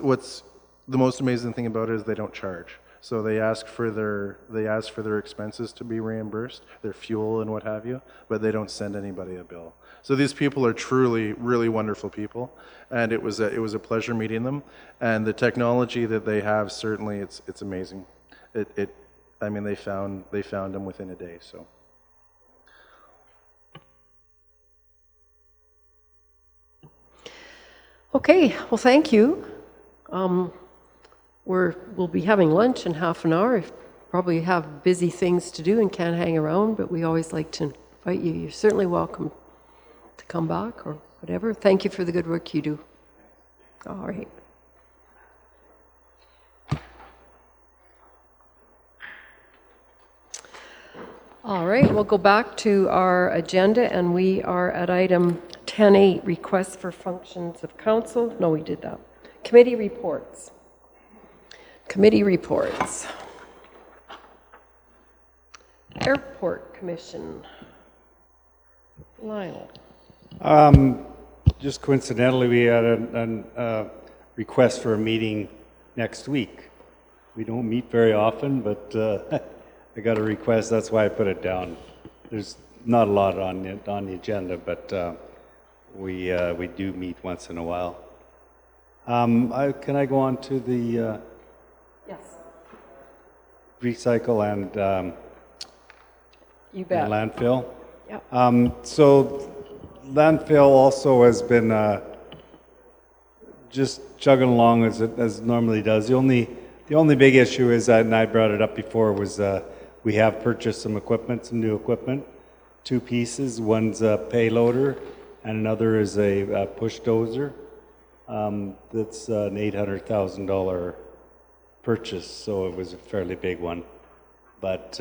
the most amazing thing about it is they don't charge. So they ask for their expenses to be reimbursed, their fuel and what have you, but they don't send anybody a bill. So these people are truly, really wonderful people, and it was a pleasure meeting them. And the technology that they have, certainly, it's amazing. I mean, they found them within a day. So. Okay, well, thank you. We'll be having lunch in half an hour. Probably have busy things to do and can't hang around, but we always like to invite you. You're certainly welcome to come back or whatever. Thank you for the good work you do. All right. All right, we'll go back to our agenda, and we are at item 10.8, requests for functions of council. No, we did that. Committee reports. Committee reports. Airport Commission. Lionel. Just coincidentally, we had a request for a meeting next week. We don't meet very often, but I got a request. That's why I put it down. There's not a lot on the agenda, but we do meet once in a while. Can I go on to the yes, recycle and you bet. and landfill? Yeah. So landfill also has been just chugging along as it normally does. The only big issue is that, and I brought it up before, was we have purchased some equipment, some new equipment, two pieces. One's a payloader, and another is a push dozer. That's an $800,000 purchase, so it was a fairly big one. But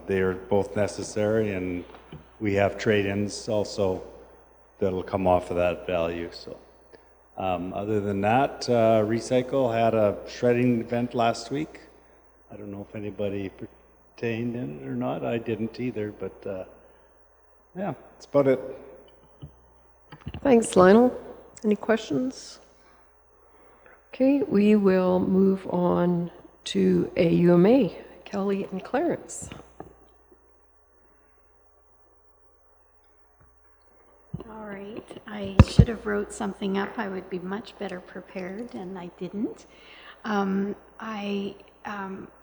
they're both necessary, and we have trade-ins also that'll come off of that value. So other than that, Recycle had a shredding event last week. I don't know if anybody pertained in it or not. I didn't either, but yeah, that's about it. Thanks, Lionel. Any questions? Okay, we will move on to AUMA. Kelly and Clarence. All right, I should have wrote something up. I would be much better prepared, and I didn't. I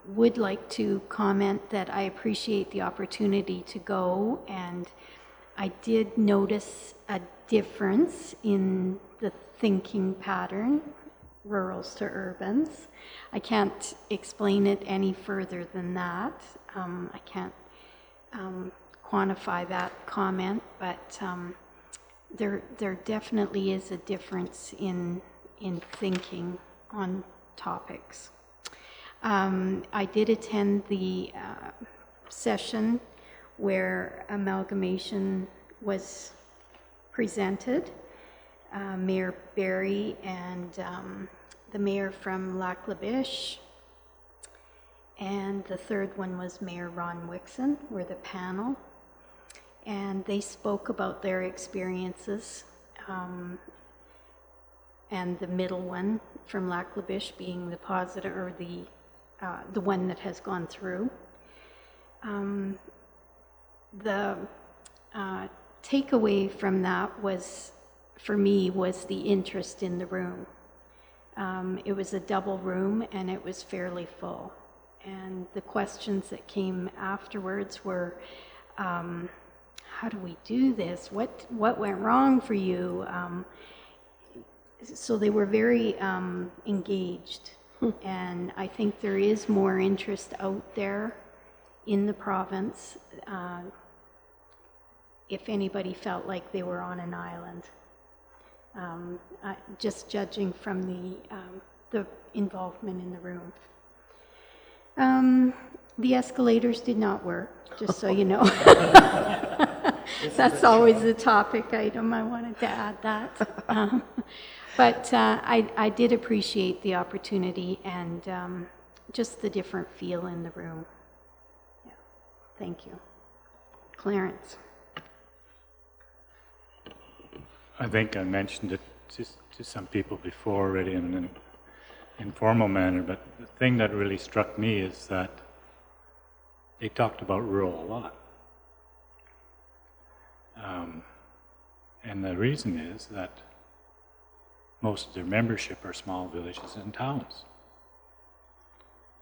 would like to comment that I appreciate the opportunity to go, and I did notice a difference in the thinking pattern, rurals to urbans. I can't explain it any further than that. I can't quantify that comment, but there definitely is a difference in thinking on topics. I did attend the session where amalgamation was presented, Mayor Barry and the mayor from Lac La Biche. And the third one was Mayor Ron Wixon, were the panel. And they spoke about their experiences. And the middle one from Lac La Biche being the positive, or the one that has gone through. The takeaway from that was, for me, was the interest in the room. It was a double room and it was fairly full. And the questions that came afterwards were, how do we do this? What went wrong for you? So they were very engaged. And I think there is more interest out there in the province if anybody felt like they were on an island. Just judging from the involvement in the room. The escalators did not work, just so you know. That's always a topic item. I wanted to add that. But I did appreciate the opportunity and just the different feel in the room. Yeah. Thank you. Clarence. I think I mentioned it to some people before already in an informal manner, but the thing that really struck me is that they talked about rural a lot. And the reason is that most of their membership are small villages and towns.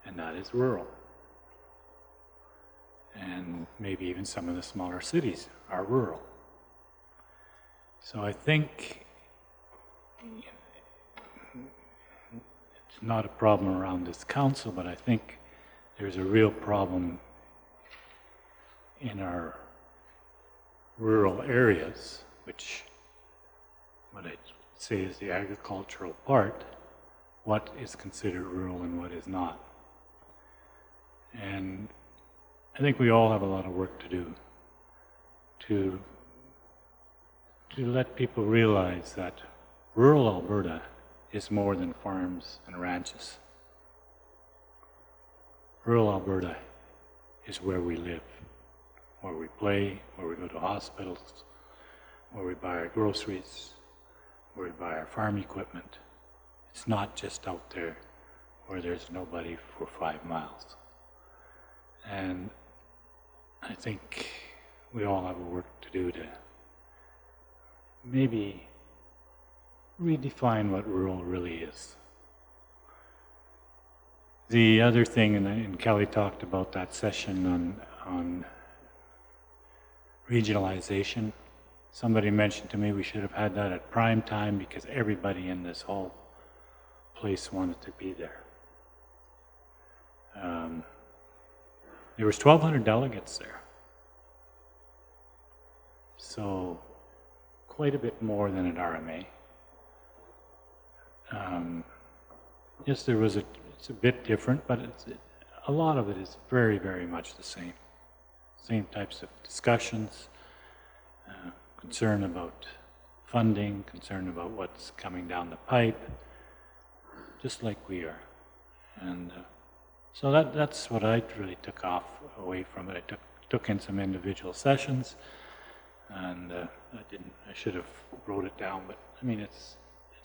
And that is rural. And maybe even some of the smaller cities are rural. So I think it's not a problem around this council, but I think there's a real problem in our rural areas, which what I'd say is the agricultural part, what is considered rural and what is not. And I think we all have a lot of work to do to let people realize that rural Alberta is more than farms and ranches. Rural Alberta is where we live, where we play, where we go to hospitals, where we buy our groceries, where we buy our farm equipment. It's not just out there where there's nobody for 5 miles. And I think we all have a work to do to maybe redefine what rural really is. The other thing, and Kelly talked about that session on regionalization. Somebody mentioned to me we should have had that at prime time because everybody in this whole place wanted to be there. There was 1,200 delegates there. So quite a bit more than at RMA. Yes, it's a bit different, but a lot of it is very, very much the same. Same types of discussions, concern about funding, concern about what's coming down the pipe, just like we are. And so that's what I really took away from it. I took in some individual sessions, and I should have wrote it down, but I mean, it's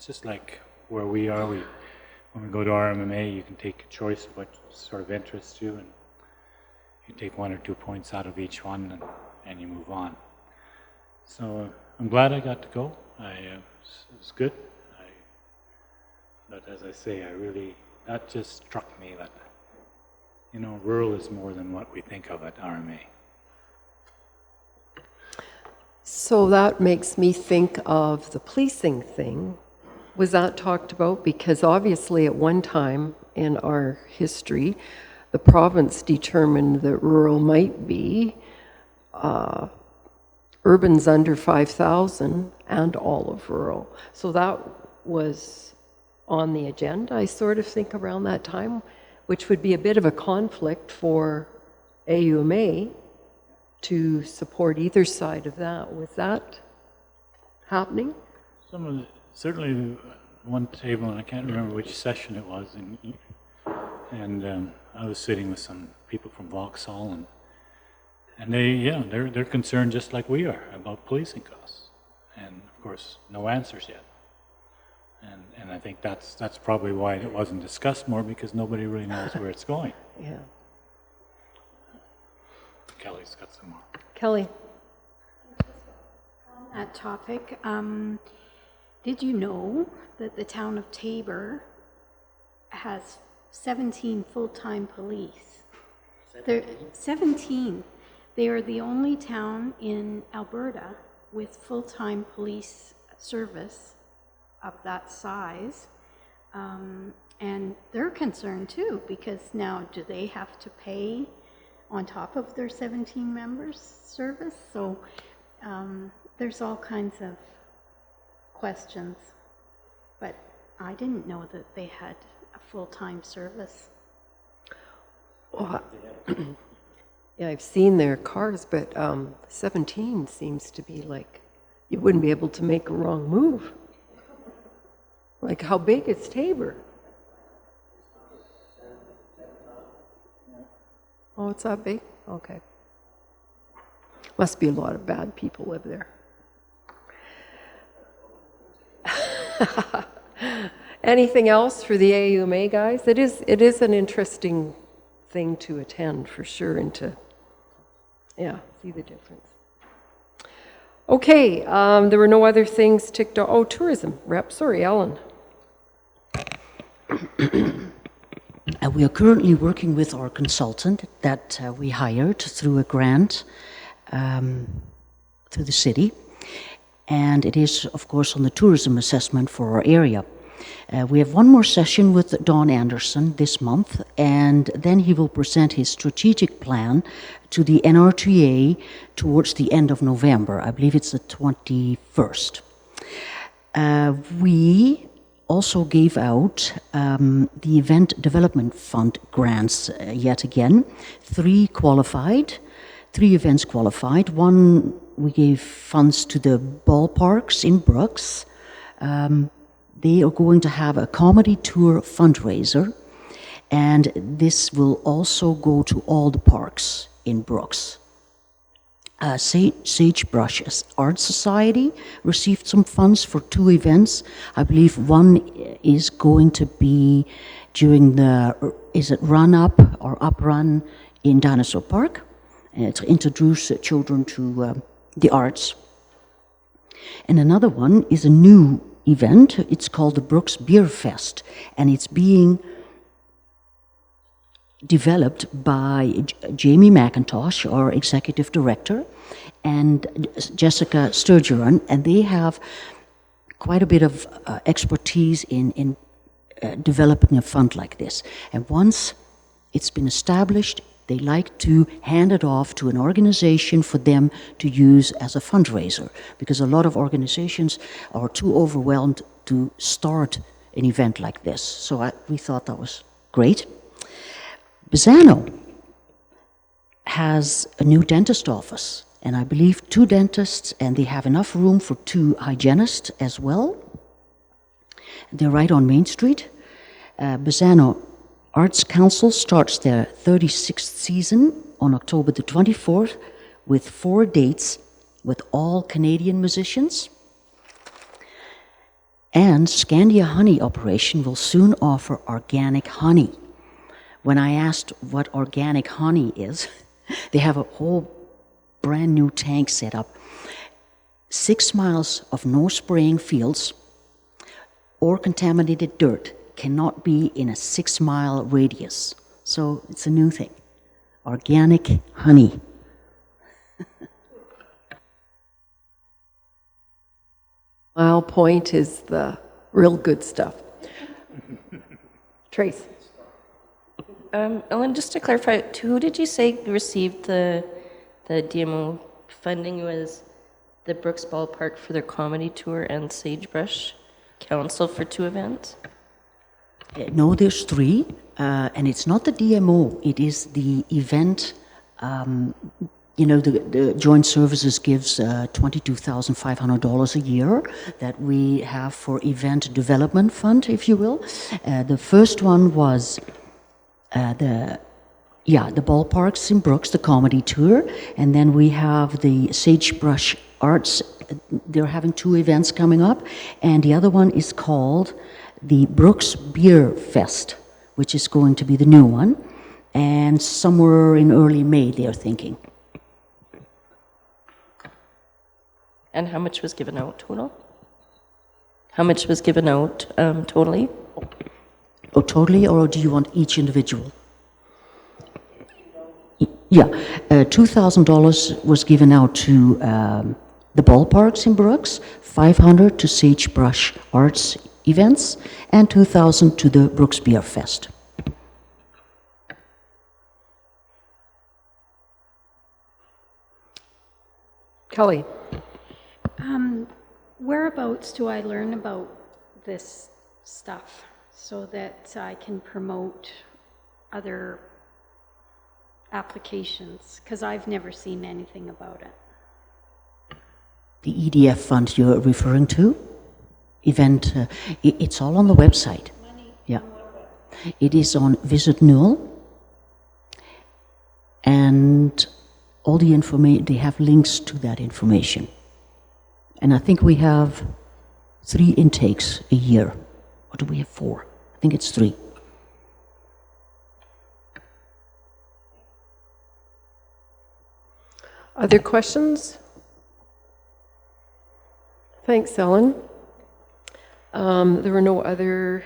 just like where we are. When we go to RMMA, you can take a choice of what sort of interests you, and you take 1 or 2 points out of each one, and you move on. So I'm glad I got to go. It was good. But as I say, that just struck me that, rural is more than what we think of at RMA. So that makes me think of the policing thing. Was that talked about? Because obviously at one time in our history, the province determined that rural might be urban's under 5,000 and all of rural. So that was on the agenda, I sort of think, around that time, which would be a bit of a conflict for AUMA to support either side of that. Was that happening? certainly one table, and I can't remember which session it was, and I was sitting with some people from Vauxhall, and they're concerned just like we are about policing costs, and of course, no answers yet. And I think that's probably why it wasn't discussed more, because nobody really knows where it's going. Yeah. Kelly's got some more. Kelly? On that topic, did you know that the town of Tabor has 17 full-time police? 17. They are the only town in Alberta with full-time police service of that size. And they're concerned too, because now do they have to pay on top of their 17 members service? So there's all kinds of questions, but I didn't know that they had a full-time service. Well, yeah, I've seen their cars, but 17 seems to be like you wouldn't be able to make a wrong move. Like, how big is Tabor? Oh, it's that big? Okay. Must be a lot of bad people live there. Anything else for the AUMA, guys? It is an interesting thing to attend, for sure, and to, see the difference. Okay, there were no other things ticked off. Oh, tourism rep. Sorry, Ellen. We are currently working with our consultant that we hired through a grant through the city. And it is, of course, on the tourism assessment for our area. We have one more session with Don Anderson this month, and then he will present his strategic plan to the NRTA towards the end of November. I believe it's the 21st. We also gave out the Event Development Fund grants yet again. 3 events qualified. One, we gave funds to the ballparks in Brooks. They are going to have a comedy tour fundraiser, and this will also go to all the parks in Brooks. Sagebrush Art Society received some funds for 2 events. I believe one is going to be during the, Run Up or Up Run in Dinosaur Park, to introduce children to the arts. And another one is a new event. It's called the Brooks Beer Fest, and it's being developed by Jamie McIntosh, our executive director, and Jessica Sturgeon, and they have quite a bit of expertise in developing a fund like this. And once it's been established, they like to hand it off to an organization for them to use as a fundraiser, because a lot of organizations are too overwhelmed to start an event like this. So we thought that was great. Bazzano has a new dentist office, and I believe 2 dentists, and they have enough room for 2 hygienists as well. They're right on Main Street. Bazzano Arts Council starts their 36th season on October the 24th with 4 dates with all Canadian musicians. And Scandia Honey operation will soon offer organic honey. When I asked what organic honey is, they have a whole brand new tank set up. 6 miles of no spraying fields or contaminated dirt cannot be in a 6-mile radius. So it's a new thing. Organic honey. Mile Point is the real good stuff. Trace. Ellen, just to clarify, who did you say received the DMO funding? Was the Brooks Ballpark for their comedy tour and Sagebrush Council for 2 events? No, there's 3, and it's not the DMO. It is the event you know, the Joint Services gives $22,500 a year that we have for event development fund, if you will. The first one was the ballparks in Brooks, the comedy tour, and then we have the Sagebrush Arts. They're having 2 events coming up, and the other one is called the Brooks Beer Fest, which is going to be the new one, and somewhere in early May, they're thinking. And how much was given out total? How much was given out totally? Oh, totally, or do you want each individual? Yeah, $2,000 was given out to the ballparks in Brooks, $500 to Sagebrush Arts events, and $2,000 to the Brooks Beer Fest. Kelly. Whereabouts do I learn about this stuff so that I can promote other applications? Because I've never seen anything about it. The EDF fund you're referring to? Event, it's all on the website. Yeah. It is on Visit Newell. And all the information, they have links to that information. And I think we have 3 intakes a year. Or do we have 4? I think it's 3. Other questions? Thanks, Ellen. There were no other,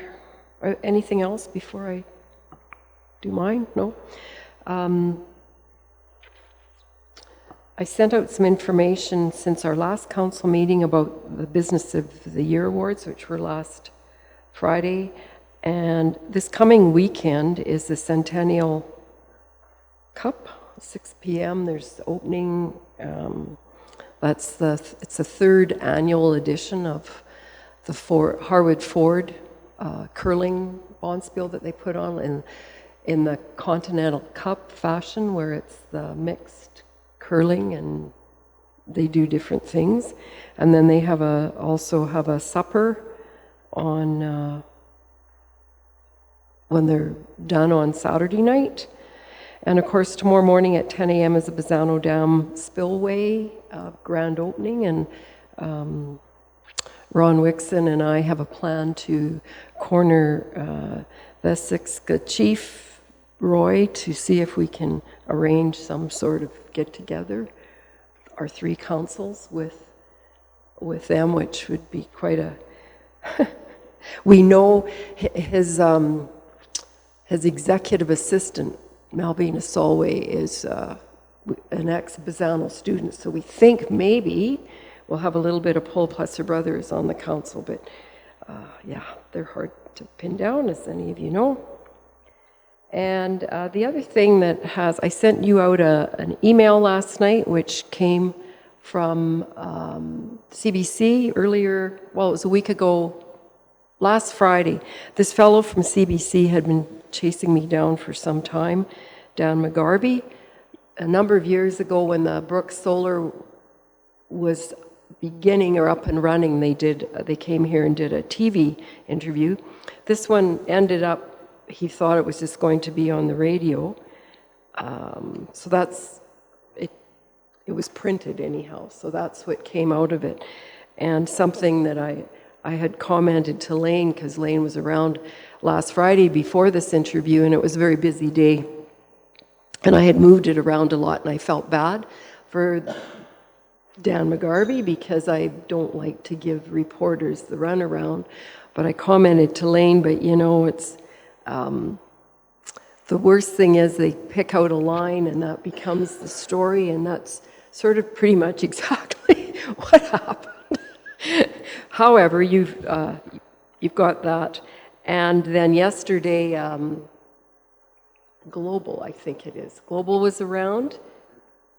anything else before I do mine? No? I sent out some information since our last council meeting about the Business of the Year Awards, which were last Friday. And this coming weekend is the Centennial Cup, 6 p.m. There's the opening. It's the 3rd annual edition of the Harwood Ford curling bonspiel that they put on in the Continental Cup fashion, where it's the mixed curling and they do different things. And then they also have a supper on when they're done on Saturday night. And of course, tomorrow morning at 10 a.m. is the Bazzano Dam Spillway grand opening. And Ron Wixon and I have a plan to corner the Siksika Chief, Roy, to see if we can arrange some sort of get-together, our 3 councils with them, which would be quite a... We know his executive assistant, Malvina Solway, is an ex-Bazzano student, so we think maybe we'll have a little bit of pull, plus her brother is on the council, but yeah, they're hard to pin down, as any of you know. And the other thing that I sent you out an email last night, which came from CBC earlier, well, it was a week ago, last Friday. This fellow from CBC had been chasing me down for some time, Dan McGarvey. A number of years ago, when the Brooks Solar was beginning or up and running, they came here and did a TV interview. This one ended up, he thought it was just going to be on the radio. So that's, it was printed anyhow, so that's what came out of it. And something that I had commented to Lane, because Lane was around last Friday before this interview, and it was a very busy day. And I had moved it around a lot, and I felt bad for Dan McGarvey, because I don't like to give reporters the runaround. But I commented to Lane, but you know, it's... the worst thing is they pick out a line and that becomes the story, and that's sort of pretty much exactly what happened. However, you've got that. And then yesterday, Global, I think it is. Global was around,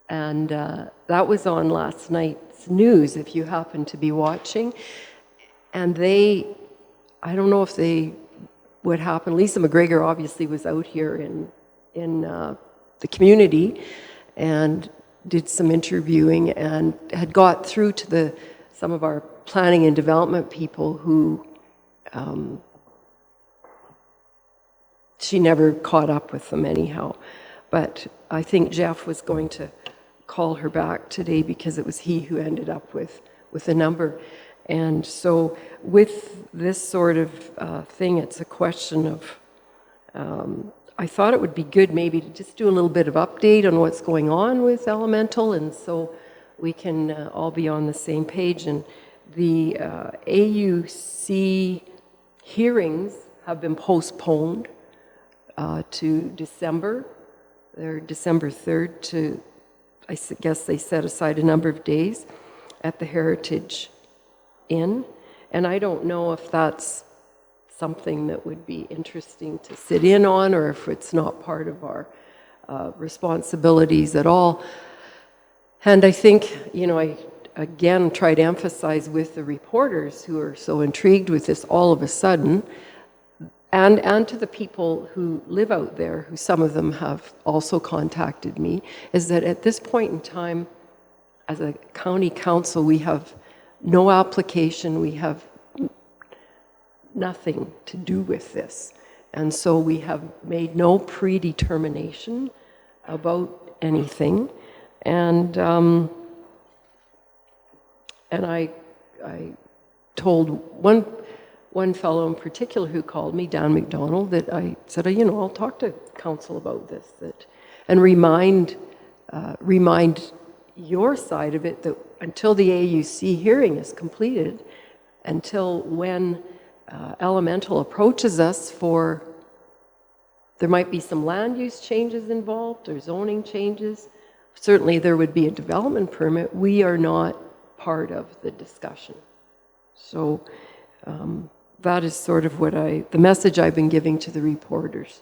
and that was on last night's news, if you happen to be watching. And I don't know if what happened. Lisa McGregor obviously was out here in the community, and did some interviewing and had got through to some of our planning and development people who she never caught up with them anyhow. But I think Jeff was going to call her back today because it was he who ended up with the number. And so with this sort of thing, it's a question of, I thought it would be good maybe to just do a little bit of update on what's going on with Elemental, and so we can all be on the same page. And the AUC hearings have been postponed to December. They're December 3rd to, I guess they set aside a number of days at the Heritage Inn. And I don't know if that's something that would be interesting to sit in on, or if it's not part of our responsibilities at all. And I think, you know, I again try to emphasize with the reporters who are so intrigued with this all of a sudden, and to the people who live out there, who some of them have also contacted me, is that at this point in time, as a county council, we have no application, we have nothing to do with this. And so we have made no predetermination about anything. And I told one fellow in particular who called me, Dan McDonald, that I said, you know, I'll talk to council about this, and remind your side of it, that until the AUC hearing is completed, until when Elemental approaches us for, there might be some land use changes involved or zoning changes. Certainly there would be a development permit. We are not part of the discussion. So that is sort of what the message I've been giving to the reporters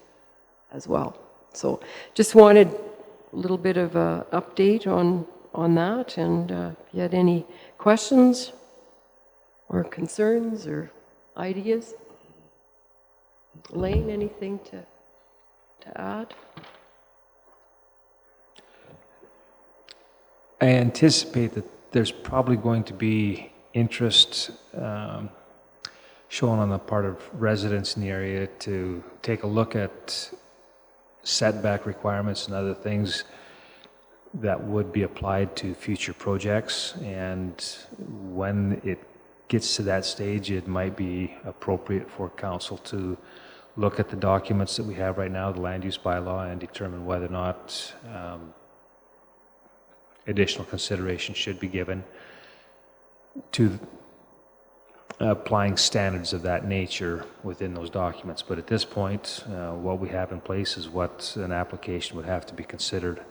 as well. So just wanted a little bit of an update on that, and if you had any questions or concerns or ideas. Elaine, anything to add? I anticipate that there's probably going to be interest shown on the part of residents in the area to take a look at setback requirements and other things that would be applied to future projects. And when it gets to that stage, it might be appropriate for council to look at the documents that we have right now, the land use bylaw, and determine whether or not additional consideration should be given to applying standards of that nature within those documents. But at this point, what we have in place is what an application would have to be considered.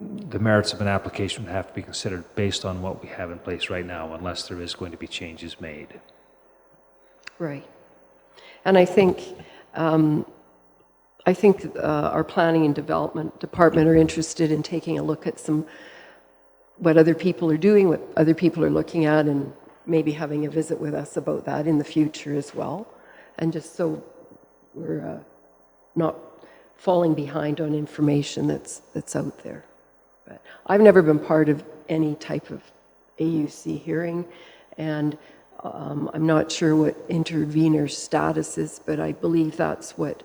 The merits of an application would have to be considered based on what we have in place right now, unless there is going to be changes made. Right. And I think our planning and development department are interested in taking a look at what other people are doing, what other people are looking at, and maybe having a visit with us about that in the future as well. And just so we're not falling behind on information that's out there. But I've never been part of any type of AUC hearing, and I'm not sure what intervener's status is, but I believe that's what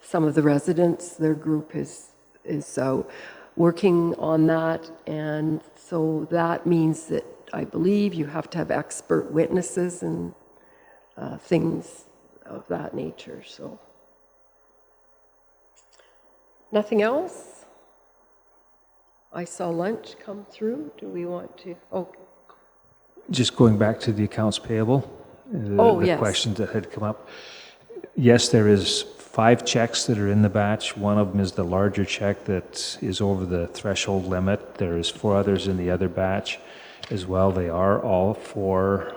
some of the residents, their group is working on that. And so that means that I believe you have to have expert witnesses and things of that nature. So nothing else? I saw lunch come through. Do we want to? Oh. Just going back to the accounts payable, the yes. questions that had come up. Yes, there is 5 checks that are in the batch. One of them is the larger check that is over the threshold limit. There's 4 others in the other batch as well. They are all for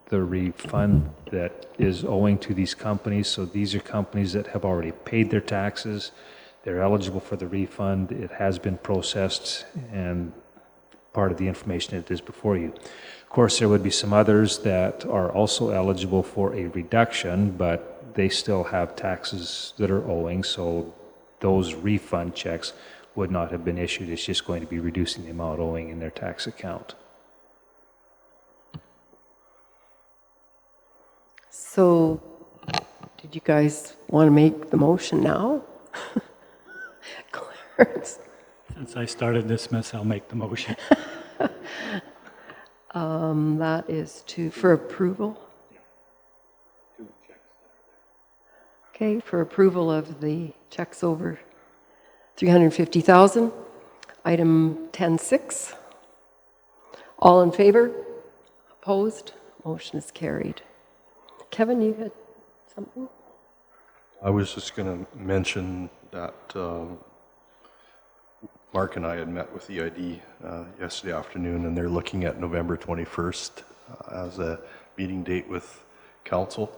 the refund that is owing to these companies. So these are companies that have already paid their taxes. They're eligible for the refund. It has been processed, and part of the information that is before you. Of course, there would be some others that are also eligible for a reduction, but they still have taxes that are owing, so those refund checks would not have been issued. It's just going to be reducing the amount owing in their tax account. So, did you guys want to make the motion now? Clarence? Since I started this mess, I'll make the motion. That is for approval. Okay, for approval of the checks over $350,000. Item 10.6. All in favor? Opposed? Motion is carried. Kevin, you had something? I was just going to mention that Mark and I had met with EID yesterday afternoon, and they're looking at November 21st as a meeting date with council.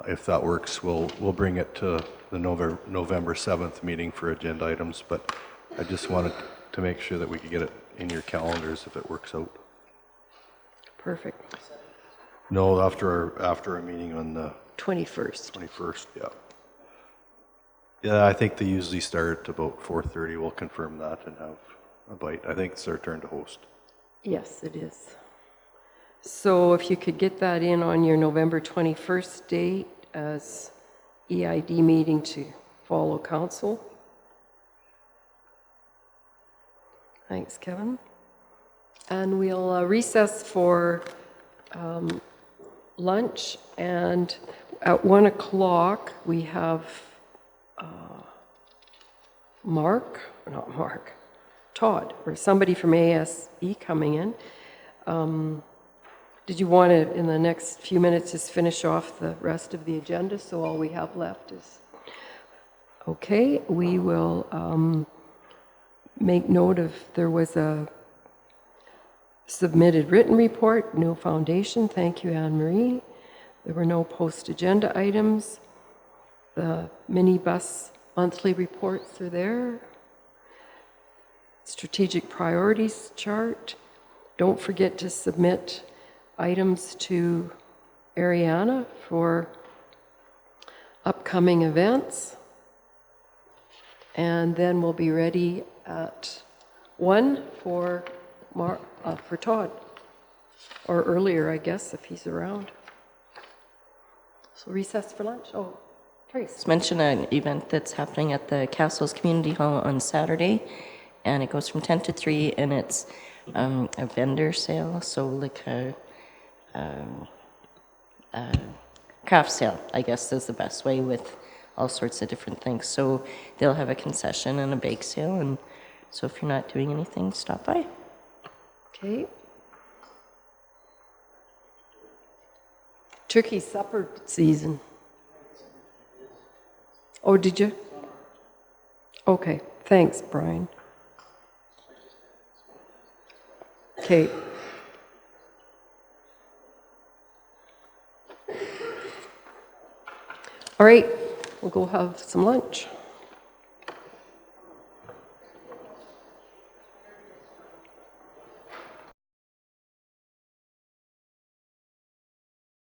If that works, we'll bring it to the November 7th meeting for agenda items, but I just wanted to make sure that we could get it in your calendars if it works out. Perfect. No, after our meeting on the 21st. 21st, yeah. Yeah, I think they usually start about 4:30. We'll confirm that and have a bite. I think it's their turn to host. Yes, it is. So if you could get that in on your November 21st date as EID meeting to follow council. Thanks, Kevin. And we'll recess for lunch, and at 1 o'clock we have Todd, or somebody from ASE coming in. Did you want to, in the next few minutes, just finish off the rest of the agenda, so all we have left is... Okay, we will make note of, there was a submitted written report, no foundation. Thank you, Anne-Marie. There were no post-agenda items. The minibus monthly reports are there. Strategic priorities chart. Don't forget to submit items to Ariana for upcoming events. And then we'll be ready at 1 for Todd, or earlier, I guess, if he's around. So recess for lunch. Oh, Trace. Let's mention an event that's happening at the Castles Community Hall on Saturday, and it goes from 10 to 3, and it's a vendor sale, so like a craft sale, I guess is the best way, with all sorts of different things. So they'll have a concession and a bake sale, and so if you're not doing anything, stop by. Okay. Turkey supper season. Oh, did you? Okay, thanks, Brian. Okay. All right, we'll go have some lunch.